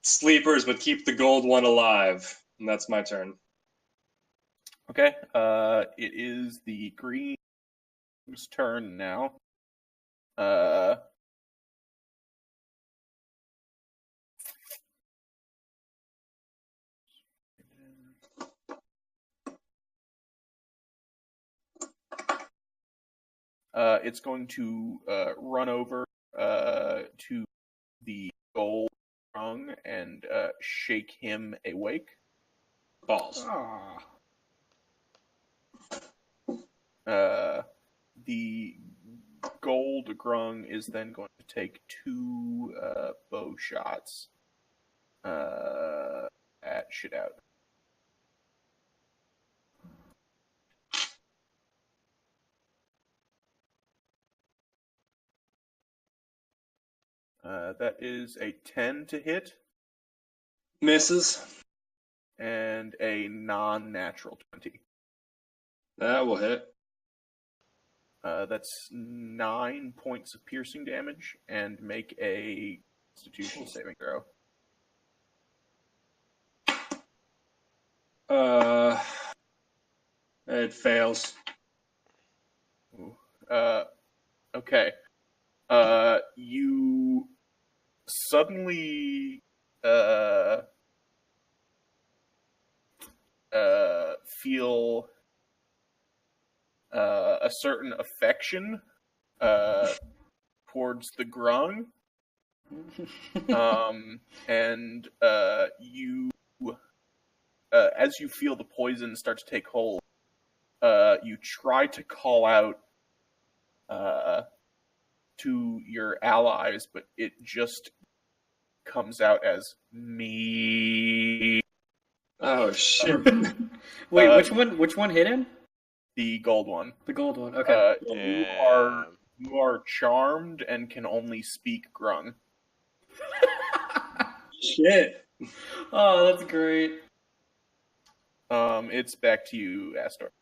sleepers, but keep the gold one alive. And that's my turn. Okay. It is the green's turn now. It's going to run over to the gold rung and shake him awake. Balls. The gold grung is then going to take 2 bow shots at shit out. That is a 10 to hit. Misses. And a non-natural 20. That will hit. That's 9 points of piercing damage, and make a Constitution saving throw. It fails. Okay. You suddenly feel a certain affection towards the grung, and you, as you feel the poison start to take hold, you try to call out to your allies, but it just comes out as me. Oh shit! Wait, which one hit him? The gold one. The gold one. Okay. You are charmed and can only speak grung. Shit! Oh, that's great. It's back to you, Astor.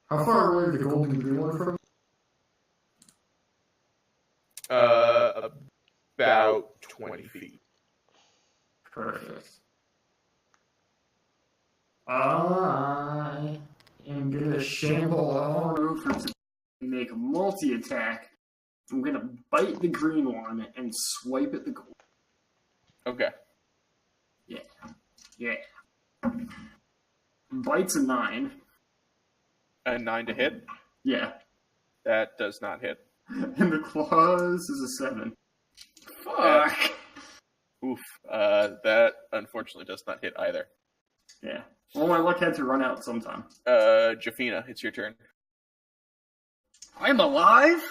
How far away are the gold and green one from? About 20 feet. Perfect. I am gonna shamble on over to make a multi-attack. I'm gonna bite the green one and swipe at the gold. Okay. Yeah. Bite's a 9. A 9 to hit? Yeah. That does not hit. And the claws is a 7. Fuck. Oof. That unfortunately does not hit either. Yeah. Well, my luck had to run out sometime. Jafina, it's your turn. I'm alive.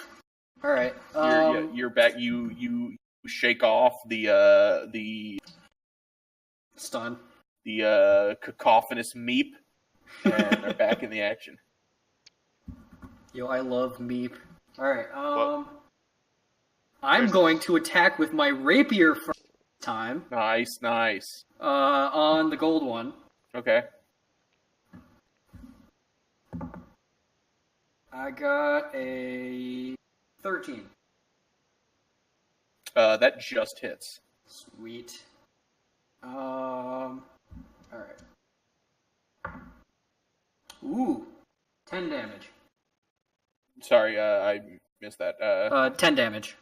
All right. You're back. You shake off the stun. The cacophonous meep, and are back in the action. Yo, I love meep. All right. I'm going to attack with my rapier for time. Nice. On the gold one. Okay. I got a 13. That just hits. Sweet. All right. Ooh, 10 damage. Sorry, I missed that. 10 damage.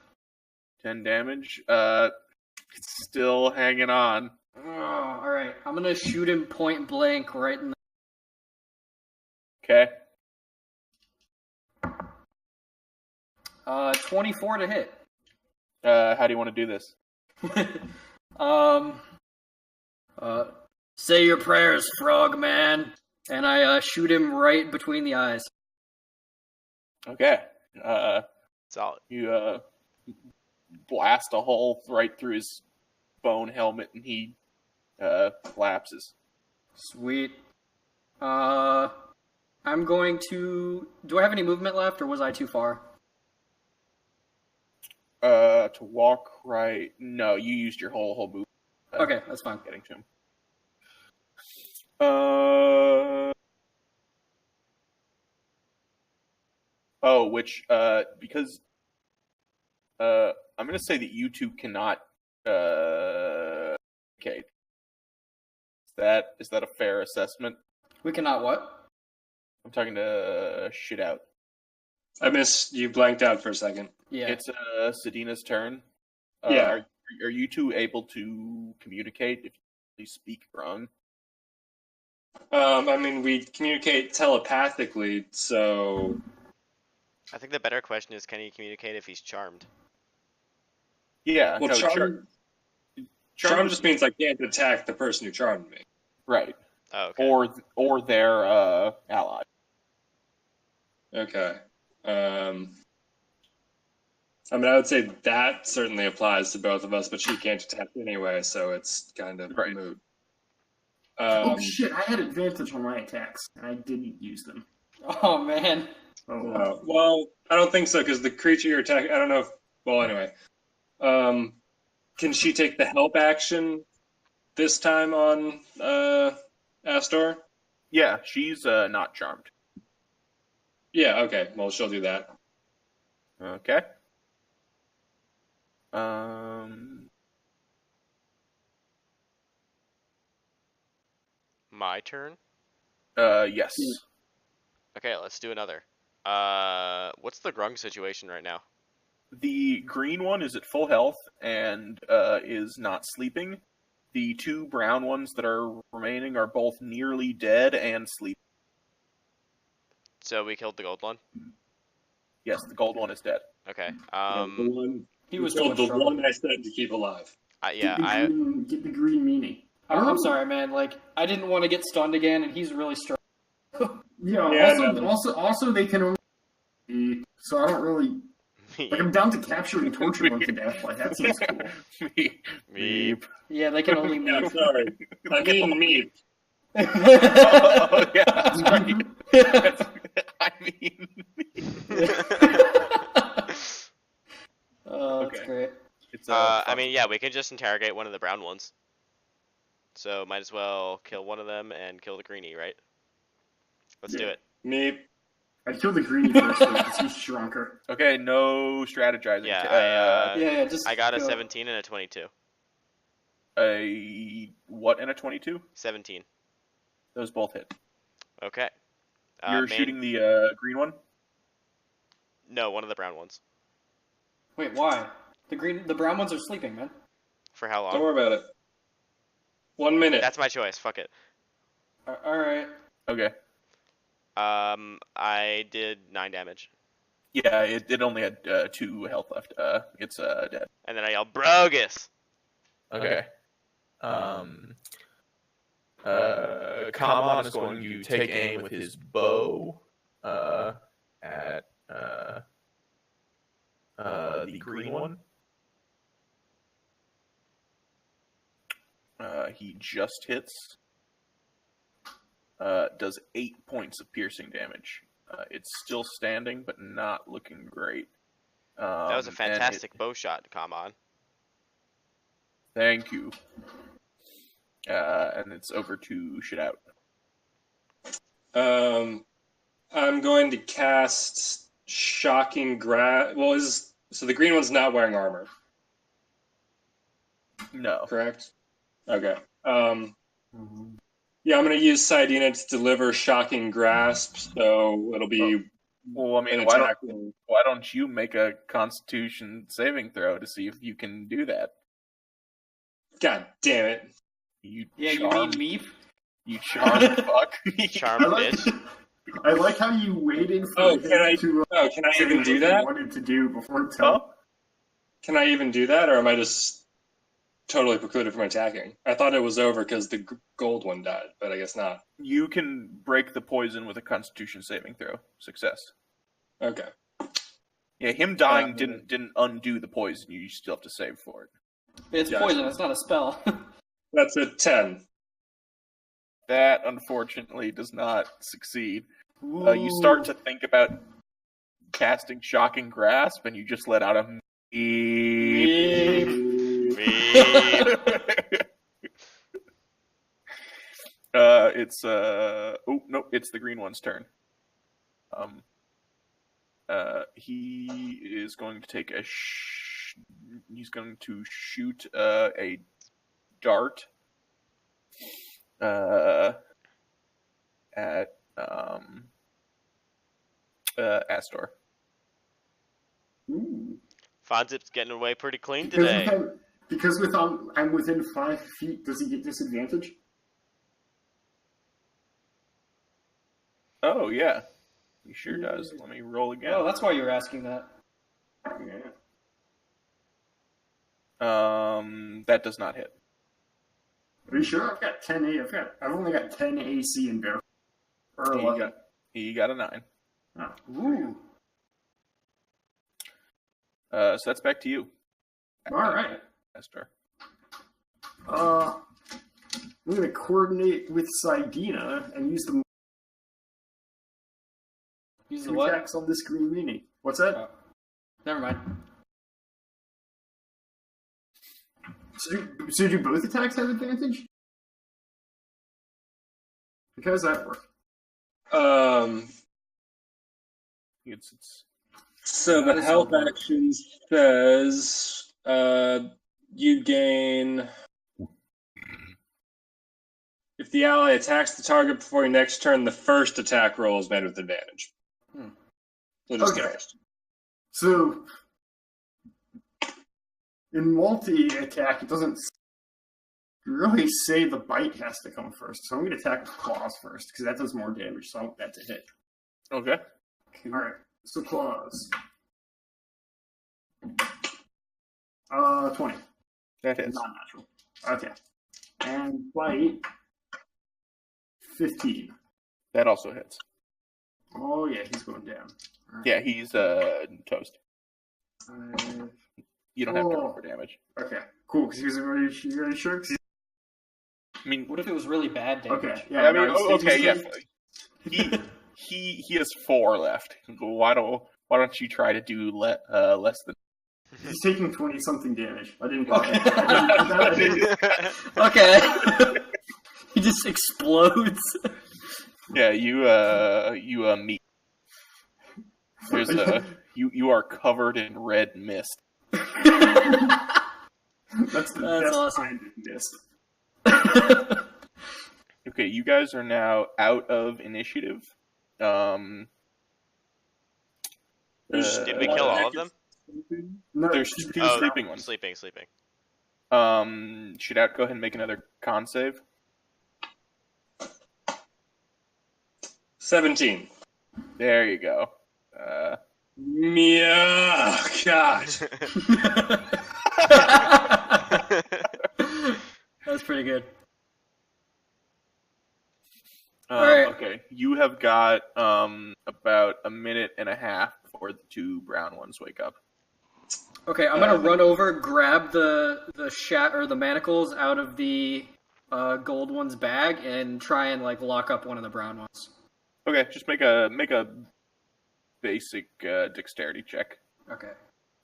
10 damage. It's still hanging on. Oh, all right. I'm gonna shoot him point blank right in the. Okay. 24 to hit. How do you want to do this? Say your prayers, frogman. And I shoot him right between the eyes. Okay. Solid. You blast a hole right through his bone helmet, and he collapses. Sweet. I'm going to. Do I have any movement left, or was I too far? To walk right. No, you used your whole movement. Okay, that's fine. Getting to him. Because I'm going to say that you two cannot. Okay. Is that a fair assessment? We cannot what? I'm talking to shit out. I missed. You blanked out for a second. Yeah. It's Sedina's turn. Yeah. Are you two able to communicate if you speak wrong? I mean, we communicate telepathically, so I think the better question is, can he communicate if he's charmed? Yeah. well, no, charm just means I can't attack the person who charmed me. right. Oh, okay. Or their ally. Okay. I mean, I would say that certainly applies to both of us, but she can't attack anyway, so it's kind of Right. moot. Oh shit! I had advantage on my attacks, and I didn't use them. Oh man. Oh, Well, I don't think so because the creature you're attacking. I don't know if. Well, anyway, can she take the help action this time on Astor? Yeah, she's not charmed. Yeah. Okay. Well, she'll do that. Okay. My turn? Yes. Okay, let's do another. What's the grung situation right now? The green one is at full health and is not sleeping. The two brown ones that are remaining are both nearly dead and sleeping. So we killed the gold one? Yes, the gold one is dead. Okay. The one He was killed the stronger. one I said to keep alive. Yeah, get the green meanie. I'm sorry, man. Like, I didn't want to get stunned again, and he's really strong. Yeah. Also, they can only be, so I don't really like. I'm down to capture and torture them to death. Like that seems cool. Meep. Yeah, they can only Yeah, move. sorry. I mean me. Oh, yeah, sorry. I mean... Oh, that's Okay. great. It's, I mean, yeah, we can just interrogate one of the brown ones. So might as well kill one of them and kill the greenie, right? Let's do it. Me. I'd kill the greenie first because he's shrunker. Okay, no strategizing. Yeah, Yeah, just. I got a go. 17 and a 22. A what and a 22? 17. Those both hit. Okay. You're shooting the green one? No, one of the brown ones. Wait, why? The brown ones are sleeping, man. For how long? Don't worry about it. 1 minute. That's my choice. Fuck it. All right. Okay. I did 9 damage. Yeah, it only had 2 health left. It's dead. And then I yelled, Brogus! Okay. Kamon is going to take aim with his bow at the green one. He just hits. Does 8 points of piercing damage. It's still standing, but not looking great. That was a fantastic bow shot, come on. Thank you. And it's over to shit out. I'm going to cast Shocking Grasp. Well, so the green one's not wearing armor, No. correct? Okay. Yeah, I'm going to use Saidina to deliver Shocking Grasp, so it'll be Well, I mean, an why attack. don't you make a Constitution saving throw to see if you can do that? God damn it. You Yeah, charm, you mean Meep? you charmed fuck. Charmed I like, bitch. I like how you waited for Oh, him can I? to Oh, can I say even what do he that? wanted to do before Huh? telling. Can I even do that, or am I just totally precluded from attacking? I thought it was over because the gold one died, but I guess not. You can break the poison with a Constitution saving throw. Success. Okay. Yeah, him dying didn't undo the poison. You still have to save for it. It's Gotcha. poison. It's not a spell. That's a 10. That unfortunately does not succeed. You start to think about casting Shocking Grasp, and you just let out a meep. It's oh no, it's the green one's turn. He is going to take he's going to shoot a dart at Astor. Ooh. Fonzip's getting away pretty clean today. Because I'm within 5 feet, does he get disadvantage? Oh, yeah. He sure does. Let me roll again. Oh, that's why you're asking that. That does not hit. Are you sure? I've got 10 A. I've only got 10 AC in barrel. Or 11. He got a 9. Oh. Ooh. So that's back to you. All right. Esther. I'm going to coordinate with Sidina and use the what? attacks on this green mini. What's that? Oh. Never mind. So do both attacks have advantage? How does that work? It's So the help action says you gain. If the ally attacks the target before your next turn, the first attack roll is made with advantage. So just the first. So in multi-attack, it doesn't really say the bite has to come first. So I'm going to attack with claws first, because that does more damage, so I want that to hit. okay. Alright, so claws. 20. That hits. Not natural. Okay. And bite. 15. That also hits. Oh yeah, he's going down. Right. Yeah, he's toast. 5. You don't have to roll for damage. Okay, cool, because he was already sure. I mean, What if it was really bad damage? Okay, yeah. I mean, no, okay, yeah. he's- He has 4 left. Why don't you try to do less than? He's taking 20-something damage. I didn't. Okay. I didn't. Okay. He just explodes. Yeah, you meet. There's you are covered in red mist. That's the best awesome. kind of mist. Okay, you guys are now out of initiative. Did we kill all of them? No, There's 2 sleeping ones. Sleeping. Should I go ahead and make another con save? 17. There you go. Yeah, God. That's pretty good. Alright. Okay, you have got about a minute and a half before the 2 brown ones wake up. Okay, I'm gonna run over, grab the or the manacles out of the gold one's bag, and try and lock up one of the brown ones. Okay, just make a basic dexterity check. Okay.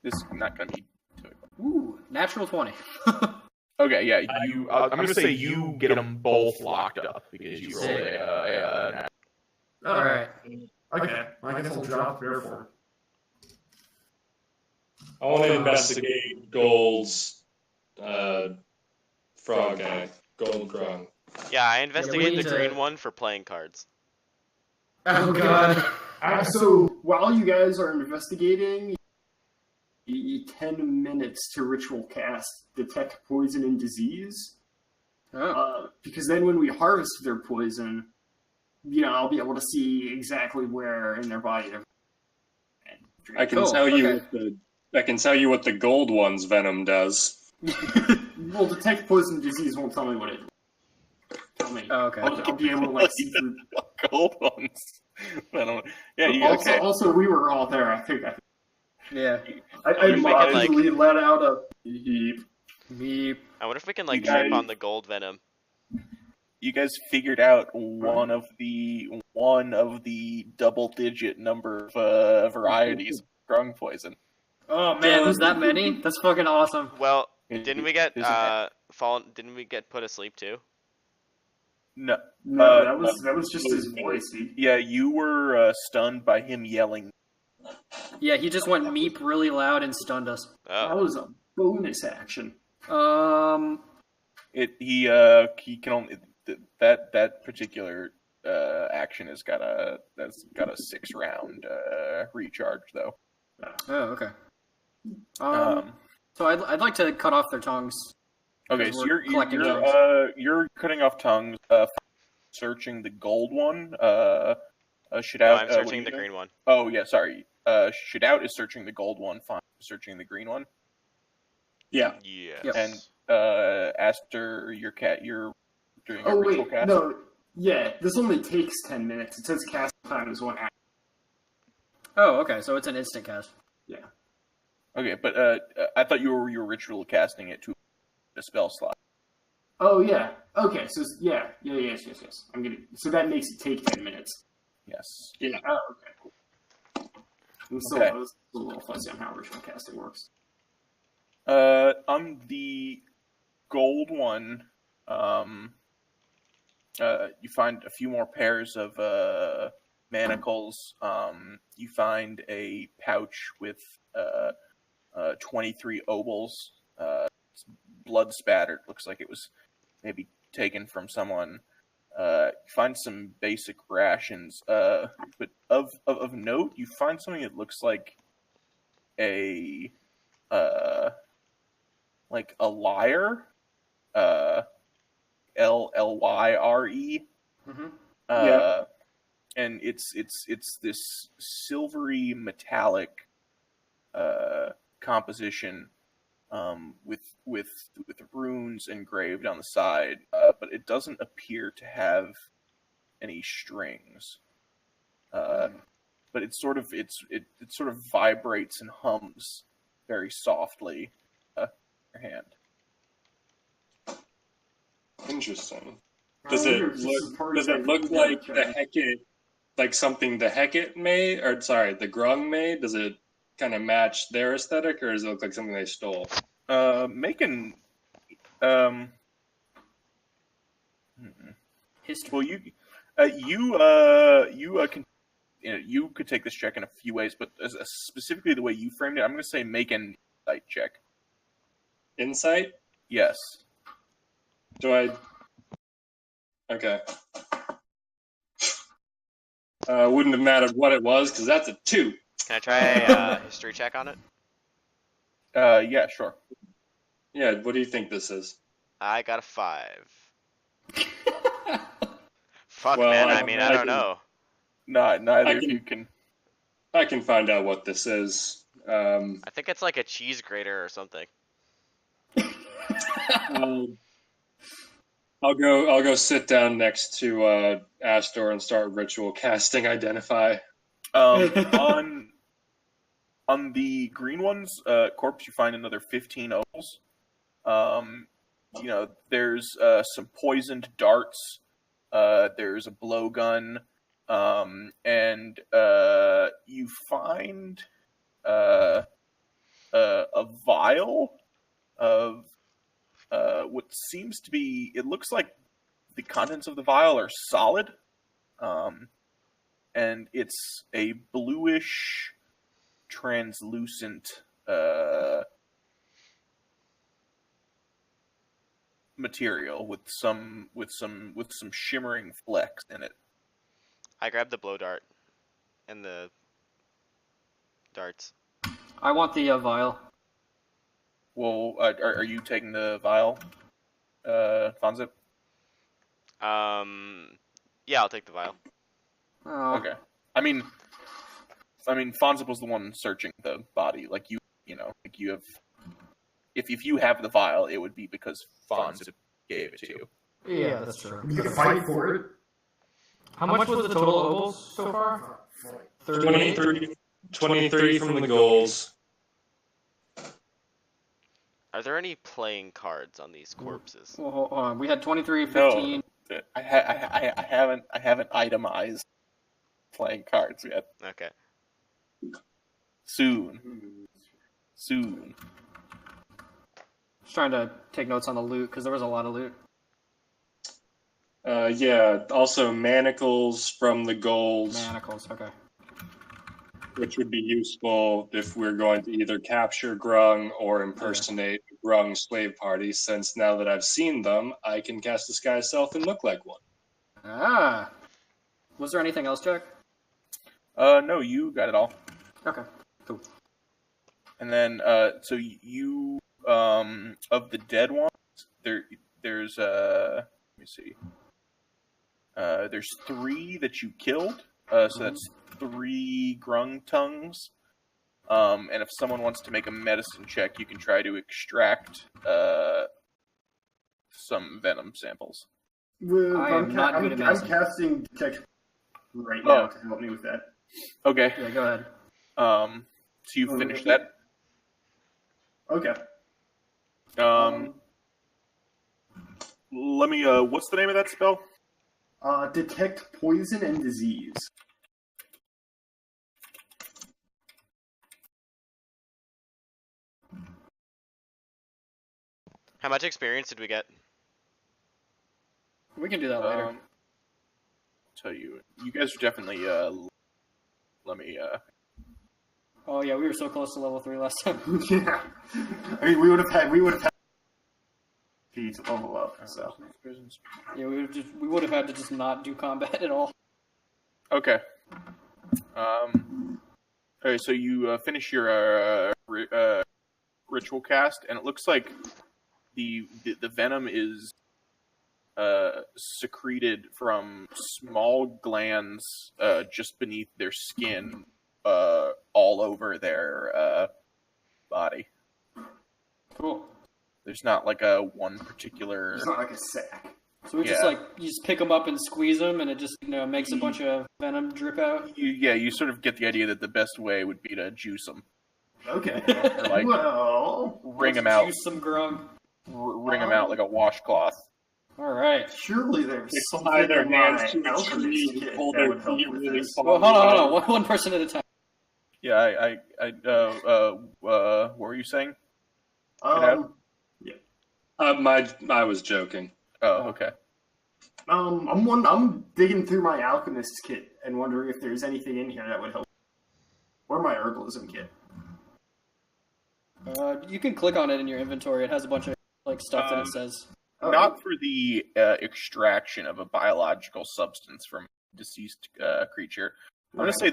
This is not gonna be. Ooh, natural 20. Okay, yeah, I'm gonna say you get them both locked up because you rolled a. All right. Okay, I guess I'll drop therefore. I want to investigate Gold's frog guy, Gold Grung. Yeah, I investigated need the to- green one for playing cards. Oh god. So while you guys are investigating, you need 10 minutes to ritual cast detect poison and disease. Because then when we harvest their poison, I'll be able to see exactly where in their body they're. I can tell you what the gold one's venom does. Well, detect poison and disease won't tell me what it. Tell me. Oh, okay. I'll be able to see through. Gold ones. I don't. Yeah, you okay? Also, we were all there. I think. Yeah. I if we could, mindfully let out a beep. Meep. I wonder if we can You trip guys- on the gold venom. You guys figured out one of the double-digit number of varieties of grung poison. Oh man, there's that many? That's fucking awesome. Well, didn't we get Isn't Didn't we get put asleep too? No, No, that was just his voice. Yeah, you were stunned by him yelling. Yeah, he just went meep really loud and stunned us. That Oh, was a bonus action. He can only that particular action has got a 6-round recharge though. Oh, okay. So I'd like to cut off their tongues. Okay, Because so we're collecting tongues. you're cutting off tongues, searching the gold one. Shootout. I'm what are searching you the doing? green one. Oh yeah, sorry. Shootout is searching the gold one. Fine, searching the green one. Yeah. Yes. Yep. And Aster, you're doing a Oh ritual wait, cast. no. Yeah, this only takes 10 minutes. It says cast time is 1 hour. Oh, okay. So it's an instant cast. Yeah. Okay, but I thought you were ritual casting it to a spell slot. Oh yeah. Okay. So yes. I'm gonna. So that makes it take 10 minutes. Yes. Yeah. Oh, okay. Cool. I'm still, Okay. I was a little fuzzy on how ritual casting works. On the gold one, you find a few more pairs of manacles. You find a pouch with 23 obols, blood spattered. Looks like it was maybe taken from someone. You find some basic rations, but of note, you find something that looks like a lyre, Lyre. Mm-hmm. Yeah. And it's this silvery metallic composition with runes engraved on the side, but it doesn't appear to have any strings. But it sort of vibrates and hums very softly in your hand. Interesting. I Does wonder it if this is part of look that like check. the Hecate, like something the Hecate made, or sorry, the Grung made? Does it kind of match their aesthetic, or does it look like something they stole? Making History. well, you could take this check in a few ways, but specifically the way you framed it, I'm going to say make an insight check. Insight? Yes. Do I? Okay. Wouldn't have mattered what it was, because that's a 2. Can I try a history check on it? Yeah, sure. Yeah, what do you think this is? I got a 5. Fuck, Well, man. I- I mean, I I don't can- know. No, neither I of can- you can. I can find out what this is. I think it's like a cheese grater or something. I'll go sit down next to Astor and start ritual casting Identify. On the green one's corpse, you find another 15 opals. There's some poisoned darts. There's a blowgun, and you find a vial of what seems to be. It looks like the contents of the vial are solid, and it's a bluish, translucent material with some shimmering flecks in it. I grabbed the blow dart and the darts. I want the vial. Well, are you taking the vial, Fonzip? Yeah, I'll take the vial. Oh. Okay. I mean, Fonzip was the one searching the body. Like you have. If you have the vial, it would be because Fonzip gave it to you. Yeah, that's true. You can fight for it. How much was the total ovals so far? 23 from the goals. Are there any playing cards on these corpses? Well, hold on. We had 23, 15. No, I haven't itemized playing cards yet. Okay. Soon. Just trying to take notes on the loot because there was a lot of loot. Yeah, also manacles from the goals, Manacles, okay. which would be useful if we're going to either capture Grung or impersonate a Grung slave party, since now that I've seen them, I can cast Disguise Self and look like one. Ah. Was there anything else, Jack? No, you got it all. Okay, cool. And then, so you, of the dead ones, there's let me see. There's 3 that you killed, So that's 3 grung tongues. And if someone wants to make a medicine check, you can try to extract some venom samples. Well, I am not good at I'm medicine. casting detect right now to help me with that. Okay. Yeah, go ahead. So you finish that. Okay. Let me. What's the name of that spell? Detect poison and disease. How much experience did we get? We can do that later. I'll tell you. You guys are definitely. Let me. Oh yeah, we were so close to level 3 last time. Yeah. I mean, we would have had to level up. So. Yeah, we would have had to just not do combat at all. Okay. Okay, so you finish your ritual cast, and it looks like the venom is secreted from small glands just beneath their skin, all over their body. Cool. There's not like a one particular. It's not like a sack. So we just you just pick them up and squeeze them, and it just makes a bunch of venom drip out. You sort of get the idea that the best way would be to juice them. Okay. Or like wring them out. Juice some grung. Wring them out like a washcloth. All right. Surely there's something Tie their in hands my to a alchemist tree kit and pull that their would help feet with really this. far. Well, hold on. One person at a time. Yeah, what were you saying? Yeah. I was joking. Oh, okay. I'm digging through my alchemist kit and wondering if there's anything in here that would help. Or my herbalism kit. You can click on it in your inventory. It has a bunch of stuff that it says. Not for the extraction of a biological substance from a deceased creature. I'm going to say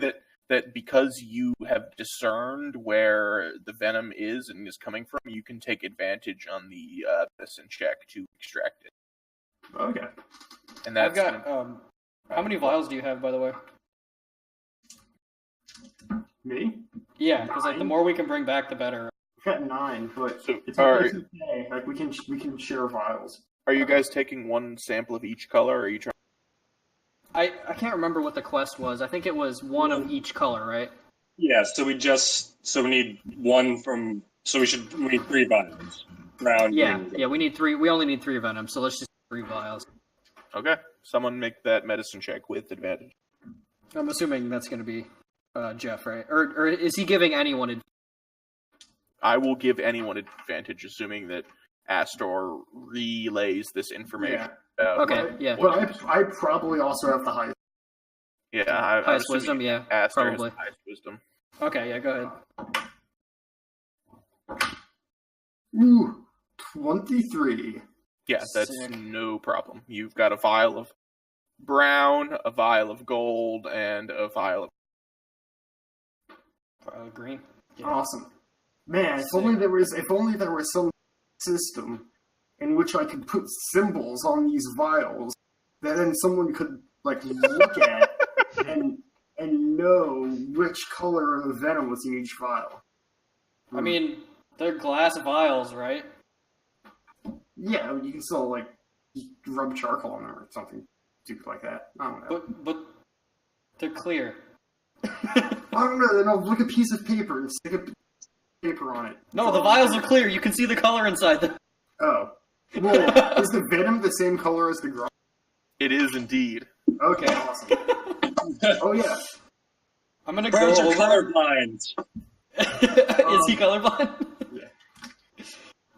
that because you have discerned where the venom is and is coming from, you can take advantage on the medicine check to extract it. Okay. And that's I've got. How many vials do you have, by the way? Me? Yeah, because the more we can bring back, the better. I've got 9, but So, it's alright. okay. Like we can share vials. Are you guys taking one sample of each color, or are you trying? I can't remember what the quest was. I think it was one of each color, right? Yeah, so we need one from. So we need 3 vials. Brown. Yeah, green, yeah. We need 3. We only need 3 venoms, so let's just 3 vials. Okay. Someone make that medicine check with advantage. I'm assuming that's going to be Jeff, right? Or is he giving anyone advantage? I will give anyone advantage, assuming that Astor relays this information. Okay, yeah. But I probably also have the highest. Yeah, Highest wisdom, yeah, Astor probably. has the highest wisdom. Okay, yeah, go ahead. Ooh, 23. Yeah, that's Sick. no problem. You've got a vial of brown, a vial of gold, and a vial of Green. Yeah. Awesome. Man, if only there was some system in which I could put symbols on these vials that then someone could look at and know which color of venom was in each vial. I mean, they're glass vials, right? Yeah, you can still rub charcoal on them or something stupid like that. I don't know. But they're clear. I don't know. Then I'll look at a piece of paper and stick a paper on it. No, the vials are clear. You can see the color inside them. Oh. Well, is the venom the same color as the grog? It is indeed. Okay, awesome. Oh, yeah. I'm gonna Birds go are over. colorblind. Is he colorblind? Yeah.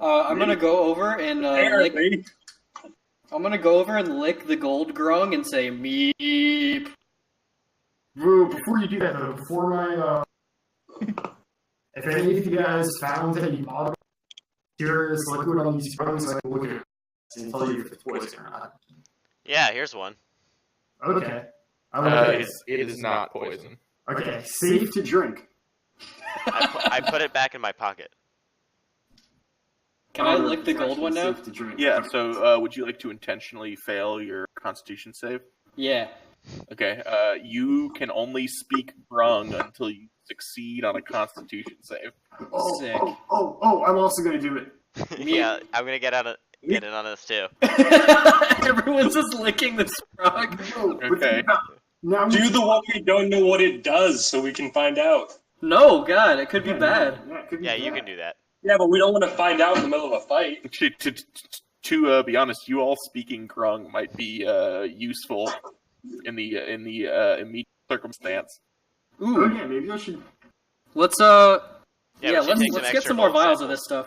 I'm gonna go over and Apparently. I'm gonna go over and lick the gold grung and say meep. Whoa, before you do that, though, before my, if any of you guys found any bottom serious liquid on these grungs, I can look at it and tell you if it's poison or not. Yeah, here's one. Okay. It is not poison. Okay, safe to drink. I put it back in my pocket. Can I lick the gold one now? Safe to drink. Yeah, so would you like to intentionally fail your Constitution save? Yeah. Okay, you can only speak Grung until you succeed on a Constitution save. Sick. I'm also gonna do it. Yeah, I'm gonna get in on this too. Everyone's just licking this frog. Okay. Now Do the one we don't know what it does so we can find out. No, God, it could be bad. Yeah, you can do that. Yeah, but we don't want to find out in the middle of a fight. To be honest, you all speaking Grung might be useful in the immediate circumstance. Oh yeah, maybe I should. Let's but let's take some get extra some more gold vials of samples. this stuff.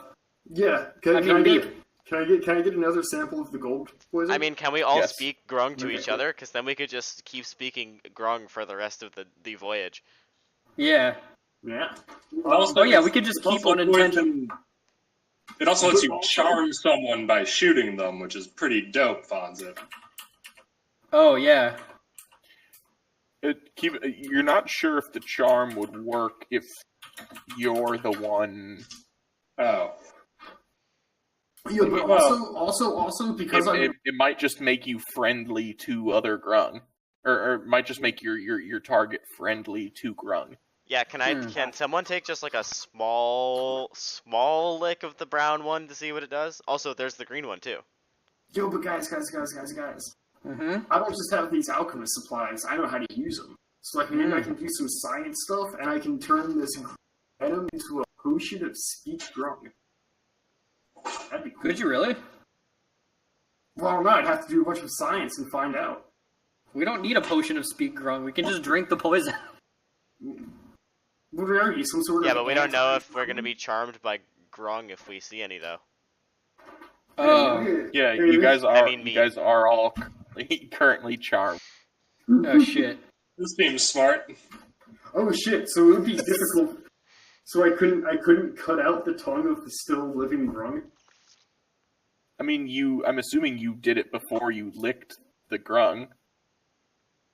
Yeah. Can I get another sample of the gold poison? I mean, can we all Yes. speak Grung to Okay, each cool. other? Because then we could just keep speaking Grung for the rest of the voyage. Yeah. Yeah. Oh yeah, we could just keep unintentional. It also lets you charm someone by shooting them, which is pretty dope, Fonzo. Oh yeah. You're not sure if the charm would work if you're the one. Oh. Yeah, but also because It might just make you friendly to other Grung, or it might just make your target friendly to Grung. Yeah, can someone take just like a small lick of the brown one to see what it does? Also, there's the green one too. Yo, but guys. Mm-hmm. I don't just have these alchemist supplies. I know how to use them. So like maybe I can do some science stuff, and I can turn this item into a potion of speak Grung. That'd be cool. Could you really? Well, no, I'd have to do a bunch of science and find out. We don't need a potion of speak Grung. We can just drink the poison. Would there be some sort of? Yeah, but we don't know if we're gonna be charmed by Grung if we see any though. Oh. Yeah, you guys are all currently charmed. Oh shit. This seems smart. Oh shit! So it would be difficult. So I couldn't cut out the tongue of the still living Grung. I mean, I'm assuming you did it before you licked the Grung.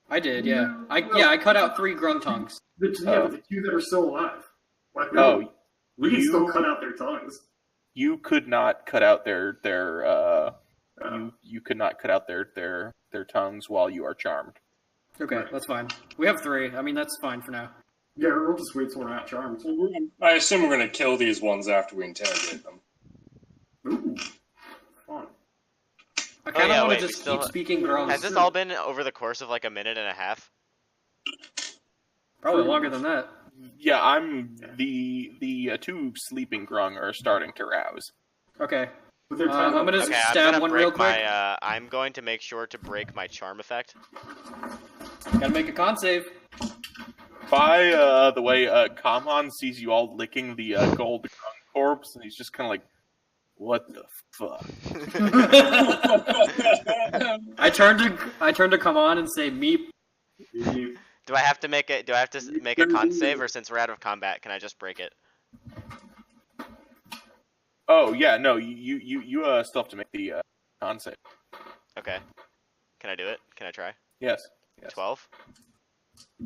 I did, yeah. I cut out 3 Grung tongues. But the two that are still alive. Like, we can still cut out their tongues. You could not cut out their you could not cut out their tongues while you are charmed. Okay, that's fine. We have 3. I mean, that's fine for now. Yeah, we'll just wait till we're not charmed. I assume we're going to kill these ones after we interrogate them. Ooh, fun. I kind of yeah, want wait, to we just still- keep speaking Grung. Has this all been over the course of like a minute and a half? Probably longer than that. Yeah, the 2 sleeping Grung are starting to rouse. Okay. But they're I'm gonna Okay, I'm stab gonna one real break quick. my. I'm going to make sure to break my charm effect. Gotta make a con save. By the way, Kamhan sees you all licking the gold Grung corpse, and he's just kind of like, "What the fuck?" I turn to come on and say meep. Do I have to make it? Do I have to make a con save, or since we're out of combat, can I just break it? Oh yeah, no, you still have to make the con save. Okay. Can I do it? Can I try? Yes. 12.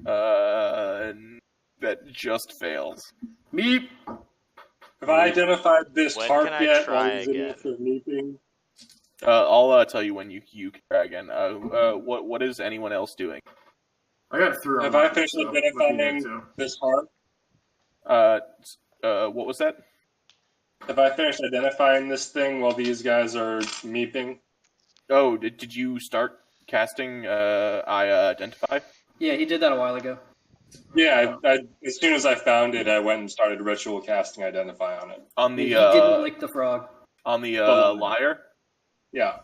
That just fails. Meep. Have I identified this When harp can I yet? try Or is it again? for meeping? I'll tell you when you can try again. What is anyone else doing? I got 3. Have I finished identifying this harp? What was that? Have I finished identifying this thing while these guys are meeping? Oh, did you start casting I identify? Yeah, he did that a while ago. Yeah, I, as soon as I found it, I went and started ritual casting identify on it. On the He didn't lick the frog. on the Oh. liar? Yeah.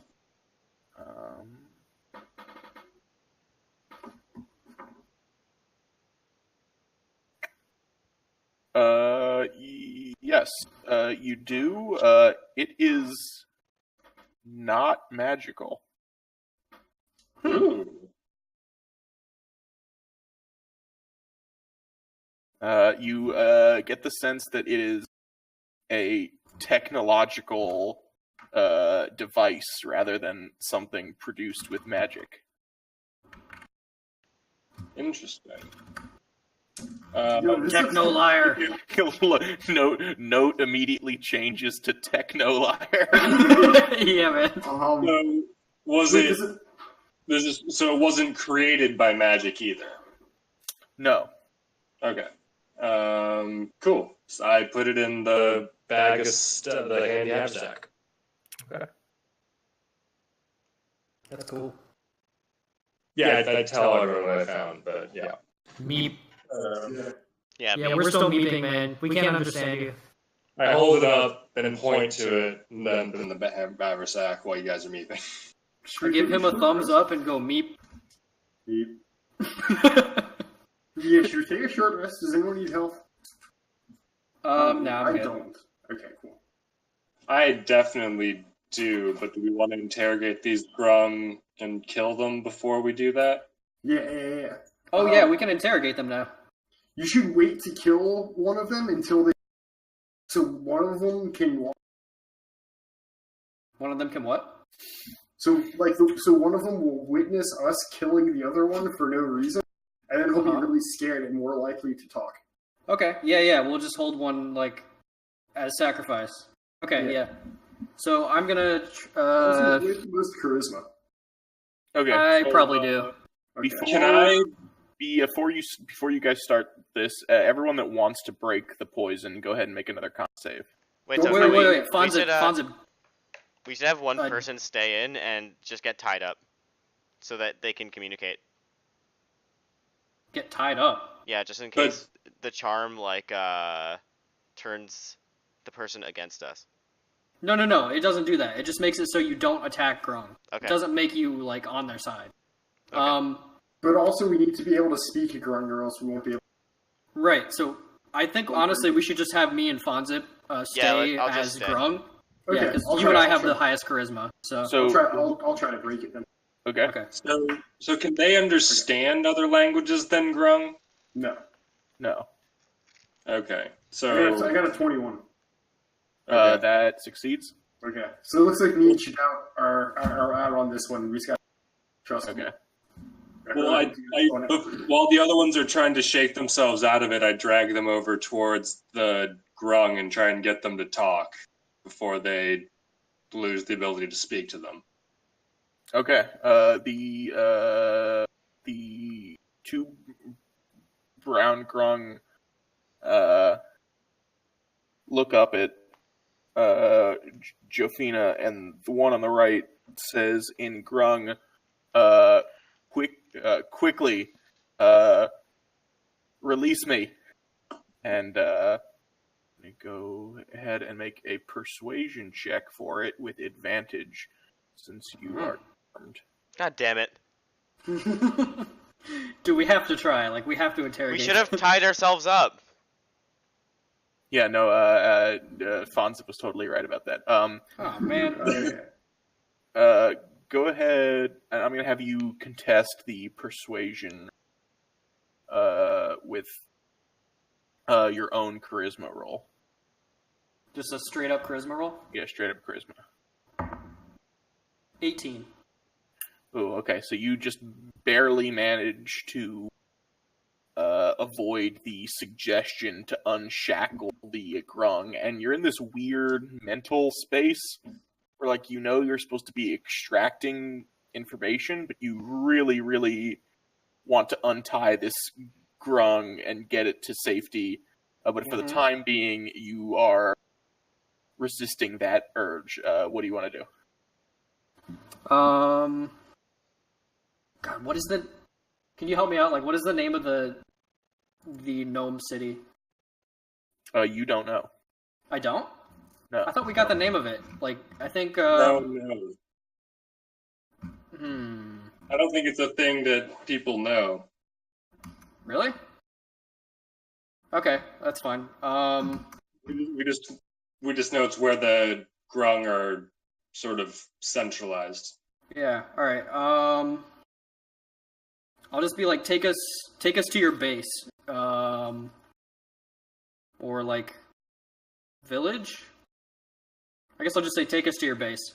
Yes, you do. It is not magical. Ooh. You get the sense that it is a technological device rather than something produced with magic. Interesting. Yo, this Techno looks- liar. Note immediately changes to techno liar. Yeah, man. So, was Wait, it is it? So it wasn't created by magic either. No. Okay. Cool. So I put it in the bag of the handy haversack. Okay. That's cool. Yeah, I'd tell everyone what I found, but yeah. Meep. Yeah, Yeah, we're still meeping, man. We can't understand you. I hold it up and point to it, and then put it in the haversack while you guys are meeping. I give him a thumbs up and go meep. Meep. Yeah, should we take a short rest? Does anyone need help? No, I'm I good. don't. Okay, cool. I definitely do, but do we want to interrogate these grung and kill them before we do that? Yeah. Oh yeah, we can interrogate them now. You should wait to kill one of them until they. So one of them can walk. One of them can what? So so one of them will witness us killing the other one for no reason, and then he'll be really scared and more likely to talk. Okay, yeah, we'll just hold one, like, as sacrifice. Okay, yeah. So I'm gonna, Who's the most charisma? Okay. I so, probably do. Okay. Before you guys start this, everyone that wants to break the poison, go ahead and make another con save. Wait, Don't so worry, Wait, Fonzip. we should have one person stay in and just get tied up, so that they can communicate. Get tied up. Yeah, just in case the charm turns the person against us. No, it doesn't do that. It just makes it so you don't attack Grung. Okay. It doesn't make you, like, on their side. Okay. But also, we need to be able to speak a Grung, or else we won't be able. Right. So I think honestly we should just have me and Fonzip stay I'll as just stay. Grung. Okay, Yeah, because I'll you try- and I I'll have try. the highest charisma. So I'll try to break it then. Okay. okay. So can they understand other languages than grung? No. No. Okay. I got a 21. Okay. That succeeds. Okay. So it looks like me and Shadao are out on this one. We just got to trust me. Okay. Well, while the other ones are trying to shake themselves out of it, I drag them over towards the grung and try and get them to talk before they lose the ability to speak to them. Okay. The two brown grung look up at Jofina, and the one on the right says in grung, quickly, release me. And go ahead and make a persuasion check for it with advantage, since you are armed. God damn it. Do we have to try? Like, we have to interrogate. We should have tied ourselves up. Yeah, no, Fonzip was totally right about that. Oh, man. Go ahead, and I'm going to have you contest the persuasion with your own charisma roll. Just a straight up charisma roll? Yeah, straight up charisma. 18. Oh, okay, so you just barely manage to avoid the suggestion to unshackle the grung, and you're in this weird mental space where, like, you know you're supposed to be extracting information, but you really, really want to untie this grung and get it to safety. But for the time being, you are resisting that urge. What do you want to do? God, what is the... Can you help me out? Like, what is the name of the gnome city? You don't know. I don't? No. I thought we got the name of it. Like, I think, No. I don't think it's a thing that people know. Really? Okay, that's fine. We just know it's where the grung are sort of centralized. Yeah, alright. I'll just be like, take us to your base. Or like, village? I guess I'll just say, take us to your base.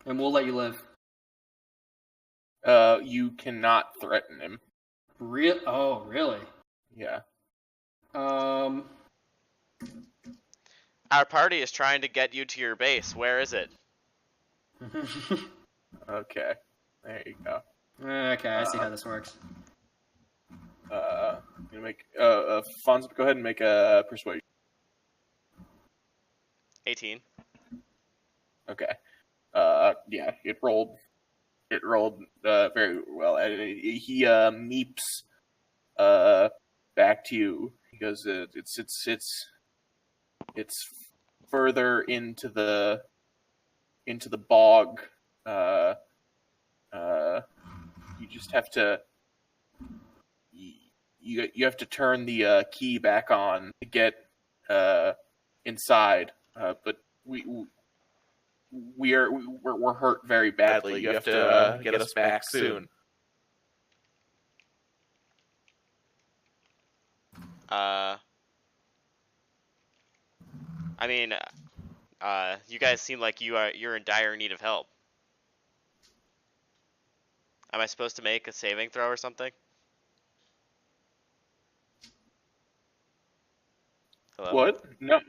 And we'll let you live. You cannot threaten him. Oh, really? Yeah. Our party is trying to get you to your base. Where is it? Okay, there you go. Okay, I see how this works. Gonna make Fonz, go ahead and make a persuasion. 18. Okay. Yeah, it rolled. It rolled very well. And he meeps back to you. He goes, it's further into the bog. You just have to. You have to turn the key back on to get inside. But we're hurt very badly. You have to get us back soon. I mean, you guys seem like you're in dire need of help. Am I supposed to make a saving throw or something? Hello? What? No.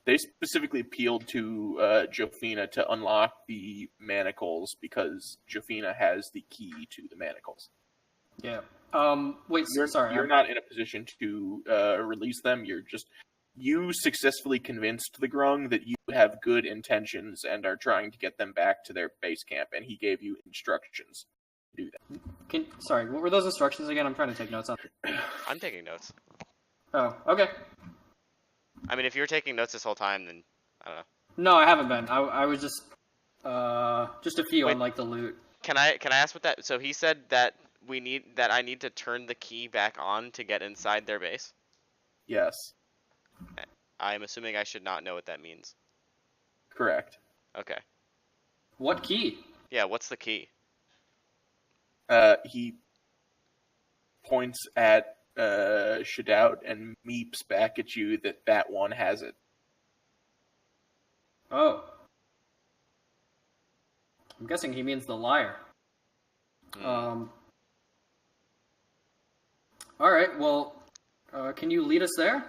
They specifically appealed to Jofina to unlock the manacles because Jofina has the key to the manacles. Yeah. Wait. You're Sorry. not in a position to release them. You successfully convinced the Grung that you have good intentions and are trying to get them back to their base camp, and he gave you instructions to do that. Sorry. What were those instructions again? I'm trying to take notes on. I'm taking notes. Oh. Okay. I mean, if you were taking notes this whole time, then I don't know. No, I haven't been. I was just a few on like the loot. Can I ask what that? So he said that I need to turn the key back on to get inside their base. Yes, I'm assuming I should not know what that means. correct. Okay. What key? Yeah, what's the key? He points at Shadout and meeps back at you that one has it. Oh. I'm guessing he means the liar. Alright, well, can you lead us there?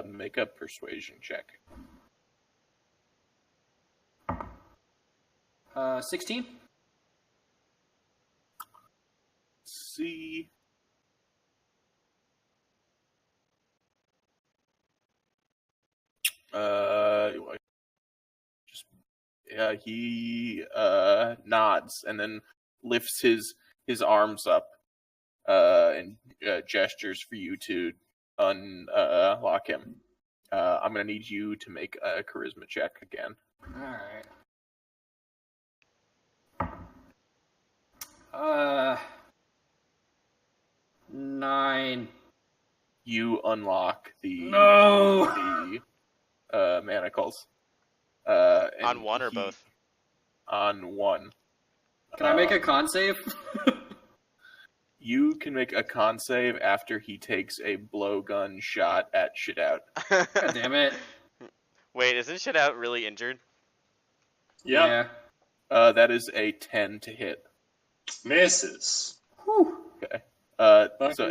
Make a persuasion check. 16? See. He nods and then lifts his arms up and gestures for you to unlock him. I'm gonna need you to make a charisma check again. Alright. 9. You unlock the manacles. On one or both? On one. Can I make a con save? You can make a con save after he takes a blowgun shot at Shadout. God damn it. Wait, isn't Shadout really injured? Yep. Yeah. That is a 10 to hit. Misses. Whew. Okay. So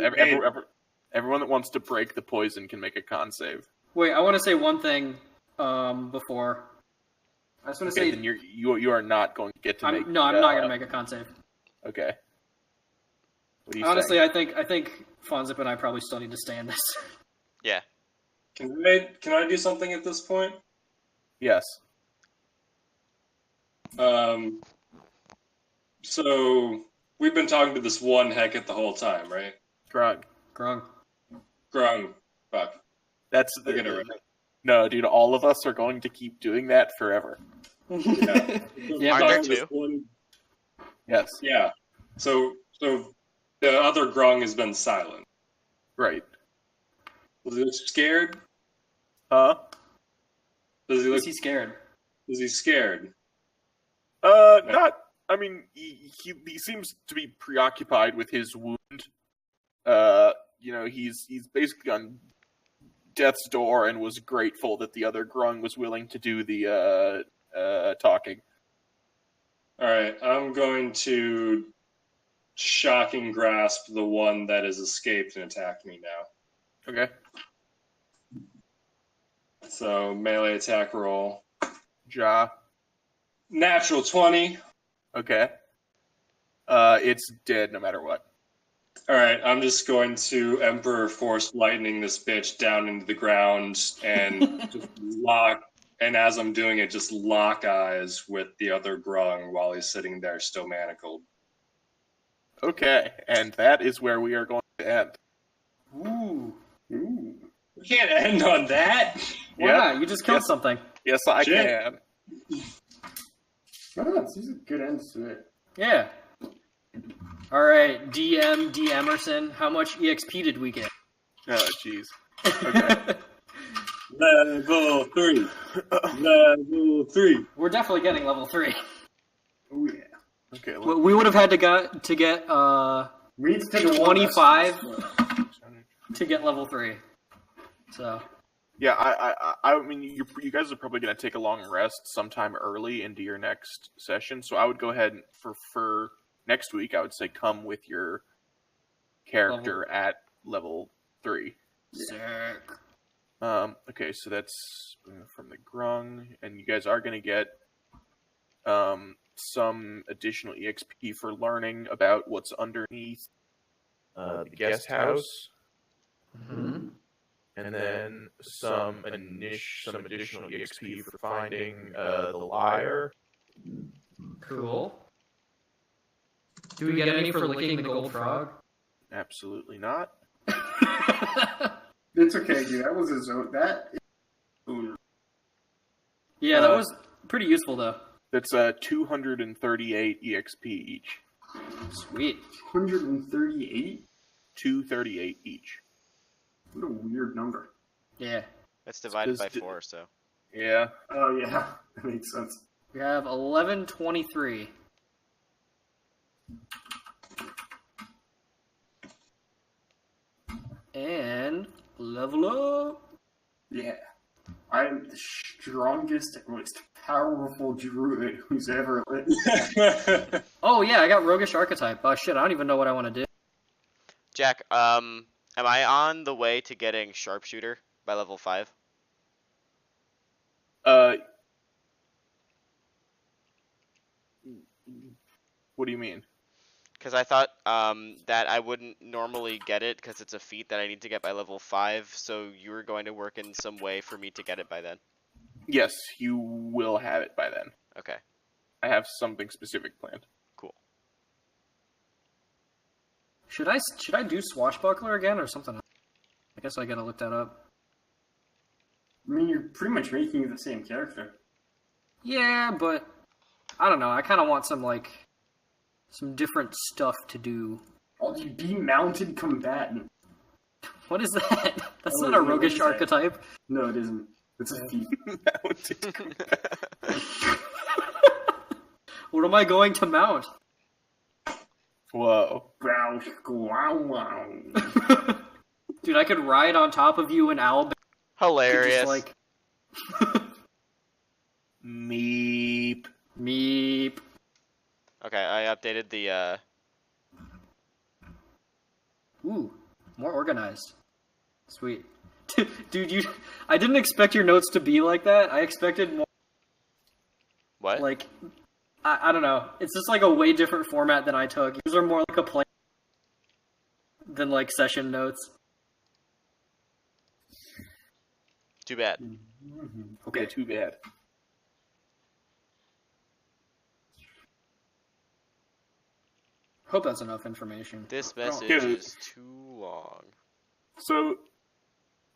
everyone that wants to break the poison can make a con save. Wait, I want to say one thing before. I just want to say... Then you are not going to get to make... No, I'm not going to make a con save. Okay. What do you Honestly, say? I think Fonzip and I probably still need to stay in this. Yeah. Can I do something at this point? Yes. So we've been talking to this one Hecate the whole time, right? Grung. Grung. Fuck. That's I get it right. No, dude, all of us are going to keep doing that forever. Yeah. Yeah, Aren't there This two? one- Yes. Yeah. So the other Grung has been silent. Right. Was he scared? Huh? Does he look? Is he scared? Is he scared? Not. I mean, he seems to be preoccupied with his wound. He's basically on death's door and was grateful that the other Grung was willing to do the talking. All right, I'm going to shocking grasp the one that has escaped and attacked me now. Okay. So melee attack roll. Ja. Natural 20. Okay. It's dead no matter what. All right, I'm just going to Emperor Force Lightning this bitch down into the ground and just lock. And as I'm doing it, just lock eyes with the other grung while he's sitting there still manacled. Okay, and that is where we are going to end. Ooh. Ooh. We can't end on that. Why not? You just killed something. Yes, I Shit. can. No, these are good ends to it. Yeah. All right, DM D. Emerson, how much EXP did we get? Oh, jeez. Okay. Level 3. Level 3. We're definitely getting level 3. Oh yeah. Okay. We would have had to get We need to take a 25 to get level 3. So. Yeah, I mean, you guys are probably going to take a long rest sometime early into your next session, so I would go ahead and for next week, I would say come with your character at level 3. Sick. Okay, so that's from the grung, and you guys are going to get some additional EXP for learning about what's underneath the guest house. Mm-hmm. And then some additional EXP for finding the lyre. Cool. Do we get any for licking the gold frog? Absolutely not. It's okay, dude. That was a zone. Yeah, that was pretty useful, though. That's 238 EXP each. Sweet. 138? 238 each. What a weird number. Yeah. That's divided by 4, so. Yeah. Oh, yeah. That makes sense. We have 1123. And level up. Yeah. I am the strongest, most powerful druid who's ever lived. Oh yeah, I got roguish archetype. Oh shit, I don't even know what I want to do. Jack, am I on the way to getting sharpshooter by level 5? What do you mean? Because I thought that I wouldn't normally get it because it's a feat that I need to get by level 5, so you were going to work in some way for me to get it by then. Yes, you will have it by then. Okay. I have something specific planned. Cool. Should I do swashbuckler again or something else? I guess I gotta look that up. I mean, you're pretty much making the same character. Yeah, but I don't know. I kind of want some different stuff to do. Oh, you be mounted combatant. What is that? That's Oh, not a what roguish is that? archetype. No, it isn't. It's a feat. What am I going to mount? Whoa. Wow, wow, wow. Dude, I could ride on top of you in Alabama. Hilarious. Just Meep. meep. Okay, I updated the, Ooh, more organized. Sweet. Dude, I didn't expect your notes to be like that. I expected more, What? I don't know. It's just a way different format than I took. Yours are more like a play than session notes. Too bad. Okay, too bad. Hope that's enough information. This message Dude. is too long. So,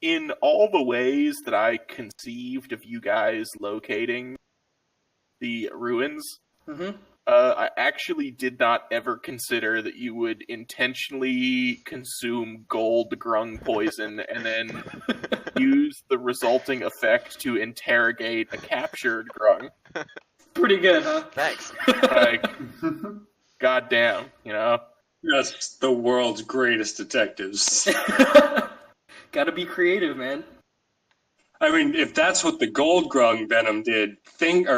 in all the ways that I conceived of you guys locating the ruins, Mm-hmm. I actually did not ever consider that you would intentionally consume gold grung poison and then use the resulting effect to interrogate a captured grung. Pretty good, huh? Thanks. Like, goddamn, you know? That's the world's greatest detectives. Gotta be creative, man. I mean, if that's what the gold grung venom did, think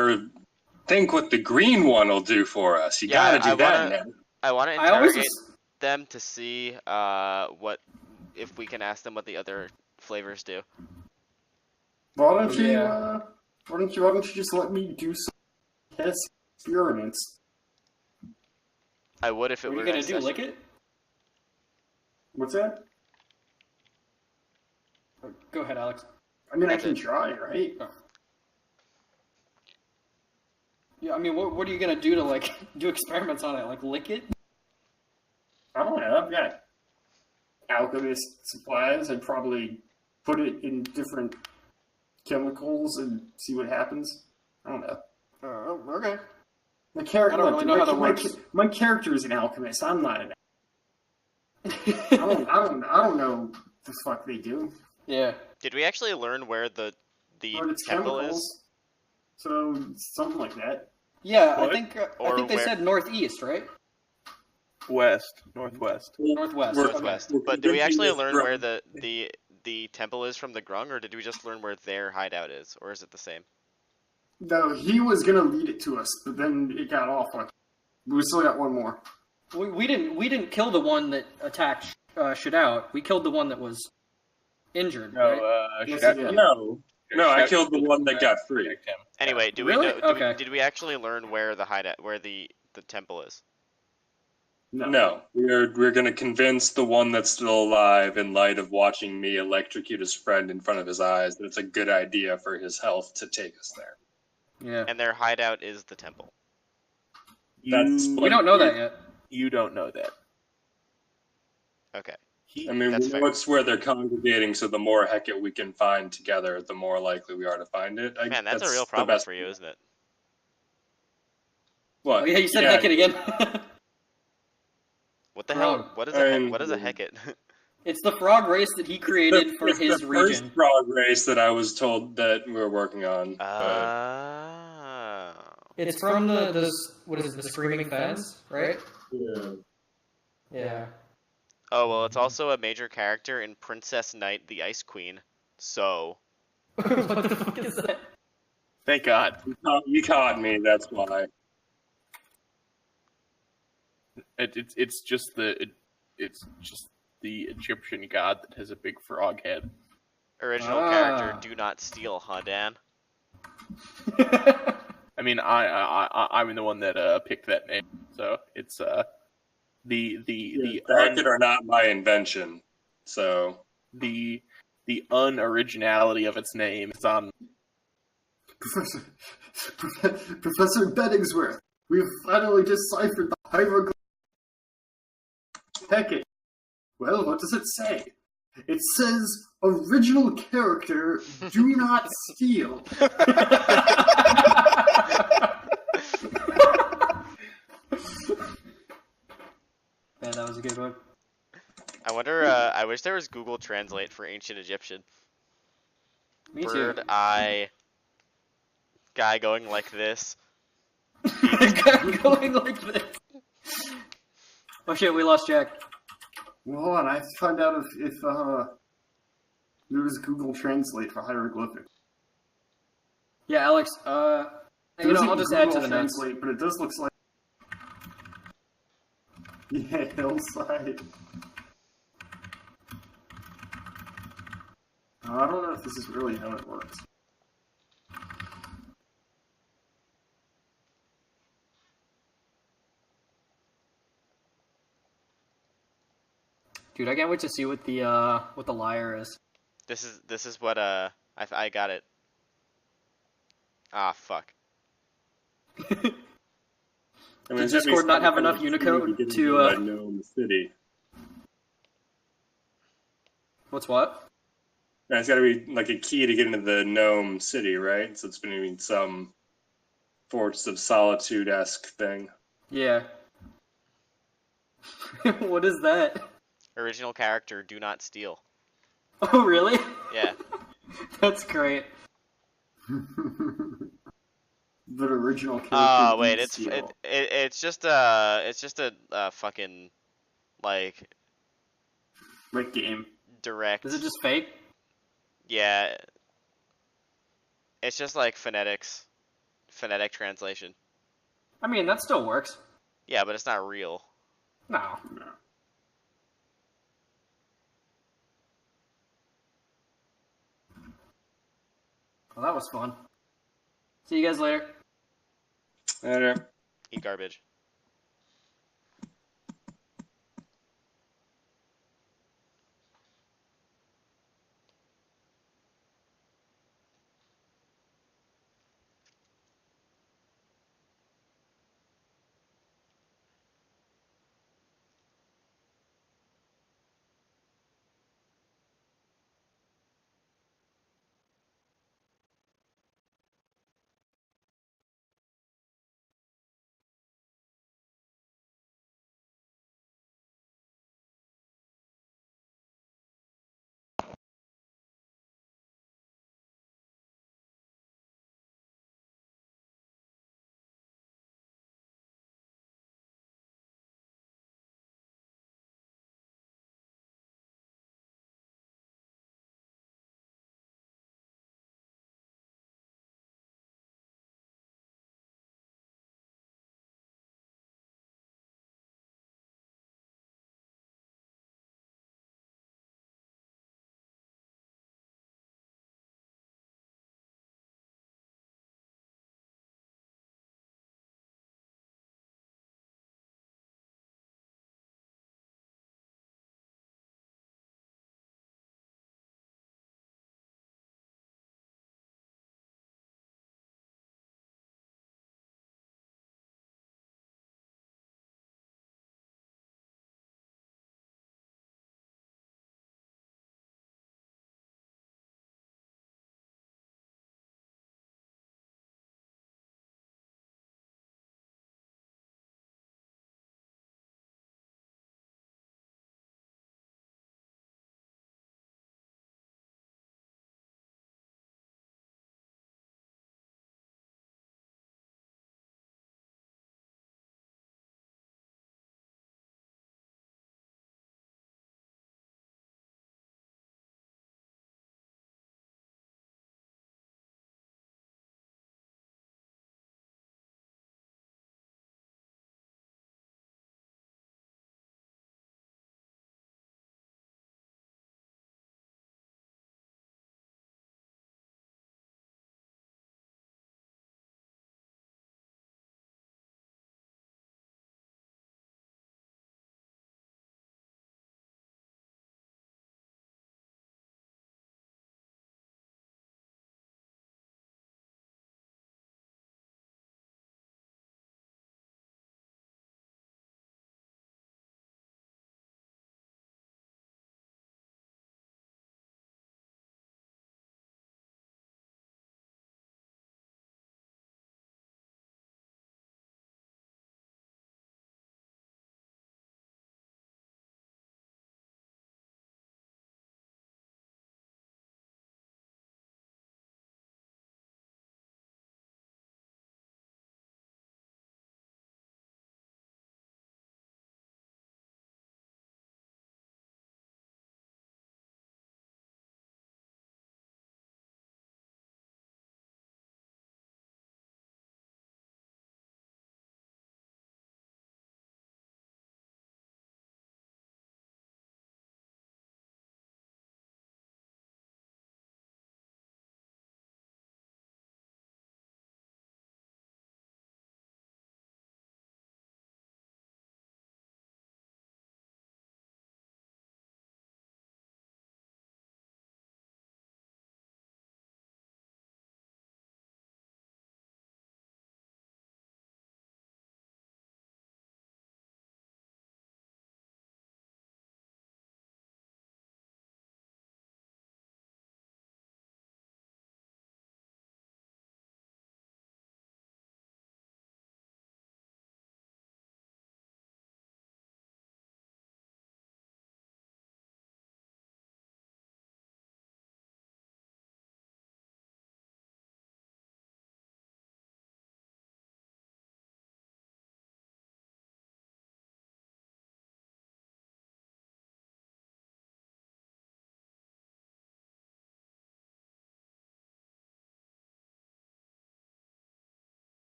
what the green one will do for us. You Yeah, gotta do that, man. I want to I always interrogate them to see if we can ask them what the other flavors do. Why don't you? Yeah. Why don't you just let me do some test experiments. I would if it What are were you gonna next do? session. Lick it? What's that? Go ahead, Alex. I mean, I That's can it. try, right? Yeah, I mean, what are you gonna do to like do experiments on it? Like lick it? I don't know. I've got alchemist supplies. I'd probably put it in different chemicals and see what happens. I don't know. Okay. My character. I don't really know how that works. My character is an alchemist. I'm not an. I don't know the fuck they do. Yeah. Did we actually learn where the But it's temple chemicals. is? So something like that. Yeah, What? I think Or they where- said northeast, right? Northwest. Northwest. Northwest. We're But did we actually convincing learn this where the temple is from the Grung, or did we just learn where their hideout is, or is it the same? Though he was gonna lead it to us, but then it got off. Like, we still got one more. We didn't kill the one that attacked Shadout. We killed the one that was injured, right? Yes, Shadow- he did. No, I killed the one that got free. Protect him. Anyway, do Really? we know? Okay. Did we actually learn where the hideout, where the temple is? No, we're gonna convince the one that's still alive, in light of watching me electrocute his friend in front of his eyes, that it's a good idea for his health to take us there. Yeah. And their hideout is the temple. That's You, We don't know that yet. you don't know that. Okay. I mean, That's we know fair. it's where they're congregating, so the more Hecate we can find together, the more likely we are to find it. Man, that's a real the problem best- for you, isn't it? What? Oh yeah, you said Hecate again. What the Wrong. hell? What is I'm- a Hecate? It's the frog race that he created for It's his the region. first frog race that I was told that we were working on. Oh. It's from the what is it? The Screaming Fens, right? Yeah. Yeah. Oh well, it's also a major character in Princess Knight, the Ice Queen. So What the fuck is that? Thank God. You caught me, that's why. It's just the Egyptian god that has a big frog head. original Ah. character, do not steal, huh, Dan? I mean, I'm the one that picked that name, so it's the The Hecate are not my invention, so the unoriginality of its name is on. Professor Bettingsworth, we've finally deciphered the hieroglyph. Hecate. Well, what does it say? It says, original character, do not steal. Man, that was a good one. I wonder. I wish there was Google Translate for ancient Egyptian. Me too. Bird eye. Guy going like this. Going like this. Oh shit, we lost Jack. Well, hold on, I have to find out if there was Google Translate for hieroglyphics. Yeah, Alex. There I'll isn't just add to Google the notes. Translate, but it does look like. Yeah, hillside. I don't know if this is really how it works. Dude, I can't wait to see what the lyre is. This is what I got it. Ah fuck. I mean, Does it's Discord not have enough to Unicode get to, into Gnome City. What's what? And it's got to be like a key to get into the Gnome City, right? So it's going to be some Forts of Solitude-esque thing. Yeah. What is that? Original character, do not steal. Oh, really? Yeah. That's great. But original character. Oh wait, didn't steal. it's just a fucking like Like game. direct. Is it just fake? Yeah. It's just like phonetic translation. I mean, that still works. Yeah, but it's not real. No. No. Well, that was fun. See you guys later. Later. Eat garbage.